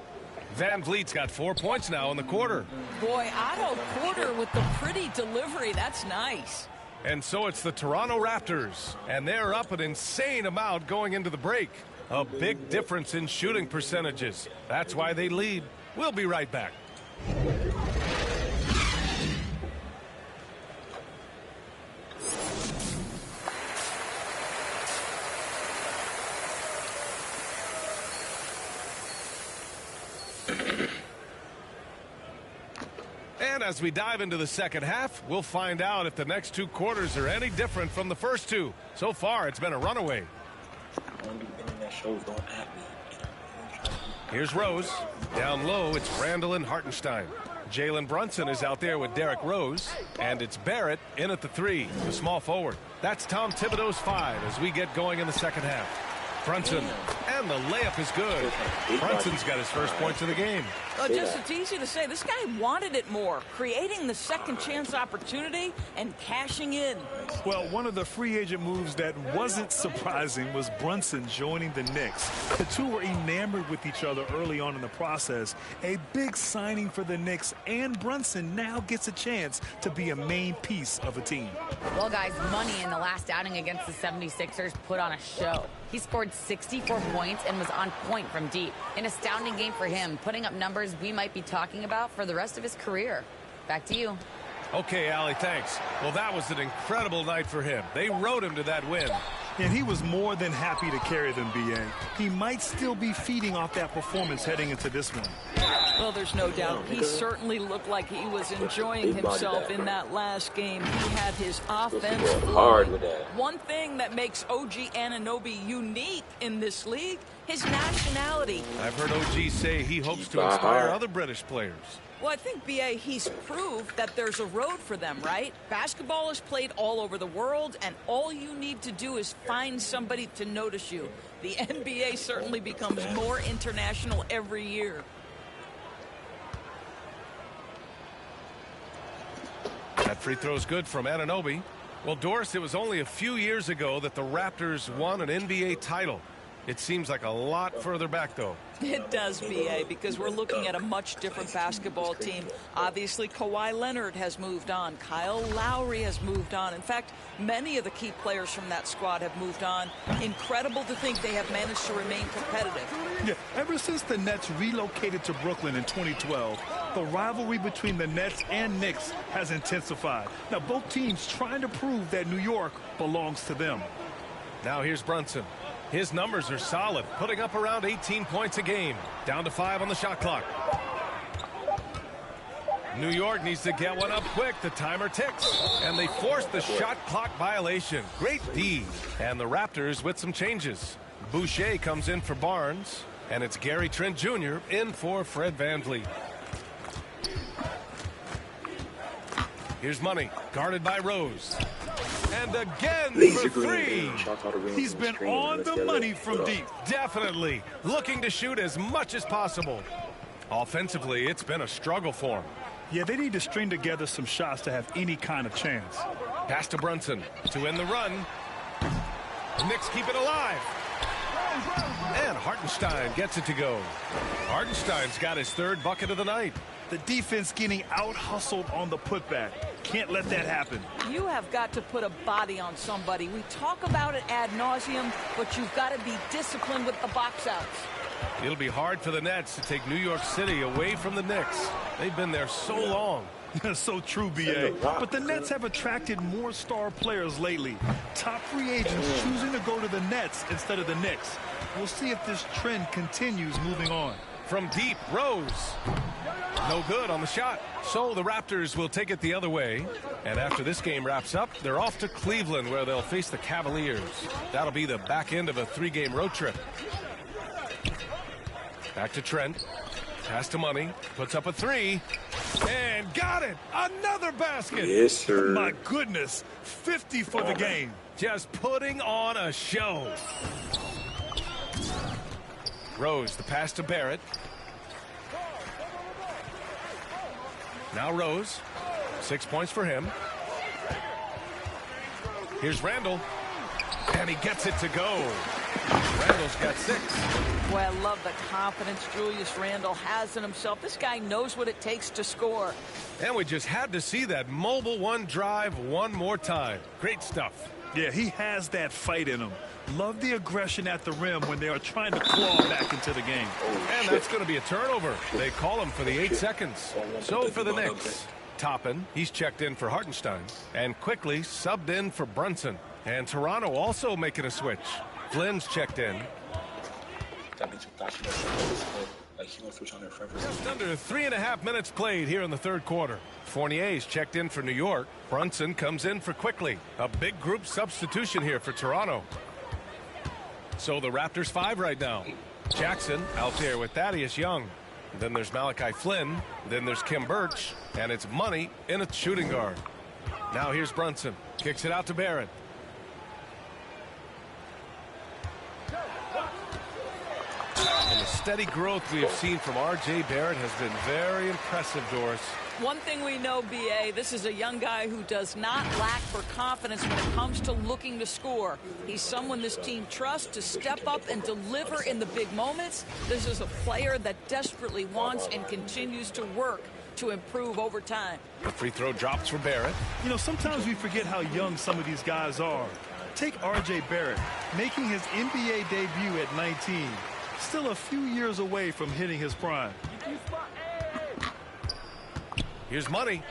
Van Vliet's got 4 points now in the quarter. Boy, Otto Porter with the pretty delivery. That's nice. And so it's the Toronto Raptors, and they're up an insane amount going into the break. A big difference in shooting percentages. That's why they lead. We'll be right back. And as we dive into the second half, we'll find out if the next 2 quarters are any different from the first 2. So far, it's been a runaway. Here's Rose. Down low, it's Randall and Hartenstein. Jalen Brunson is out there with Derrick Rose. And it's Barrett in at the 3, the small forward. That's Tom Thibodeau's 5 as we get going in the second half. Brunson, and the layup is good. Brunson's got his first points of the game. It's easy to say. This guy wanted it more, creating the second chance opportunity and cashing in. Well, one of the free agent moves that wasn't surprising was Brunson joining the Knicks. The two were enamored with each other early on in the process. A big signing for the Knicks, and Brunson now gets a chance to be a main piece of a team. Well, guys, Money in the last outing against the 76ers put on a show. He scored 64 points and was on point from deep. An astounding game for him, putting up numbers we might be talking about for the rest of his career. Back to you. Okay, Allie, thanks. Well, that was an incredible night for him. They rode him to that win. And he was more than happy to carry them, B.A. He might still be feeding off that performance heading into this one. Well, there's no doubt. He certainly looked like he was enjoying himself in that last game. He had his offense flowing. One thing that makes OG Anunoby unique in this league, his nationality. I've heard OG say he hopes to inspire other British players. Well, I think, B.A., he's proved that there's a road for them, right? Basketball is played all over the world, and all you need to do is find somebody to notice you. The NBA certainly becomes more international every year. That free throw's good from Anunoby. Well, Doris, it was only a few years ago that the Raptors won an NBA title. It seems like a lot further back, though. It does, B.A., because we're looking at a much different basketball team. Obviously, Kawhi Leonard has moved on. Kyle Lowry has moved on. In fact, many of the key players from that squad have moved on. Incredible to think they have managed to remain competitive. Yeah, ever since the Nets relocated to Brooklyn in 2012, the rivalry between the Nets and Knicks has intensified. Now, both teams trying to prove that New York belongs to them. Now here's Brunson. His numbers are solid, putting up around 18 points a game. Down to 5 on the shot clock. New York needs to get one up quick. The timer ticks. And they force the shot clock violation. Great D. And the Raptors with some changes. Boucher comes in for Barnes. And it's Gary Trent Jr. in for Fred VanVleet. Here's Money, guarded by Rose. And again for three. He's been on the money from deep. Definitely. Looking to shoot as much as possible. Offensively, it's been a struggle for him. Yeah, they need to string together some shots to have any kind of chance. Pass to Brunson to end the run. The Knicks keep it alive. And Hartenstein gets it to go. Hartenstein's got his third bucket of the night. The defense getting out-hustled on the putback. Can't let that happen. You have got to put a body on somebody. We talk about it ad nauseum, but you've got to be disciplined with the box outs. It'll be hard for the Nets to take New York City away from the Knicks. They've been there so long. So true, B.A. But the Nets have attracted more star players lately. Top free agents choosing to go to the Nets instead of the Knicks. We'll see if this trend continues moving on. From deep, Rose. No good on the shot. So the Raptors will take it the other way. And after this game wraps up, they're off to Cleveland, where they'll face the Cavaliers. That'll be the back end of a 3-game road trip. Back to Trent. Pass to Money. Puts up a three. And got it. Another basket. Yes, sir. My goodness. 50 for the game. Just putting on a show. Rose, the pass to Barrett. Now Rose. 6 points for him. Here's Randall. And he gets it to go. Randall's got 6. Boy, I love the confidence Julius Randle has in himself. This guy knows what it takes to score. And we just had to see that mobile one drive one more time. Great stuff. Yeah, he has that fight in him. Love the aggression at the rim when they are trying to claw back into the game. And that's going to be a turnover. They call him for the 8 seconds. So for the Knicks, Toppin, he's checked in for Hartenstein. And quickly subbed in for Brunson. And Toronto also making a switch. Flynn's checked in. Just under 3.5 minutes played here in the third quarter. Fournier's checked in for New York. Brunson comes in for Quickly. A big group substitution here for Toronto. So the Raptors 5 right now. Jackson out there with Thaddeus Young. Then there's Malachi Flynn. Then there's Kim Birch. And it's Money in a shooting guard. Now here's Brunson. Kicks it out to Barrett. And the steady growth we have seen from R.J. Barrett has been very impressive, Doris. One thing we know, B.A., this is a young guy who does not lack for confidence when it comes to looking to score. He's someone this team trusts to step up and deliver in the big moments. This is a player that desperately wants and continues to work to improve over time. The free throw drops for Barrett. You know, sometimes we forget how young some of these guys are. Take R.J. Barrett, making his NBA debut at 19. Still a few years away from hitting his prime. Here's Money.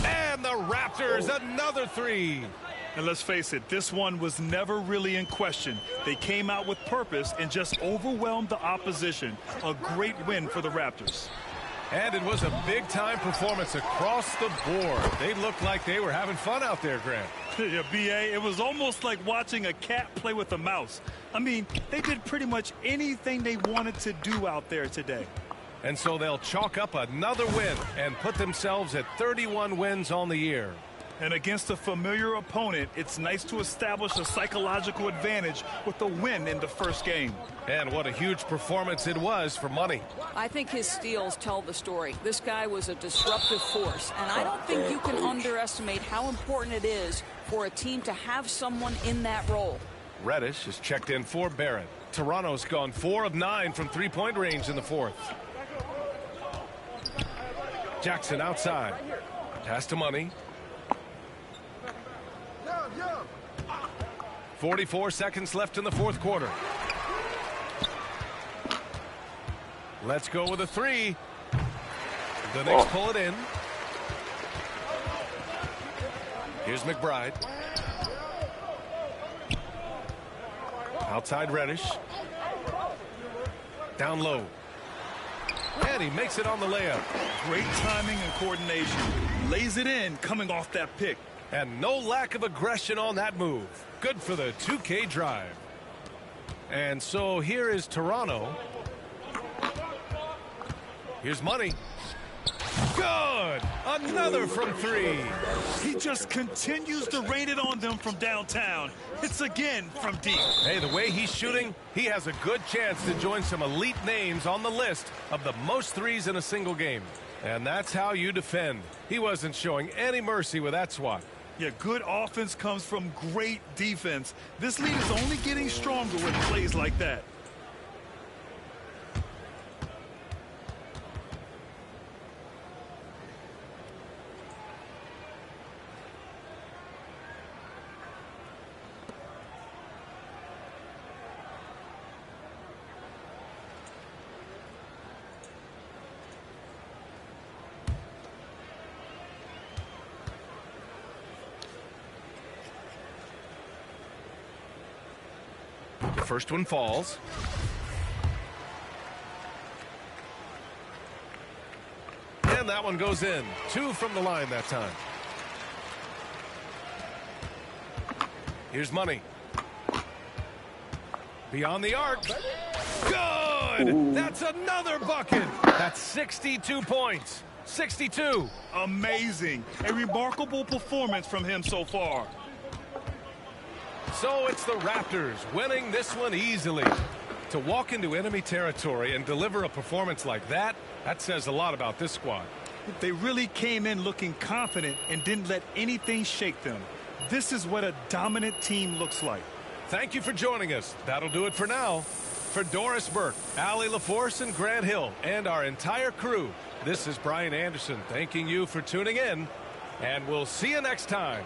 And the Raptors, another three. And let's face it, this one was never really in question. They came out with purpose and just overwhelmed the opposition. A great win for the Raptors. And it was a big-time performance across the board. They looked like they were having fun out there, Grant. Yeah, B.A., it was almost like watching a cat play with a mouse. I mean, they did pretty much anything they wanted to do out there today. And so they'll chalk up another win and put themselves at 31 wins on the year. And against a familiar opponent, it's nice to establish a psychological advantage with a win in the first game. And what a huge performance it was for Money. I think his steals tell the story. This guy was a disruptive force, and I don't think you can underestimate how important it is for a team to have someone in that role. Reddish is checked in for Barrett. Toronto's gone 4 of 9 from three-point range in the fourth. Jackson outside. Pass to Money. 44 seconds left in the fourth quarter. Let's go with a three. The Knicks pull it in. Here's McBride. Outside Reddish. Down low. And he makes it on the layup. Great timing and coordination. Lays it in coming off that pick. And no lack of aggression on that move. Good for the 2K drive. And so here is Toronto. Here's money. Good! Another from three. He just continues to rain it on them from downtown. It's again from deep. Hey, the way he's shooting, he has a good chance to join some elite names on the list of the most threes in a single game. And that's how you defend. He wasn't showing any mercy with that swat. Yeah, good offense comes from great defense. This lead is only getting stronger with plays like that. First one falls. And that one goes in. 2 from the line that time. Here's money. Beyond the arc. Good! Ooh. That's another bucket. That's 62 points. 62. Amazing. A remarkable performance from him so far. So it's the Raptors winning this one easily. To walk into enemy territory and deliver a performance like that, that says a lot about this squad. They really came in looking confident and didn't let anything shake them. This is what a dominant team looks like. Thank you for joining us. That'll do it for now. For Doris Burke, Allie LaForce, and Grant Hill, and our entire crew, this is Brian Anderson thanking you for tuning in, and we'll see you next time.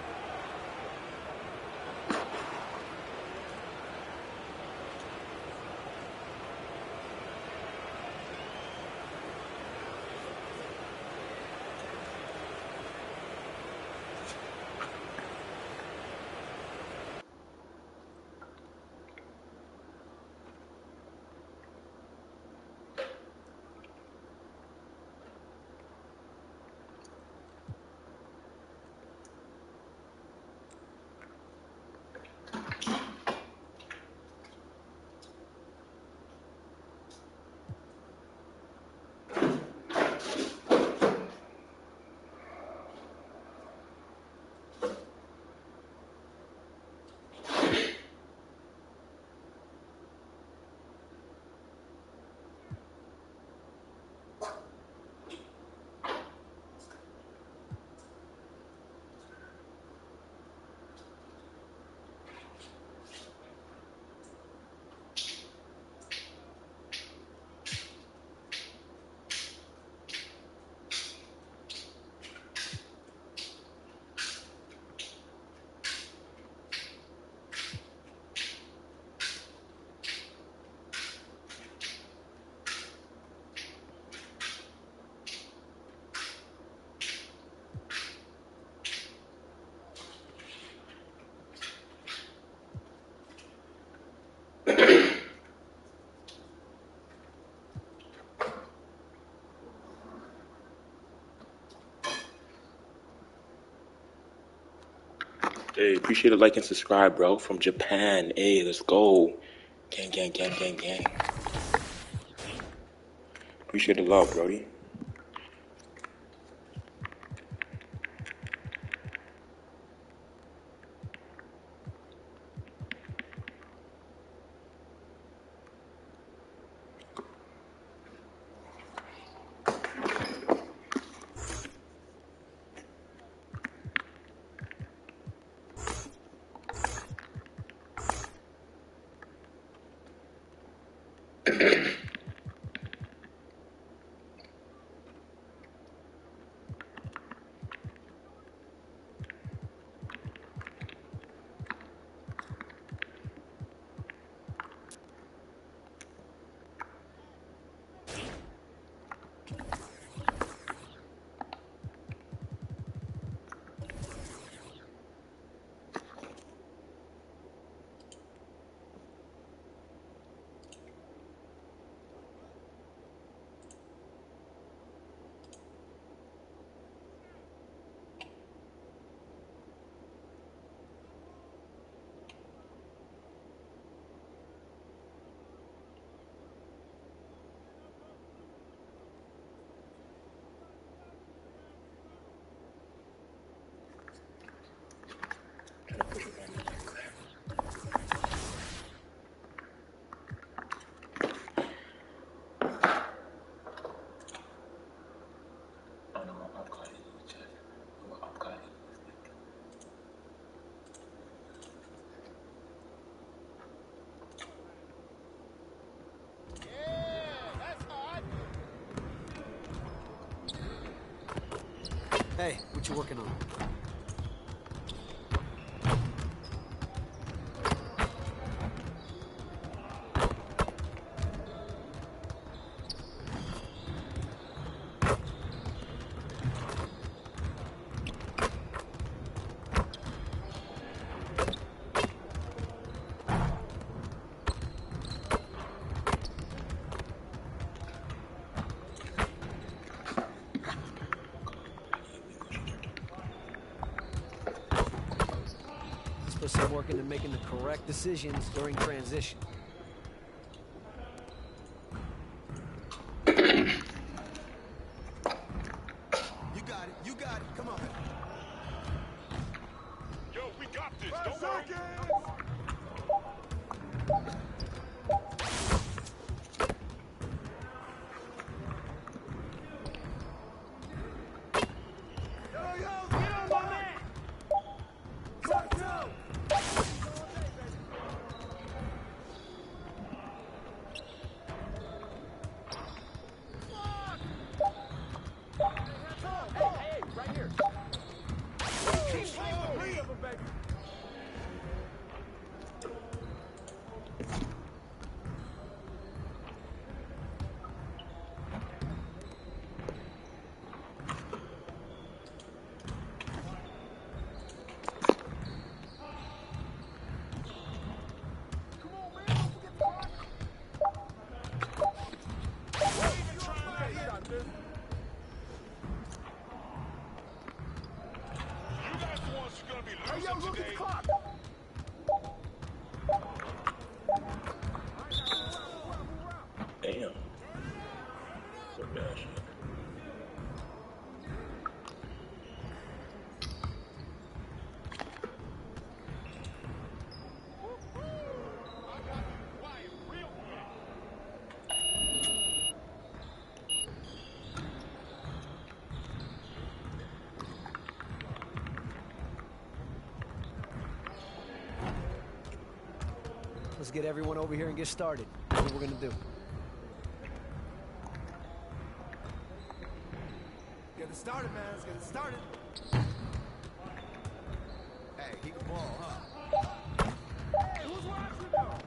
Hey, appreciate a like and subscribe, bro. From Japan. Hey, let's go. Gang, gang, gang, gang, gang. Appreciate the love, Brody. Hey, what you working on? Put some work into making the correct decisions during transition. You got it. You got it. Come on. Yo, we got this. Don't worry. Damn. So bad shit. Let's get everyone over here and get started. That's what we're gonna do. Get it started, man. Let's get it started. Hey, he can ball, huh? Hey, who's watching though?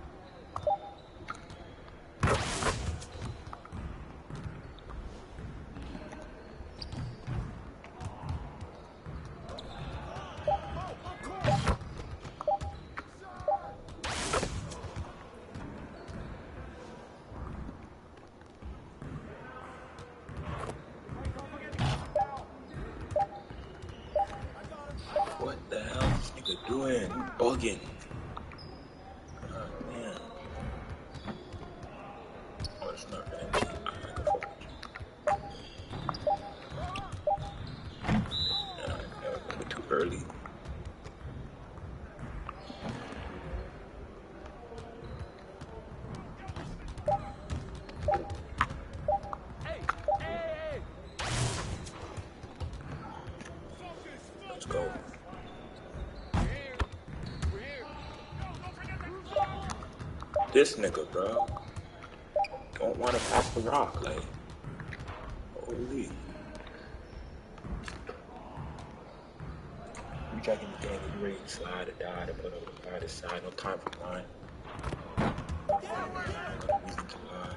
What the hell is this nigga doing? You bugging. Oh, man. Oh, it's not bad. I can fuck with you. That was a bit too early. Let's go. This nigga, bro. Don't want to pass the rock, like. Holy. You try to get the game, you ready to slide or die to put over the right side. No time for mine. No reason to lie.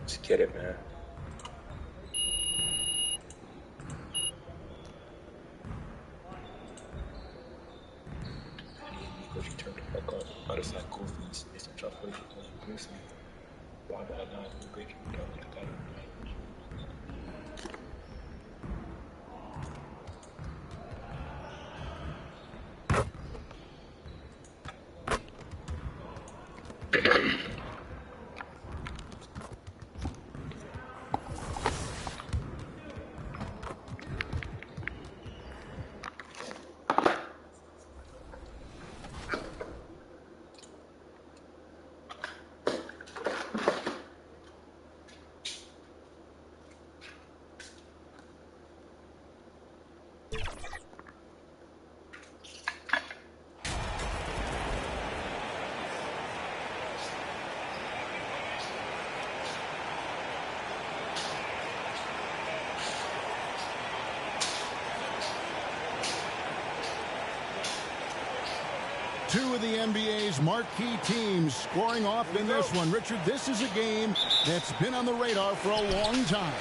Just get it, man. Because you turned the fuck up. Other side Kofi, it's a tough way for playing Bruce. Why did I not do a great job with the guy? Two of the NBA's marquee teams scoring off in this one. Richard, this is a game that's been on the radar for a long time.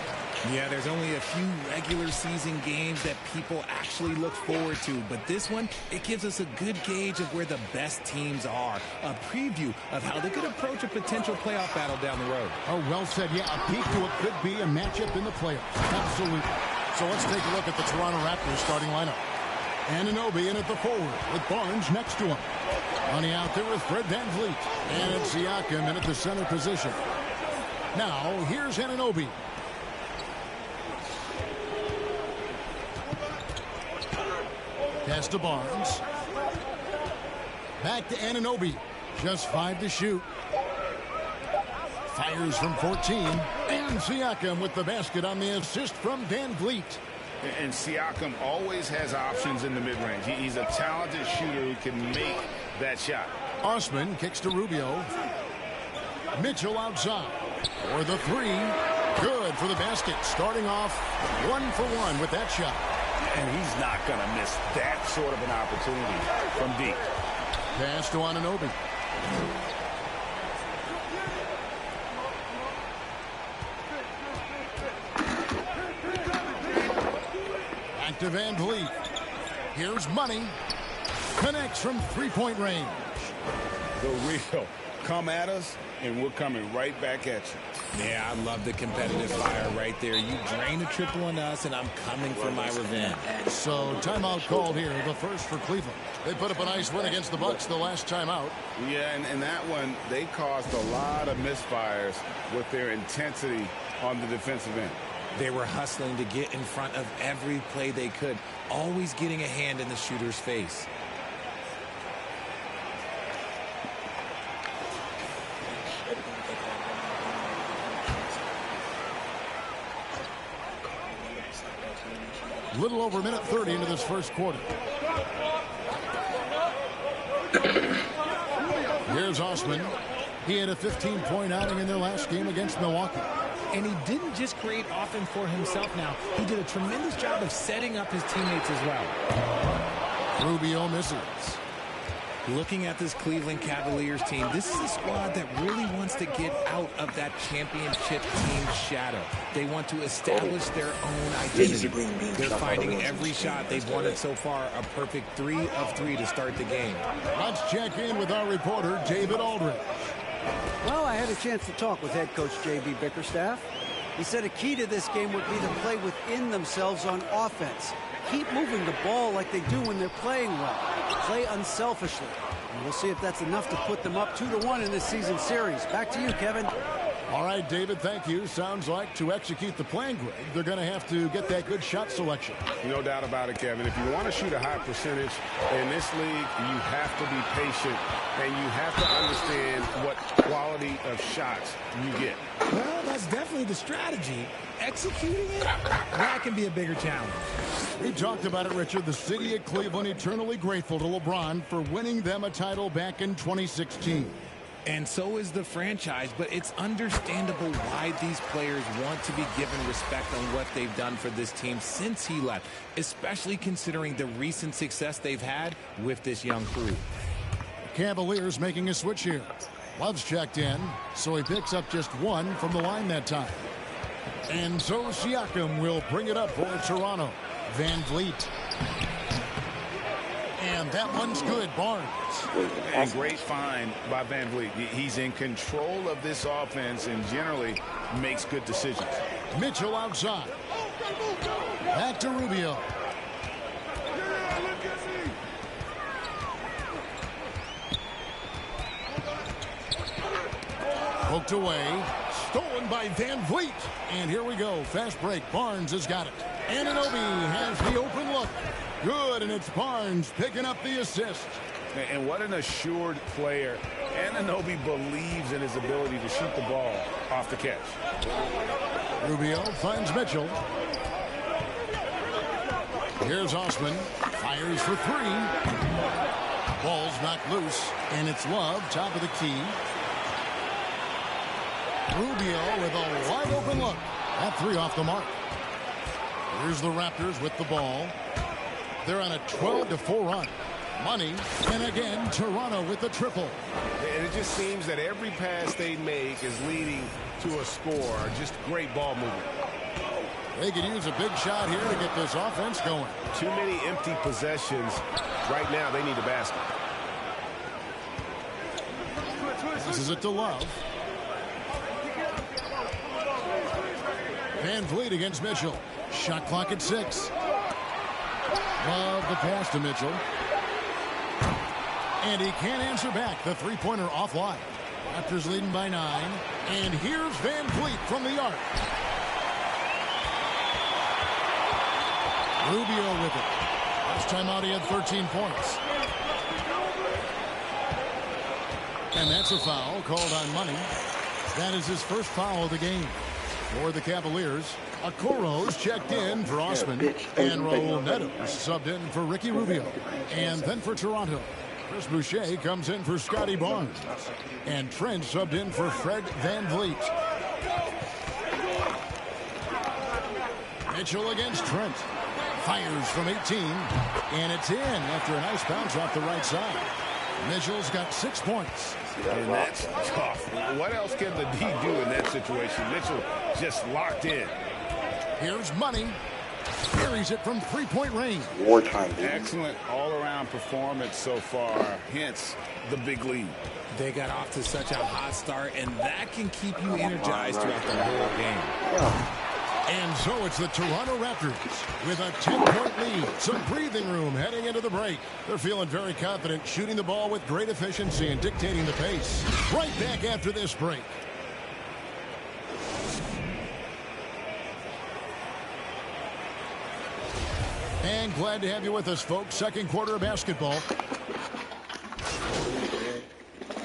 Yeah, there's only a few regular season games that people actually look forward to. But this one, it gives us a good gauge of where the best teams are. A preview of how they could approach a potential playoff battle down the road. Oh, well said. Yeah, a peek to what could be a matchup in the playoffs. Absolutely. So let's take a look at the Toronto Raptors starting lineup. Anunoby in at the forward with Barnes next to him. Money out there with Fred VanVleet. And it's Siakam in at the center position. Now, here's Anunoby. Pass to Barnes. Back to Anunoby. Just 5 to shoot. Fires from 14. And Siakam with the basket on the assist from VanVleet. And Siakam always has options in the mid-range. He's a talented shooter who can make that shot. Osman kicks to Rubio. Mitchell outside. For the three. Good for the basket. Starting off 1-for-1 with that shot. And he's not going to miss that sort of an opportunity from deep. Pass to Anunoby. Back to VanVleet. Here's Money. Connects from three-point range. The real. Come at us, and we're coming right back at you. Yeah, I love the competitive fire right there. You drain a triple on us, and I'm coming for my revenge. So timeout called here, the first for Cleveland. They put up a nice win against the Bucks the last time out. Yeah, and that one, they caused a lot of misfires with their intensity on the defensive end. They were hustling to get in front of every play they could, always getting a hand in the shooter's face. Little over a minute 30 into this first quarter. Here's Osman. He had a 15-point outing in their last game against Milwaukee. And he didn't just create offense for himself now. He did a tremendous job of setting up his teammates as well. Rubio misses. Looking at this Cleveland Cavaliers team, this is a squad that really wants to get out of that championship team shadow. They want to establish their own identity. They're finding every shot they've wanted so far a perfect 3 of 3 to start the game. Let's check in with our reporter, David Aldridge. Well, I had a chance to talk with head coach J.B. Bickerstaff. He said a key to this game would be to play within themselves on offense. Keep moving the ball like they do when they're playing well. Play unselfishly. And we'll see if that's enough to put them up 2-1 in this season series. Back to you, Kevin. All right, David, thank you. Sounds like to execute the plan, Greg, they're going to have to get that good shot selection. No doubt about it, Kevin. If you want to shoot a high percentage in this league, you have to be patient, and you have to understand what quality of shots you get. Well, that's definitely the strategy. Executing it, that can be a bigger challenge. We talked about it, Richard. The city of Cleveland eternally grateful to LeBron for winning them a title back in 2016. And so is the franchise, but it's understandable why these players want to be given respect on what they've done for this team since he left, especially considering the recent success they've had with this young crew. Cavaliers making a switch here. Love's checked in, so he picks up just 1 from the line that time. And so Siakam will bring it up for Toronto. VanVleet. And that one's good. Barnes. And great find by VanVleet. He's in control of this offense and generally makes good decisions. Mitchell outside. Back to Rubio. Poked away. Stolen by VanVleet. And here we go. Fast break. Barnes has got it. Anunoby has the open look. Good, and it's Barnes picking up the assist. And what an assured player. Anunoby believes in his ability to shoot the ball off the catch. Rubio finds Mitchell. Here's Osman. Fires for 3. Ball's knocked loose, and it's Love, top of the key. Rubio with a wide open look. That 3 off the mark. Here's the Raptors with the ball. They're on a 12-4 run. Money, and again, Toronto with the triple. And it just seems that every pass they make is leading to a score. Just great ball movement. They could use a big shot here to get this offense going. Too many empty possessions. Right now, they need a basket. This is it to Love. Van Vliet against Mitchell. Shot clock at 6. Love the pass to Mitchell. And he can't answer back. The three-pointer offline. Raptors leading by 9. And here's Van Vliet from the arc. Rubio with it. Last time out he had 13 points. And that's a foul called on Money. That is his first foul of the game. For the Cavaliers, Okoro's checked in for Osman. And Raul Neto subbed in for Ricky Rubio. And then for Toronto, Chris Boucher comes in for Scotty Barnes. And Trent subbed in for Fred Van Vliet. Mitchell against Trent. Fires from 18. And it's in after a nice bounce off the right side. Mitchell's got 6 points. And that's tough. What else can the D do in that situation? Mitchell just locked in. Here's Money. Carries it from three-point range. Wartime. Excellent all-around performance so far. Hence the big lead. They got off to such a hot start, and that can keep you energized throughout the whole game. And so it's the Toronto Raptors with a 10-point lead. Some breathing room heading into the break. They're feeling very confident, shooting the ball with great efficiency and dictating the pace. Right back after this break. And glad to have you with us, folks. Second quarter of basketball.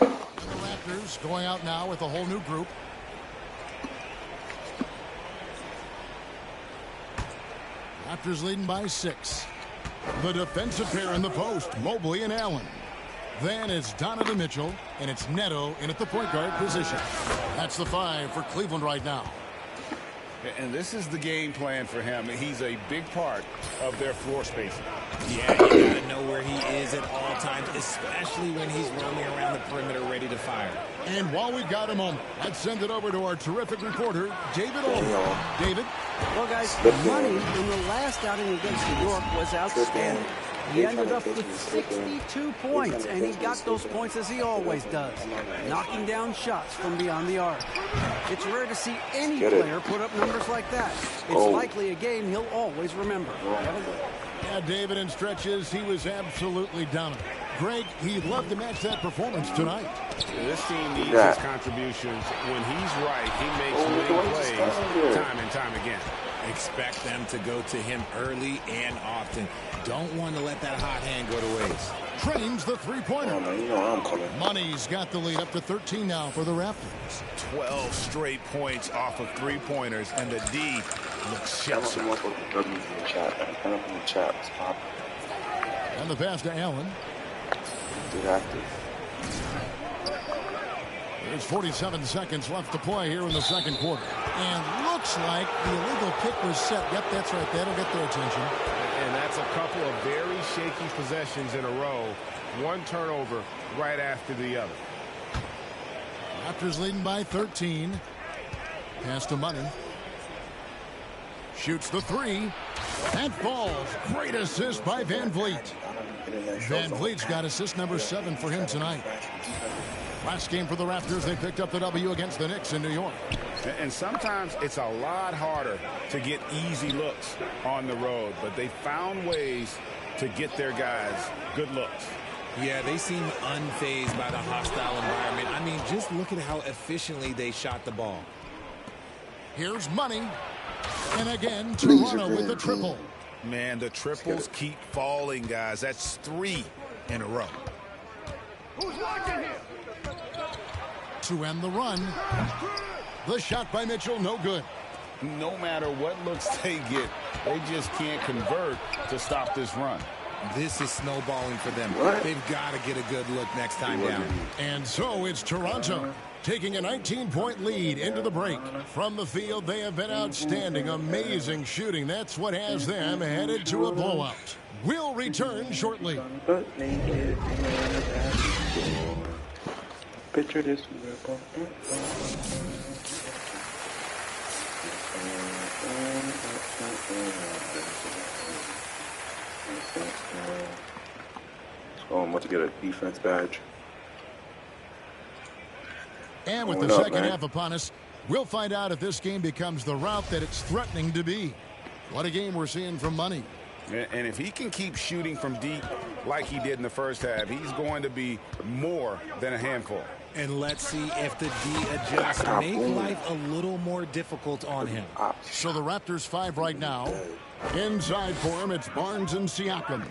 And the Raptors going out now with a whole new group. Raptors leading by 6. The defensive pair in the post, Mobley and Allen. Then it's Donovan Mitchell, and it's Neto in at the point guard position. That's the 5 for Cleveland right now. And this is the game plan for him. He's a big part of their floor spacing. Yeah, you gotta know where he is at all times, especially when he's roaming around the perimeter ready to fire. And while we've got a moment, let's send it over to our terrific reporter, David Olin. David? Well, guys, Money in the last outing against New York was outstanding. He ended up with 62 points, and he got those points as he always does, knocking down shots from beyond the arc. It's rare to see any player put up numbers like that. It's likely a game he'll always remember. Yeah, David, in stretches, he was absolutely dominant. Greg, he'd love to match that performance tonight. This team needs his contributions. When he's right, he makes winning plays time and time again. Expect them to go to him early and often. Don't want to let that hot hand go to waste. Trains the three-pointer. Oh, man, you know I'm coming. Money's got the lead up to 13 now for the Raptors. 12 straight points off of three-pointers, and the D looks shell-shocked. And the pass to Allen. There's 47 seconds left to play here in the second quarter. And looks like the illegal kick was set. Yep, that's right. That'll get their attention. And that's a couple of very shaky possessions in a row. One turnover right after the other. Raptors leading by 13. Pass to Money. Shoots the 3. And falls. Great assist by Van Vliet. Van Vliet's got assist number 7 for him tonight. Last game for the Raptors, they picked up the W against the Knicks in New York. And sometimes it's a lot harder to get easy looks on the road, but they found ways to get their guys good looks. Yeah, they seem unfazed by the hostile environment. I mean, just look at how efficiently they shot the ball. Here's Money. And again, Toronto with the triple. Man, the triples keep falling, guys. That's 3 in a row. Who's watching here? To end the run. The shot by Mitchell, no good. No matter what looks they get, they just can't convert to stop this run. This is snowballing for them. They've got to get a good look next time down. And so it's Toronto taking a 19-point lead into the break. From the field, they have been outstanding, amazing shooting. That's what has them headed to a blowout. We'll return shortly. Picture this. Oh, I'm about to get a defense badge. And with the second half upon us, we'll find out if this game becomes the rout that it's threatening to be. What a game we're seeing from Money. And if he can keep shooting from deep like he did in the first half, he's going to be more than a handful. And let's see if the D adjusts, make life a little more difficult on him. So the Raptors 5 right now. Inside for him, it's Barnes and Siakam.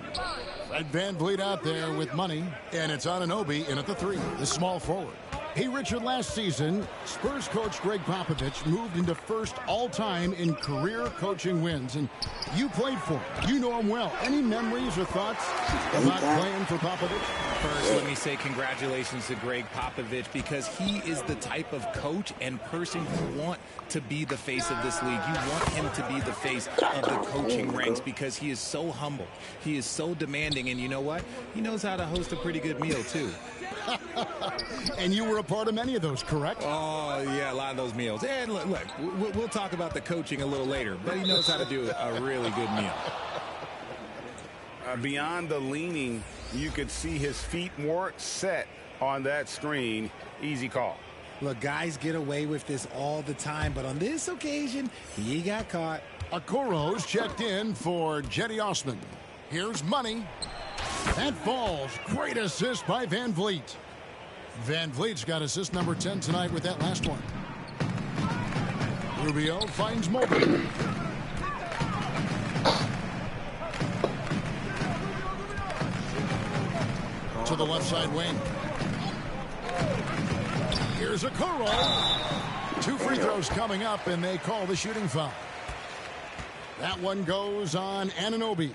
Fred VanVleet out there with Money, and it's Anunoby in at the 3, the small forward. Hey, Richard, last season, Spurs coach Greg Popovich moved into first all-time in career coaching wins, and you played for him. You know him well. Any memories or thoughts about playing for Popovich? First, let me say congratulations to Greg Popovich, because he is the type of coach and person you want to be the face of this league. You want him to be the face of the coaching ranks, because he is so humble. He is so demanding, and you know what? He knows how to host a pretty good meal, too. And you were a part of many of those, correct? Oh, yeah, a lot of those meals. And look, we'll talk about the coaching a little later, but he knows how to do a really good meal. Beyond the leaning, you could see his feet weren't set on that screen. Easy call. Look, guys get away with this all the time, but on this occasion, he got caught. Okoro's checked in for Jetty Osman. Here's Money. That falls. Great assist by VanVleet. VanVleet's got assist number 10 tonight with that last one. Rubio finds Mobley. To the left side wing. Here's Okoro. 2 free throws coming up, and they call the shooting foul. That one goes on Anunoby.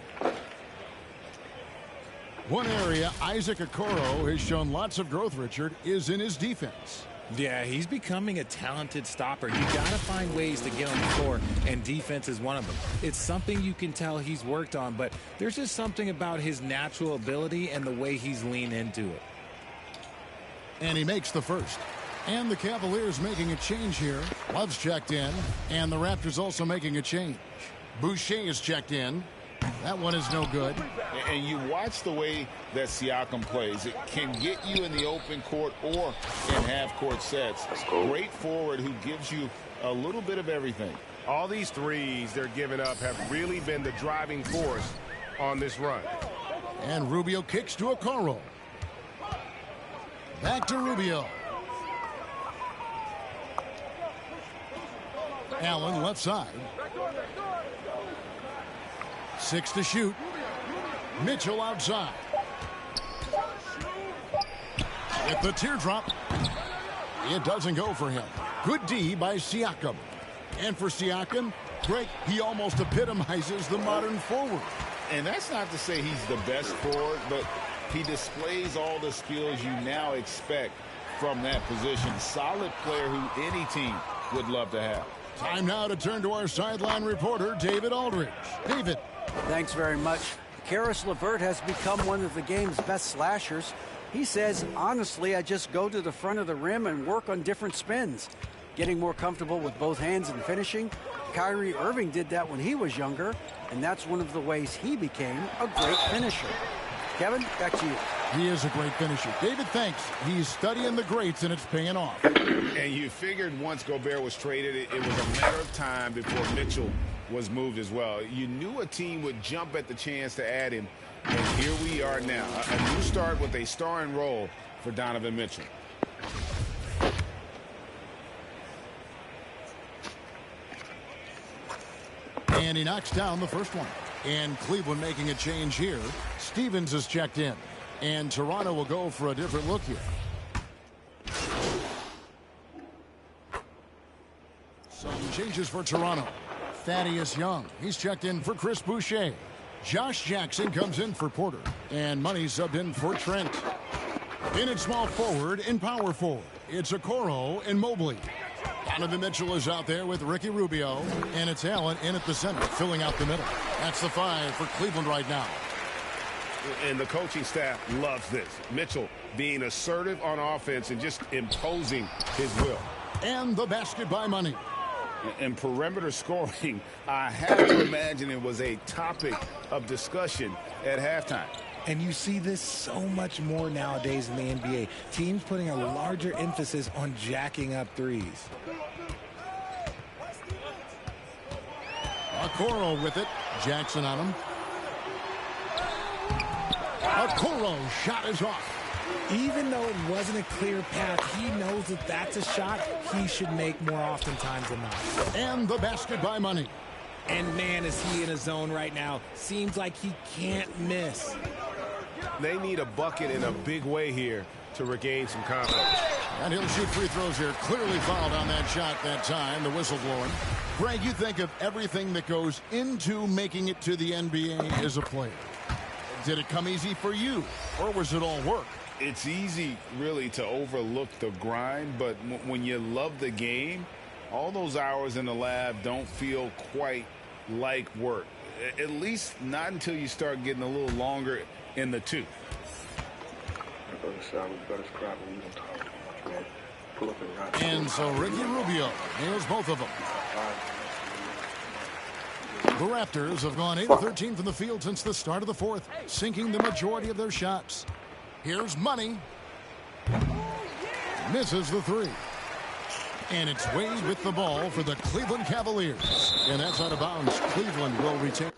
One area Isaac Okoro has shown lots of growth, Richard, is in his defense. Yeah, he's becoming a talented stopper. You got to find ways to get on the floor, and defense is one of them. It's something you can tell he's worked on, but there's just something about his natural ability and the way he's leaned into it. And he makes the first. And the Cavaliers making a change here. Love's checked in, and the Raptors also making a change. Boucher is checked in. That one is no good. And you watch the way that Siakam plays. It can get you in the open court or in half-court sets. Great forward who gives you a little bit of everything. All these threes they're giving up have really been the driving force on this run. And Rubio kicks to Okoro. Back to Rubio. Allen left side. 6 to shoot. Mitchell outside. With the teardrop. It doesn't go for him. Good D by Siakam. And for Siakam, Greg, he almost epitomizes the modern forward. And that's not to say he's the best forward, but he displays all the skills you now expect from that position. Solid player who any team would love to have. Time now to turn to our sideline reporter, David Aldridge. David. Thanks very much. Karis LeVert has become one of the game's best slashers. He says, honestly, I just go to the front of the rim and work on different spins. Getting more comfortable with both hands and finishing. Kyrie Irving did that when he was younger, and that's one of the ways he became a great finisher. Kevin, back to you. He is a great finisher. David, thanks. He's studying the greats, and it's paying off. And you figured once Gobert was traded, it was a matter of time before Mitchell was moved as well. You knew a team would jump at the chance to add him, and here we are now. A new start with a starring role for Donovan Mitchell. And he knocks down the first one. And Cleveland making a change here. Stevens is checked in. And Toronto will go for a different look here. Some changes for Toronto. Thaddeus Young. He's checked in for Chris Boucher. Josh Jackson comes in for Porter. And Money subbed in for Trent. In at small forward and power forward, it's Okoro and Mobley. Donovan Mitchell is out there with Ricky Rubio, and it's Allen in at the center, filling out the middle. That's the 5 for Cleveland right now. And the coaching staff loves this. Mitchell being assertive on offense and just imposing his will. And the basket by Money. And perimeter scoring, I have to imagine it was a topic of discussion at halftime. And you see this so much more nowadays in the NBA. Teams putting a larger emphasis on jacking up threes. Okoro with it. Jackson on him. Okoro shot is off. Even though it wasn't a clear path, he knows that that's a shot he should make more oftentimes than not. And the basket by Money. And man, is he in a zone right now. Seems like he can't miss. They need a bucket in a big way here to regain some confidence. And he'll shoot free throws here. Clearly fouled on that shot that time. The whistle blowing. Greg, you think of everything that goes into making it to the NBA as a player. Did it come easy for you, or was it all work? It's easy, really, to overlook the grind, but when you love the game, all those hours in the lab don't feel quite like work. At least not until you start getting a little longer in the tooth. And so Ricky Rubio nails both of them. The Raptors have gone 8 of 13 from the field since the start of the fourth, sinking the majority of their shots. Here's Money. Misses the 3. And it's Wade with the ball for the Cleveland Cavaliers. And that's out of bounds. Cleveland will retain.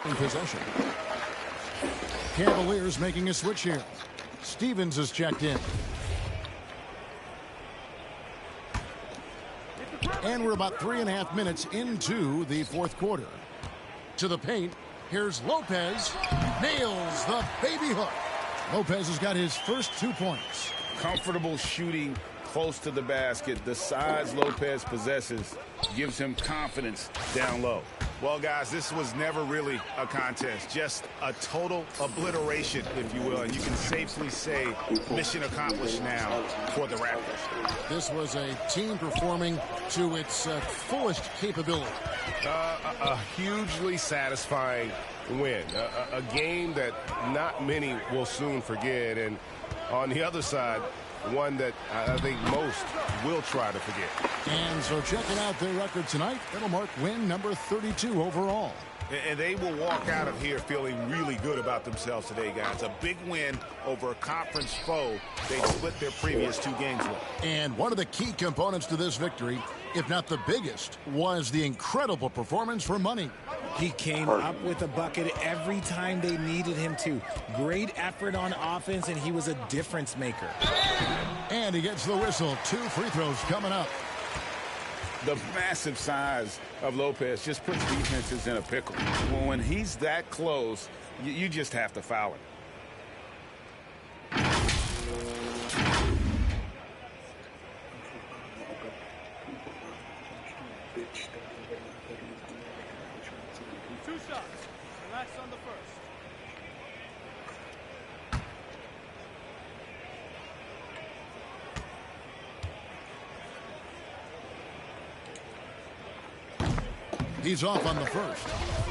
In possession. Cavaliers making a switch here. Stevens is checked in. And we're about 3.5 minutes into the fourth quarter. To the paint, here's Lopez. Nails the baby hook. Lopez has got his first 2 points. Comfortable shooting close to the basket. The size Lopez possesses gives him confidence down low. Well, guys, this was never really a contest, just a total obliteration, if you will. And you can safely say mission accomplished now for the Raptors. This was a team performing to its fullest capability. A hugely satisfying win, a game that not many will soon forget. And on the other side, one that I think most will try to forget. And so checking out their record tonight, it'll mark win number 32 overall. And they will walk out of here feeling really good about themselves today, guys. A big win over a conference foe they split their previous 2 games with. And one of the key components to this victory, if not the biggest, was the incredible performance for Money. He came up with a bucket every time they needed him to. Great effort on offense, and he was a difference maker. And he gets the whistle. 2 free throws coming up. The massive size of Lopez just puts defenses in a pickle. When he's that close, you just have to foul him. Two shots. Relax on the first. He's off on the first.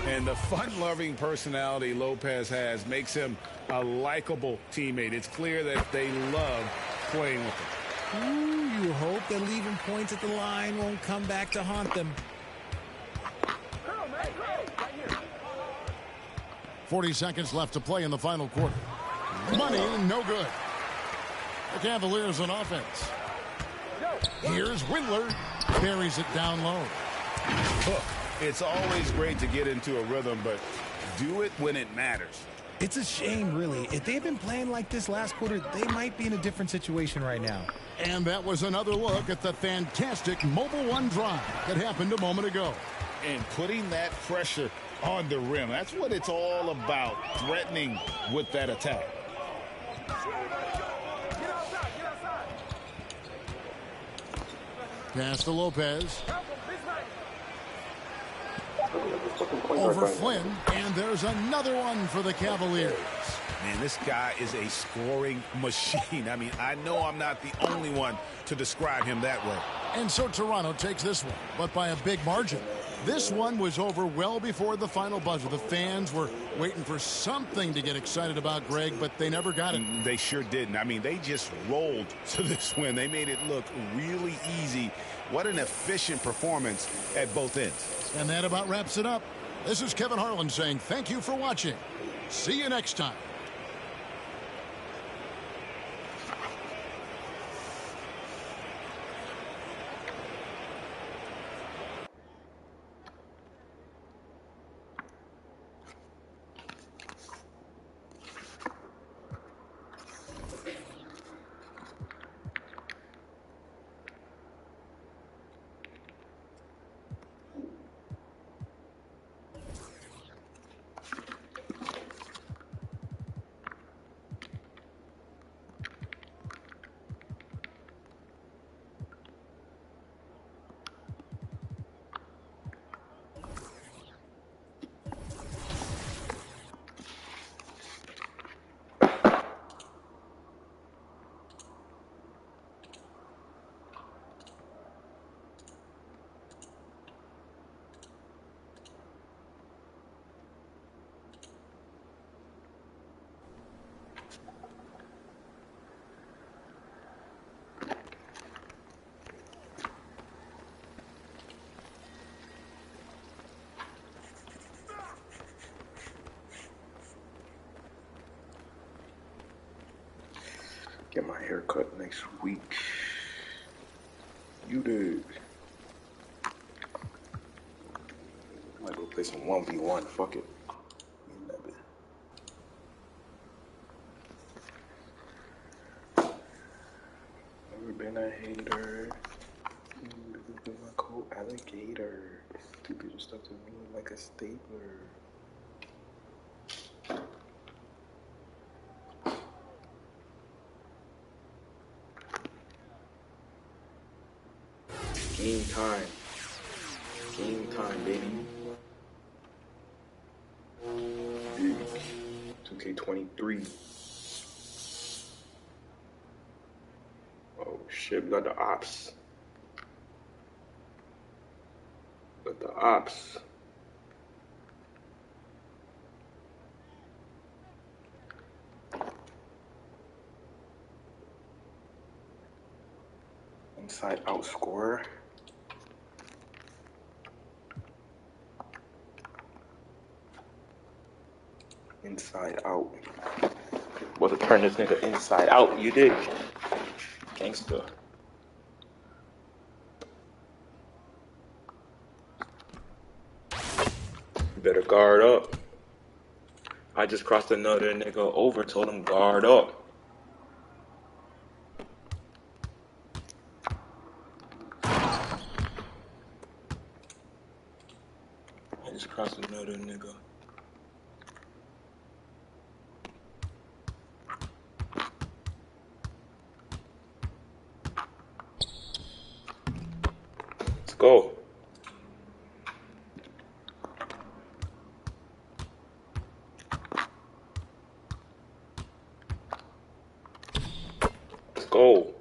And the fun-loving personality Lopez has makes him a likable teammate. It's clear that they love playing with him. Ooh, you hope that leaving points at the line won't come back to haunt them. 40 seconds left to play in the final quarter. Money, no good. The Cavaliers on offense. Here's Windler. Carries it down low. Look, it's always great to get into a rhythm, but do it when it matters. It's a shame, really. If they've been playing like this last quarter, they might be in a different situation right now. And that was another look at the fantastic Mobile One drive that happened a moment ago. And putting that pressure on the rim, that's what it's all about, threatening with that attack. Pass to Lopez. Over Flynn, and there's another one for the Cavaliers. Man, this guy is a scoring machine. I mean, I know I'm not the only one to describe him that way. And so Toronto takes this one, but by a big margin. This one was over well before the final buzzer. The fans were waiting for something to get excited about, Greg, but they never got it. They sure didn't. I mean, they just rolled to this win. They made it look really easy. What an efficient performance at both ends. And that about wraps it up. This is Kevin Harlan saying thank you for watching. See you next time. Get my hair cut next week. You did. Might go play some 1v1. Fuck it. Never been a hater. My cold alligator. Stupid just stuck to me like a stapler. Game time. Game time, baby. Big 2K23. Oh shit, we got the ops. Got the ops. Inside out scorer. Inside out. About to turn this nigga inside out, you dig? Gangsta. You better guard up. I just crossed another nigga over, told him guard up. I just crossed another nigga. Go. Let's go.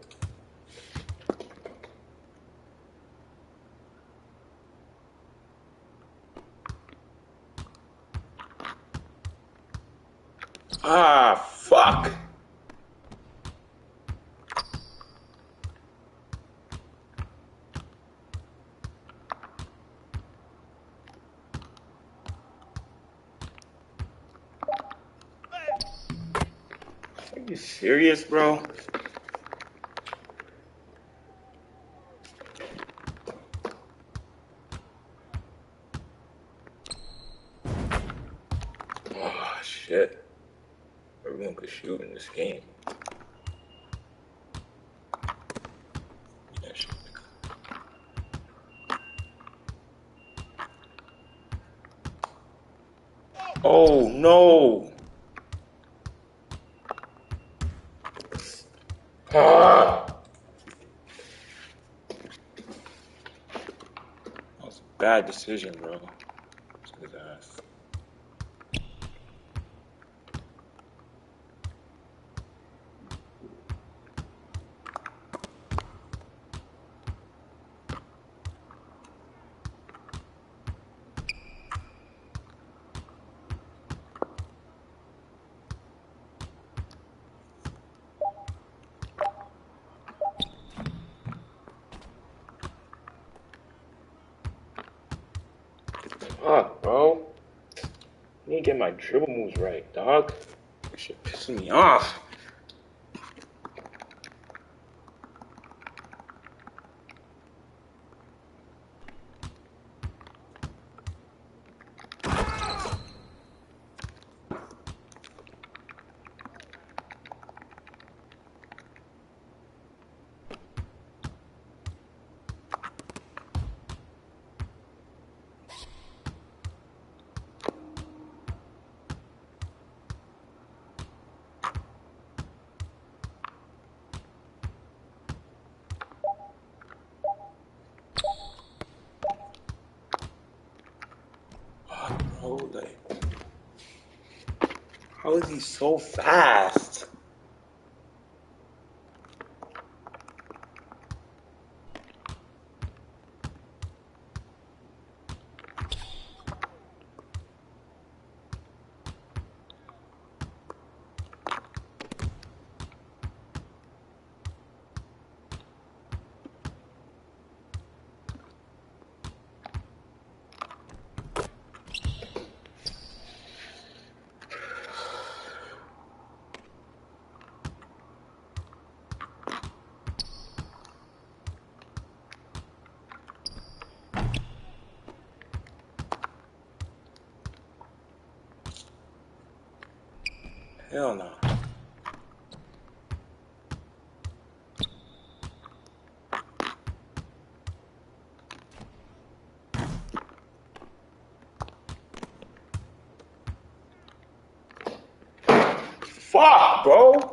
Ah, fuck. Are you serious, bro? Oh, shit. Everyone could shoot in this game. Yeah, shit. Oh, no. Ah. That was a bad decision, bro. His ass. Fuck, bro. I need to get my dribble moves right, dog. This shit pissing me off. Bro, like, how is he so fast? Hell no. Fuck, bro.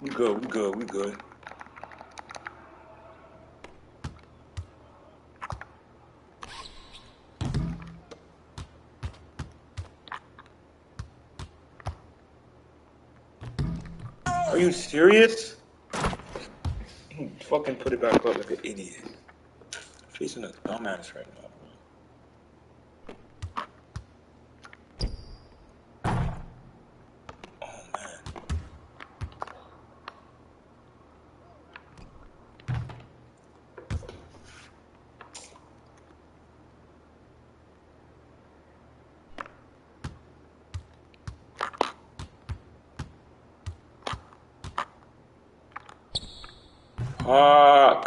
We good. Are you serious? He fucking put it back up like an idiot. Facing a dumbass right now, bro. Oh, man. Fuck.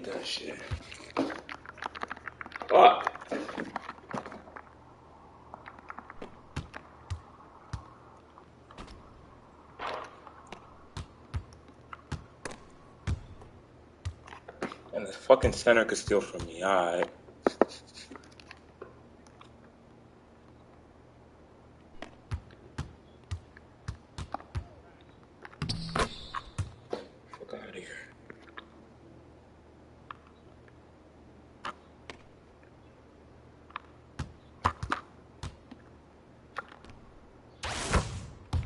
that shit. Fuck. And the fucking center could steal from me. Alright. Fuck out of here.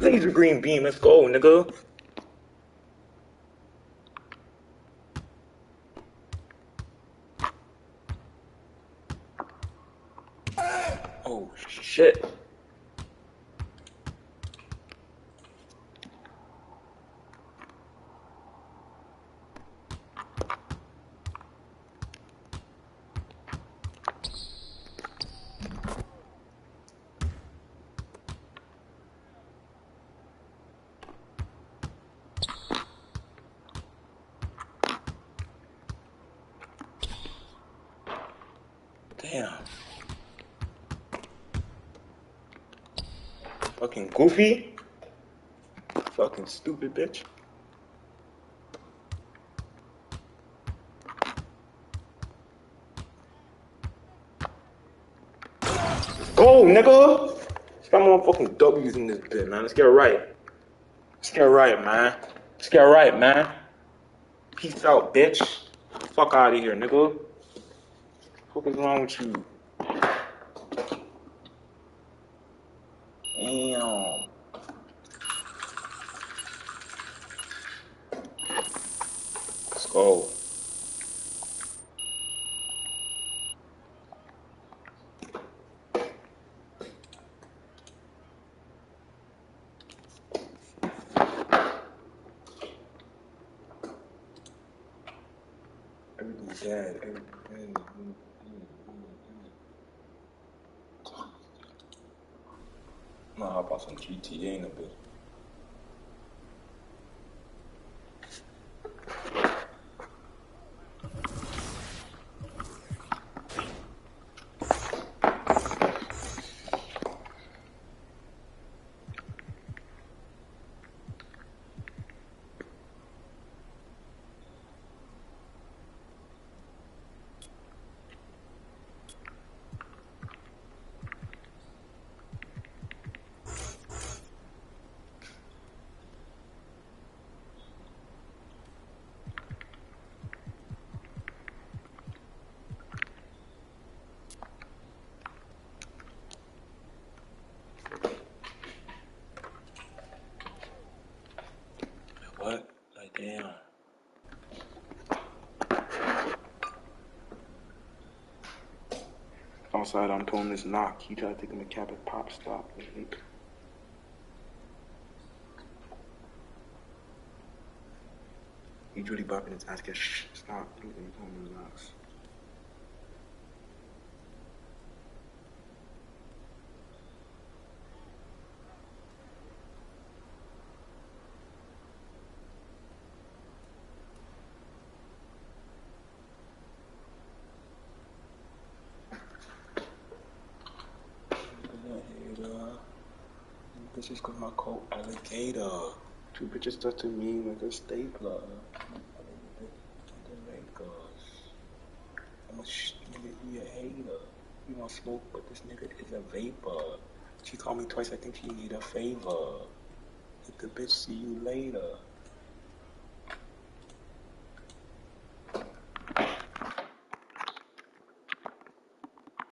Laser green beam, let's go, nigga. Oh shit. Damn. Fucking goofy. Fucking stupid bitch. Go, nigga. Got more fucking W's in this bit, man. Let's get it right. Let's get it right, man. Let's get it right, man. Peace out, bitch. Fuck out of here, nigga. What is wrong with you? Damn. Let's go. Everything's dead. I'm gonna hop on some GTA in a bit. What? Like, damn. Outside, I'm pulling this knock. He tried to take him a cap at pop stop. He's really bopping his ass. Shh, stop. He's pulling his knocks. Bitches call my coat alligator. Two bitches stuck to me like a stapler. I'm a nigga, he a hater. You want smoke, but this nigga is a vapor. She called me twice, I think she need a favor. Hit the bitch, see you later.